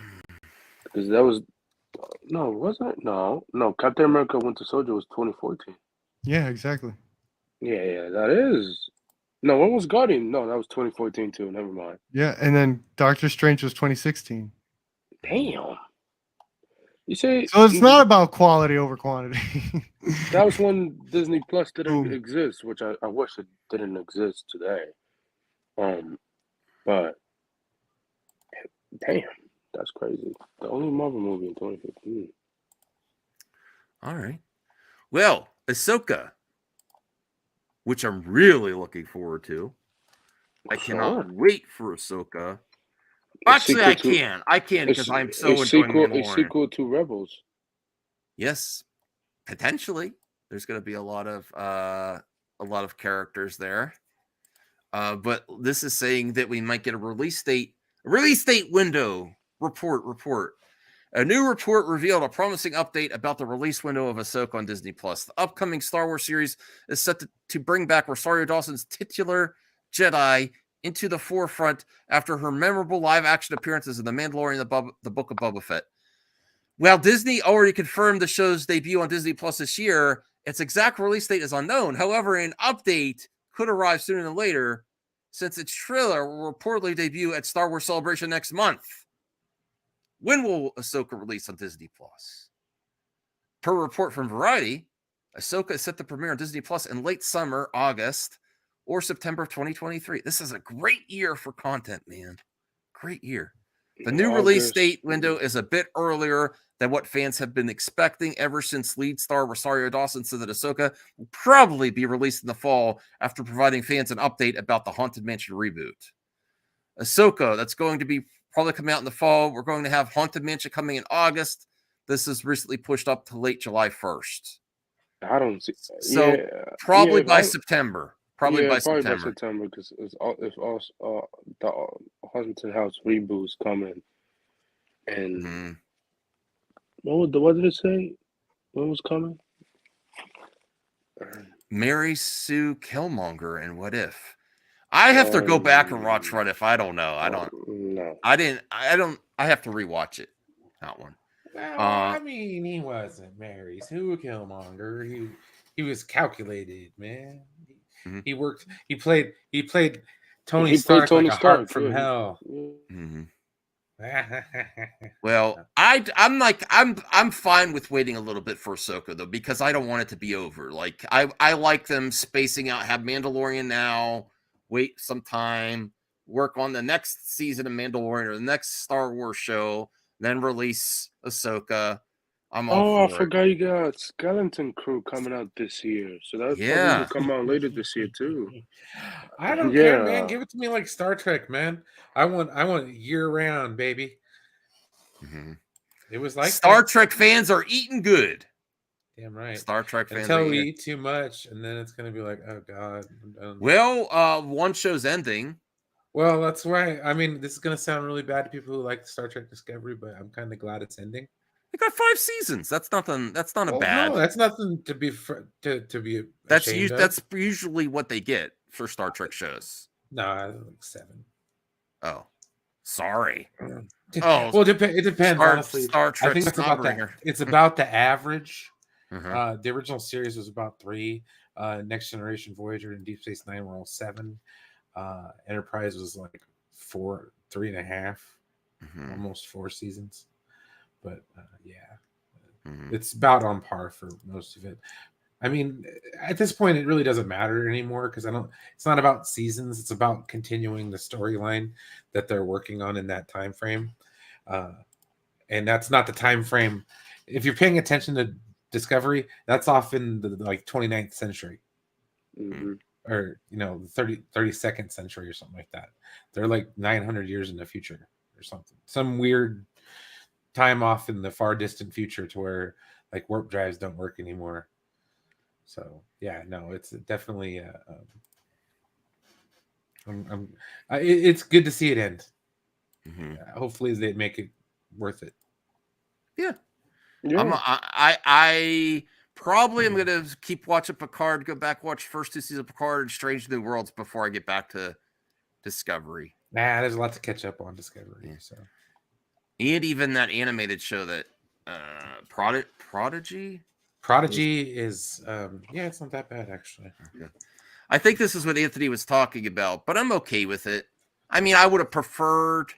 Because that was wasn't it? No. Captain America: Winter Soldier was 2014. Yeah, exactly. Yeah, that is. No, when was Guardian? No, that was 2014 too. Never mind. Yeah, and then Doctor Strange was 2016. Damn. You say so? It's not about quality over quantity. That was when Disney Plus didn't exist, which I wish it didn't exist today. But damn, that's crazy. The only Marvel movie in 2015. All right. Well, Ahsoka, which I'm really looking forward to. I cannot wait for Ahsoka. Actually, I can because I'm so enjoying a sequel to Rebels. Yes, potentially. There's going to be a lot of characters there. But this is saying that we might get a release date window report. A new report revealed a promising update about the release window of Ahsoka on Disney Plus. The upcoming Star Wars series is set to bring back Rosario Dawson's titular Jedi into the forefront after her memorable live-action appearances in The Mandalorian and the Book of Boba Fett. While Disney already confirmed the show's debut on Disney Plus this year, its exact release date is unknown. However, an update could arrive sooner than later, since its trailer will reportedly debut at Star Wars Celebration next month. When will Ahsoka release on Disney Plus? Per report from Variety, Ahsoka is set to premiere on Disney Plus in late summer, August, or September of 2023. This is a great year for content, man. Great year. The new release date window is a bit earlier than what fans have been expecting ever since lead star Rosario Dawson said that Ahsoka will probably be released in the fall after providing fans an update about the Haunted Mansion reboot. Ahsoka, that's going to be probably coming out in the fall. We're going to have Haunted Mansion coming in August. This is recently pushed up to late July 1st. I don't see. So probably by September. Probably by September because if also the Haunted House reboot's coming, and what did it say? When was coming? Mary Sue Killmonger and What If? I have to go back and watch What If. I don't know. I don't. No. I didn't. I don't. I have to rewatch it. That one. Well, I mean, he wasn't Mary Sue Killmonger. He was calculated, man. He worked. He played Tony Stark like a heart from hell. Well, I'm fine with waiting a little bit for Ahsoka though, because I don't want it to be over. Like I like them spacing out, have Mandalorian now, wait some time, work on the next season of Mandalorian or the next Star Wars show, then release Ahsoka. I'm all for I forgot you got Skeleton Crew coming out this year, so that's probably will come out later this year too. I don't care, man. Give it to me like Star Trek, man. I want year round, baby. It was like Star Trek fans are eating good. Damn right. Star Trek fans until we eat too much, and then it's gonna be like, oh god. Well, one show's ending. Well, that's why. I mean, this is gonna sound really bad to people who like Star Trek Discovery, but I'm kind of glad it's ending. It got 5 seasons. That's nothing. That's not a bad. No, that's nothing to be to be. That's usually what they get for Star Trek shows. No, like 7. Oh, sorry. Well, it depends. Honestly, Star Trek. I think it's about the average. The original series was about 3. Next Generation, Voyager, and Deep Space Nine were all 7. Enterprise was like 4, 3.5, almost 4 seasons. But it's about on par for most of it. I mean, at this point, it really doesn't matter anymore because it's not about seasons. It's about continuing the storyline that they're working on in that time frame. And that's not the time frame. If you're paying attention to Discovery, that's off in the 29th century. Or the 32nd century or something like that. They're like 900 years in the future or something. Some weird time off in the far distant future to where like warp drives don't work anymore. So yeah, no, it's definitely it's good to see it end. Hopefully they make it worth it. Yeah. I probably am gonna keep watching Picard, go back watch first 2 seasons of Picard and Strange New Worlds before I get back to Discovery. There's a lot to catch up on Discovery. So and even that animated show that Prodigy is it's not that bad actually. I think this is what Anthony was talking about, but I'm okay with it. I mean, I would have preferred,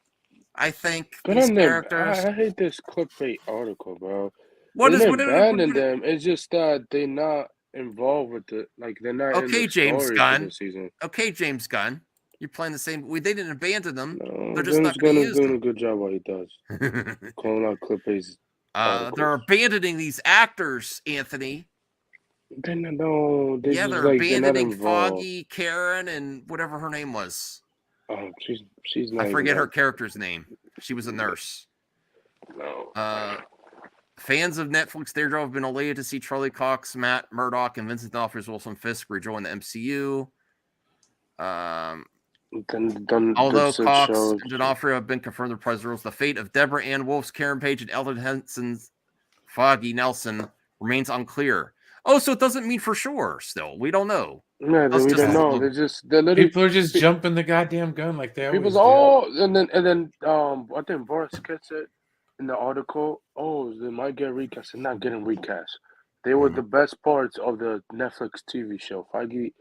I think, these characters. I hate this clickbait article, bro. What is banning them? It's just that they're not involved with it. Like they're not. Okay, in the James story Gunn. for this season. Okay, James Gunn. You're playing the same. They didn't abandon them. No, they're just not going to use them. Doing a good job what he does. Calling out clickbaits. They're abandoning these actors, Anthony. They're abandoning Foggy, Karen, and whatever her name was. Oh, she's not. I forget her character's name. She was a nurse. No. Fans of Netflix Daredevil have been elated to see Charlie Cox, Matt Murdock, and Vincent D'Onofrio's Wilson Fisk rejoin the MCU. Although Cox and D'Onofrio have been confirmed the reprise roles, the fate of Deborah Ann Wolf's Karen Page and Eldon Henson's Foggy Nelson remains unclear. Oh, so it doesn't mean for sure still. We don't know. No, we don't know. People are just jumping the goddamn gun like they always do. And then I think Boris gets it in the article. Oh, they might get recast. They're not getting recast. They were the best parts of the Netflix TV show. Feige,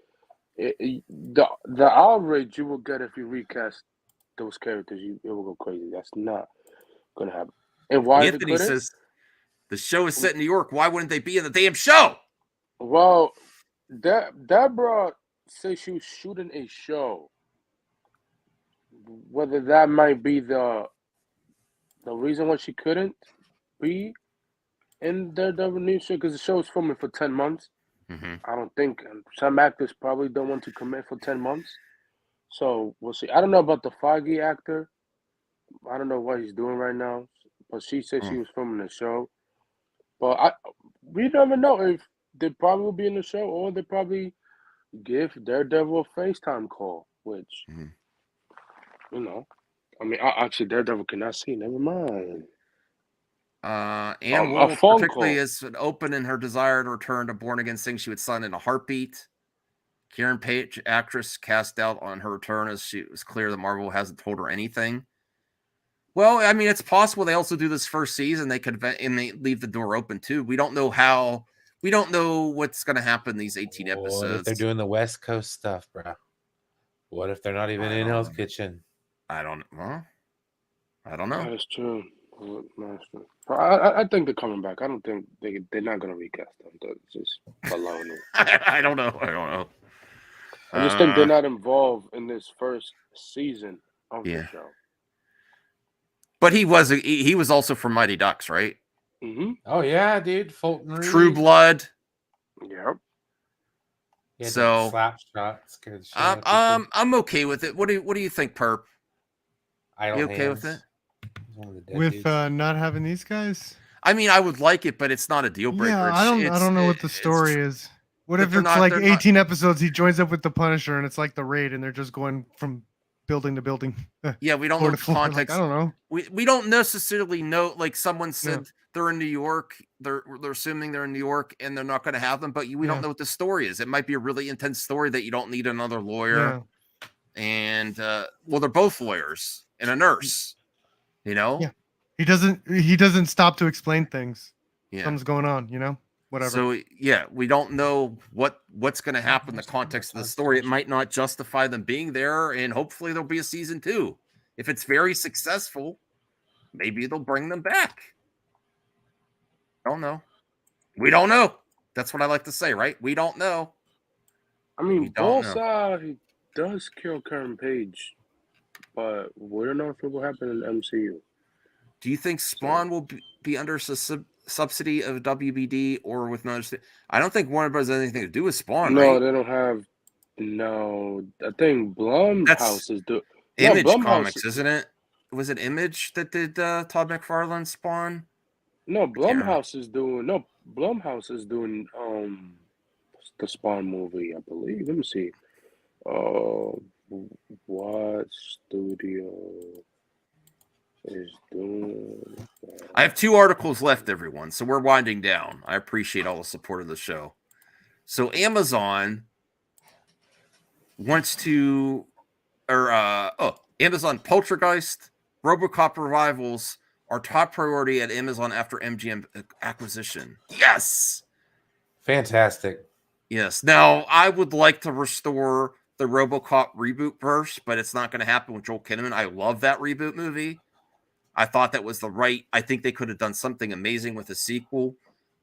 the outrage you will get if you recast those characters, it will go crazy. That's not gonna happen. And why Anthony says The show is set in New York. Why wouldn't they be in the damn show? Well, Deborah said she was shooting a show. Whether that might be the reason why she couldn't be in Daredevil new show, because the show is filming for 10 months. I don't think some actors probably don't want to commit for 10 months. So we'll see. I don't know about the Foggy actor. I don't know what he's doing right now. But she said she was filming the show. But we never know if they probably will be in the show or they probably give Daredevil a FaceTime call, which, you know, I mean, actually, Daredevil cannot see. Never mind. Ann A Wolf phone particularly call. is open in her desire to return to Born Again, saying she would sign in a heartbeat. Karen Page, actress, cast doubt on her return as she was clear that Marvel hasn't told her anything. Well, I mean, it's possible they also do this first season. They could and they leave the door open too. We don't know how. We don't know what's going to happen in these 18 What if episodes. they're doing the West Coast stuff, bro? What if they're not even in Hell's Kitchen? I don't know. That is true. I think they're coming back. I don't think they're not going to recast them. That's just baloney. I don't know. I just think they're not involved in this first season of the show. But he was also from Mighty Ducks, right? Mm-hmm. Oh yeah, dude. Fulton Reed. True Blood. Yep. Yeah, So slap shot scared the shit out of people. I'm okay with it. What do you think, Perp? Idle You okay with Hands. it? One of the dead With dudes. not having these guys? I mean, I would like it, but it's not a deal breaker. Yeah, I don't know what the story is. What if it's like 18 episodes? He joins up with the Punisher, and it's like the raid, and they're just going from building to building. Yeah, we don't floor know to the floor. Like, context. I don't know. We don't necessarily know. Like someone said, they're in New York. They're assuming they're in New York, and they're not going to have them. But we don't know what the story is. It might be a really intense story that you don't need another lawyer. Yeah. And well, they're both lawyers and a nurse. You know. Yeah. He doesn't stop to explain things. Yeah. Something's going on. You know. Whatever. So yeah, we don't know what's going to happen in the context of the story. It might not justify them being there, and hopefully there'll be a season 2. If it's very successful, maybe they'll bring them back. Don't know. We don't know. That's what I like to say, right? We don't know. I mean, Bullseye does kill Karen Page, but we don't know if it will happen in the MCU. Do you think Spawn will be under subsidy of WBD or with no? I don't think Warner Bros. Has anything to do with Spawn. No, right? They don't have. No, I think Blumhouse is doing. Image Comics, isn't it? Was it Image that did Todd McFarlane's Spawn? No, Blumhouse is doing. No, Blumhouse is doing the Spawn movie, I believe. Let me see. What studio is doing? I have 2 articles left, everyone. So we're winding down. I appreciate all the support of the show. So Amazon wants to, Amazon Poltergeist, RoboCop revivals are top priority at Amazon after MGM acquisition. Yes. Fantastic. Yes. Now, I would like to restore the RoboCop reboot verse, but it's not going to happen with Joel Kinnaman. I love that reboot movie. I thought that was I think they could have done something amazing with a sequel,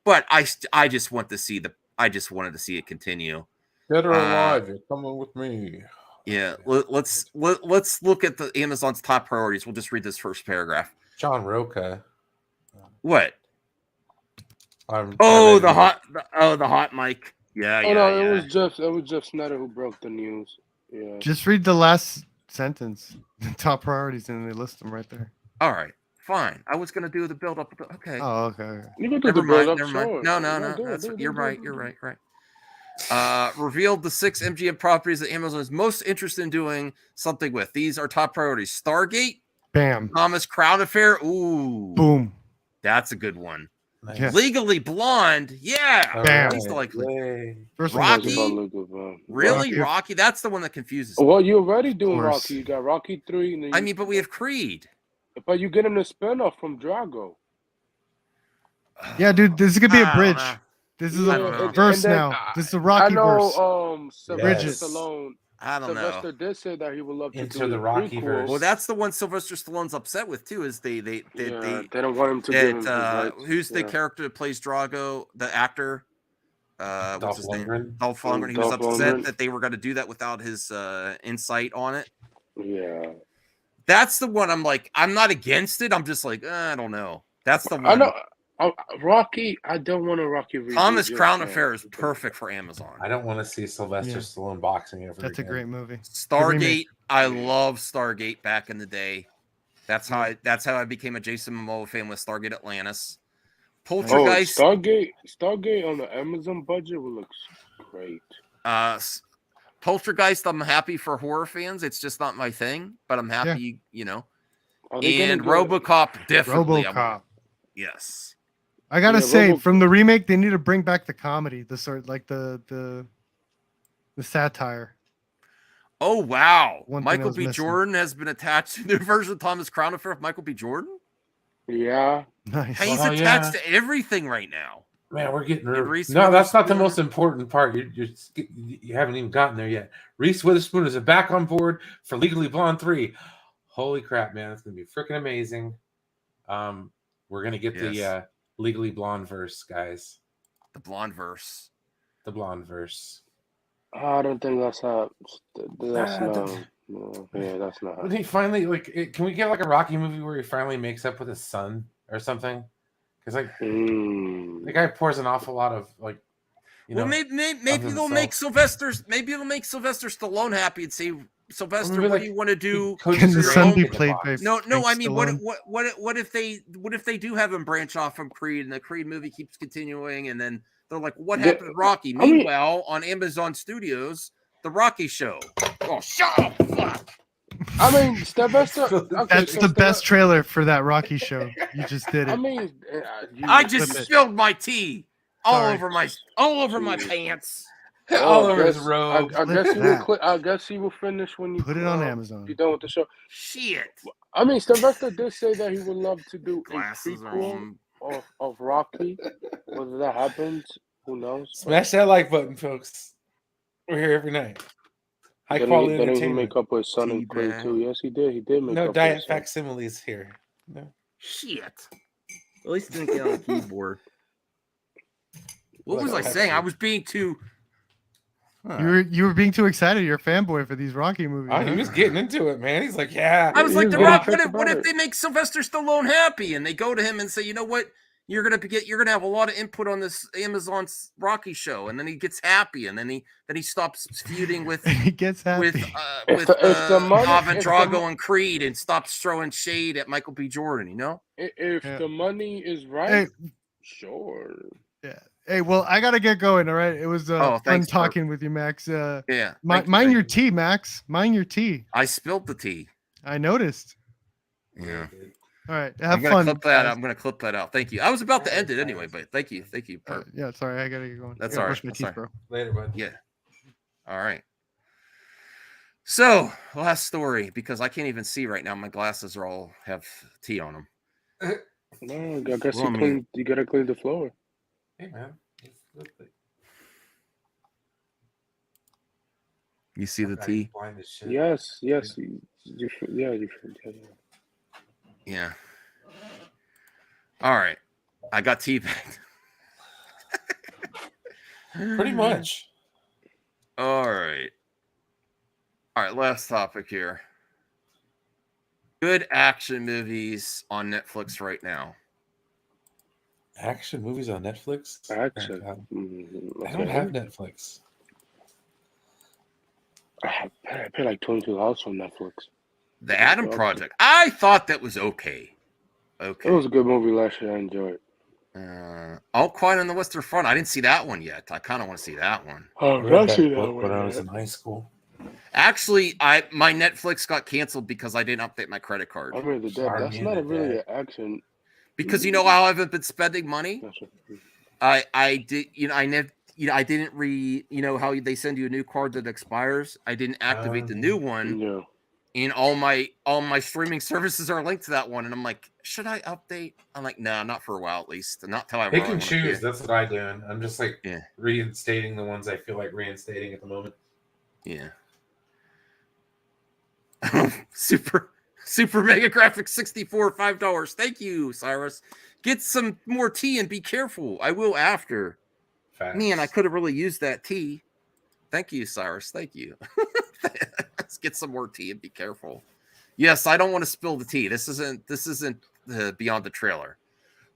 but I just wanted to see it continue. Dead or alive, you're coming with me. Yeah, let's look at the Amazon's top priorities. We'll just read this first paragraph. John Roca. What? The hot mic. Yeah. It was Jeff Snyder who broke the news. Yeah. Just read the last sentence, the top priorities, and they list them right there. All right, fine. I was gonna do the build up. Okay. Oh, okay. You can do the build up. Never mind. No. You're right. You're right. Revealed the 6 MGM properties that Amazon is most interested in doing something with. These are top priorities. Stargate. Bam. Thomas Crown Affair. Ooh. Boom. That's a good one. Nice. Legally Blonde. Yeah. Bam. Least likely. Rocky. Really? Rocky? That's the one that confuses me. Well, you're already doing Rocky. You got Rocky 3. And but we have Creed. But you get him the spinoff from Drago. Yeah, dude, this is gonna be a bridge. This is a verse now. This is a Rocky verse. Sylvester Stallone I don't know. Sylvester did say that he would love to Into do the a Rockyverse. prequel. Well, that's the one Sylvester Stallone's upset with too. Is they don't want him to give him his rights. who's the character that plays Drago, the actor? What's Dolph his Lundgren. name? Dolph Lundgren. He was Dolph upset Lundgren. that they were going to do that without his insight on it. Yeah. That's the one I'm like, I'm not against it. I'm just like, I don't know. That's the one. I know. Rocky, I don't want a Rocky reboot. Thomas Crown Affair is perfect for Amazon. I don't want to see Sylvester Stallone boxing ever That's a again. great movie. Stargate, I love Stargate back in the day. That's how I became a Jason Momoa fan with Stargate Atlantis. Poltergeist. Stargate on the Amazon budget looks great. Poltergeist, I'm happy for horror fans. It's just not my thing, but I'm happy, you know. And RoboCop, definitely. RoboCop. Yes. I gotta say, from the remake, they need to bring back the comedy, the sort like the satire. Oh wow! One thing Michael that was B. missing. Jordan has been attached to the version of Thomas Crown Affair of Michael B. Jordan. Yeah, nice. He's attached to everything right now. Man, we're getting rid of Reese No, that's not the Witherspoon. most important part. You haven't even gotten there yet. Reese Witherspoon is back on board for Legally Blonde 3. Holy crap, man! It's gonna be freaking amazing. We're gonna get the Legally Blonde verse, guys. The Blonde verse. The Blonde verse. I don't think that's how. That's not. When he finally can we get like a Rocky movie where he finally makes up with his son or something? Because the guy pours an awful lot of Maybe they'll make Sylvester Stallone happy and say, Sylvester, what do you want to do? Can the son be played by No. I mean, Stallone? what if they do have him branch off from Creed and the Creed movie keeps continuing and then they're like, what happened to Rocky? Meanwhile, on Amazon Studios, the Rocky show. Oh, shut up! Fuck. I mean, Sylvester. That's the best trailer for that Rocky show. You just did it. I mean, I just spilled my tea all Sorry. over my pants. All over his robe. I guess he will finish when you Put it on Amazon. You're done with the show. Shit. I mean, Sylvester did say that he would love to do a Glasses are prequel of Rocky. Whether that happens, who knows? Smash that like button, folks. We're here every night. High quality Didn't he entertainment. make up with his son in Creed too? Yes, he did. He did make No up diet with his son. facsimiles here. No. Shit. At least didn't get on the keyboard. What was I saying? I was being too. You were being too excited. You're a fanboy for these Rocky movies. Oh, he was getting into it, man. He's like, yeah. I was like, was The getting Rock. tricked What if about they make Sylvester Stallone happy and they go to him and say, you know what, you're gonna have a lot of input on this Amazon's Rocky show, and then he gets happy, and then he stops feuding with he gets happy. with If the money- Ivan if the Drago mo- and Creed, and stops throwing shade at Michael B. Jordan. You know. If the money is right, Hey. sure. Yeah. Hey, well, I gotta get going. All right. It was fun thanks, talking with you, Max. Yeah. Mind your tea, Max. Mind your tea. I spilled the tea. I noticed. Yeah. All right. I'm Have gonna fun. clip that. guys. I'm gonna clip that out. Thank you. I was about to end it anyway, but thank you. Yeah. Sorry. I gotta get going. That's I gotta all right. brush my That's teeth, all right. bro. Later, bud. Yeah. All right. So last story, because I can't even see right now. My glasses are all have tea on them. No, I guess Well, you gotta clean the floor. Hey, man. You see the tea? Blind as shit. Yes. Yeah. Yeah. All right. I got tea back. Pretty much. All right. All right. Last topic here. Good action movies on Netflix right now. Action movies on Netflix? Action. I don't have Netflix. I pay like $22 on Netflix. The Adam Project. I thought that was okay. Okay. It was a good movie last year. I enjoyed it. All Quiet on the Western Front. I didn't see that one yet. I kind of want to see that one. Oh, I read I see that that book one. when I was in high school. Actually, my Netflix got canceled because I didn't update my credit card. I mean, that's not really an action. Because you know how I haven't been spending money. I did. I didn't how they send you a new card that expires. I didn't activate the new one. Yeah. And all my streaming services are linked to that one. And I'm like, should I update? I'm like, nah, not for a while at least. Not till I Pick really and wanna choose. get- That's what I do. I'm just like Yeah. reinstating the ones I feel like reinstating at the moment. Yeah. Super Mega Graphics 64, $5. Thank you, Cyrus. Get some more tea and be careful. I will after. Facts. Man, I could have really used that tea. Thank you, Cyrus. Thank you. Let's get some more tea and be careful. Yes, I don't want to spill the tea. This isn't beyond the trailer.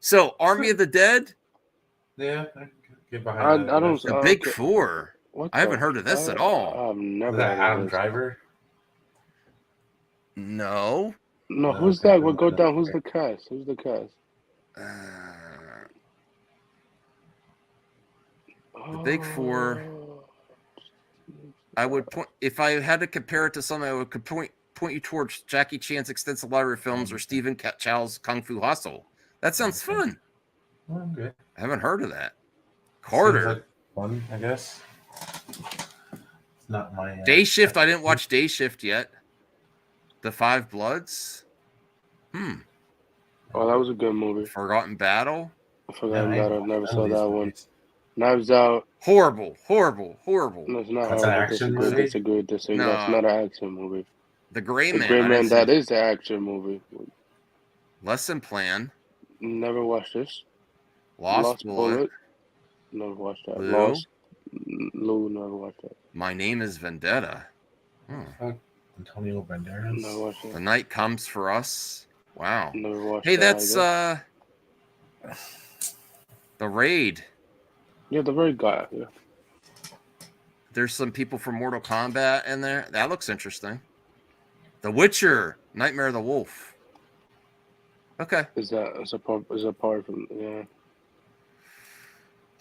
So, Army of the Dead. Yeah, I get behind I don't. The Big Four. What I haven't heard of this at all. I've never Is that heard of Adam this. Driver? No. No, who's that? We'll go down. Who's the cast? Who's the cast? The Big Four. I would point if I had to compare it to something. I would point you towards Jackie Chan's extensive library of films or Stephen Chow's Kung Fu Hustle. That sounds fun. Well, good. I haven't heard of that. Carter. Seems like fun, I guess. It's not my Day Shift. I didn't watch Day Shift yet. The Five Bloods. Oh, that was a good movie. Forgotten Battle. I forgot about it. Never saw that one. Knives Out. Horrible. No, it's not That's an action movie? Disagree. No. That's not an action movie. The Gray The Man. Gray I Man, didn't that see- is the action movie. Lesson Plan. Never watched this. Lost Bullet. Never watched that. Lou? Lost. Lou, never watched that. My Name is Vendetta. Antonio Banderas. Never watched The that. Night Comes for Us. Wow. Never watched Hey, that that's either. The Raid. Yeah, the very guy. Yeah. There's some people from Mortal Kombat in there. That looks interesting. The Witcher. Nightmare of the Wolf. Okay. Is a part from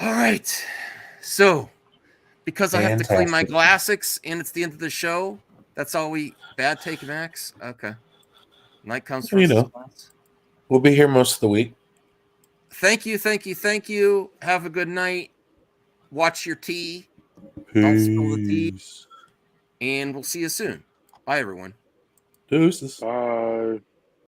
All right. So, because I have to clean my Fantastic. classics and it's the end of the show, that's all we bad take Max. Okay. Night comes for You us. know. We'll be here most of the week. Thank you. Have a good night. Watch your tea. Don't spill the tea. And we'll see you soon. Bye, everyone. Deuces. Bye.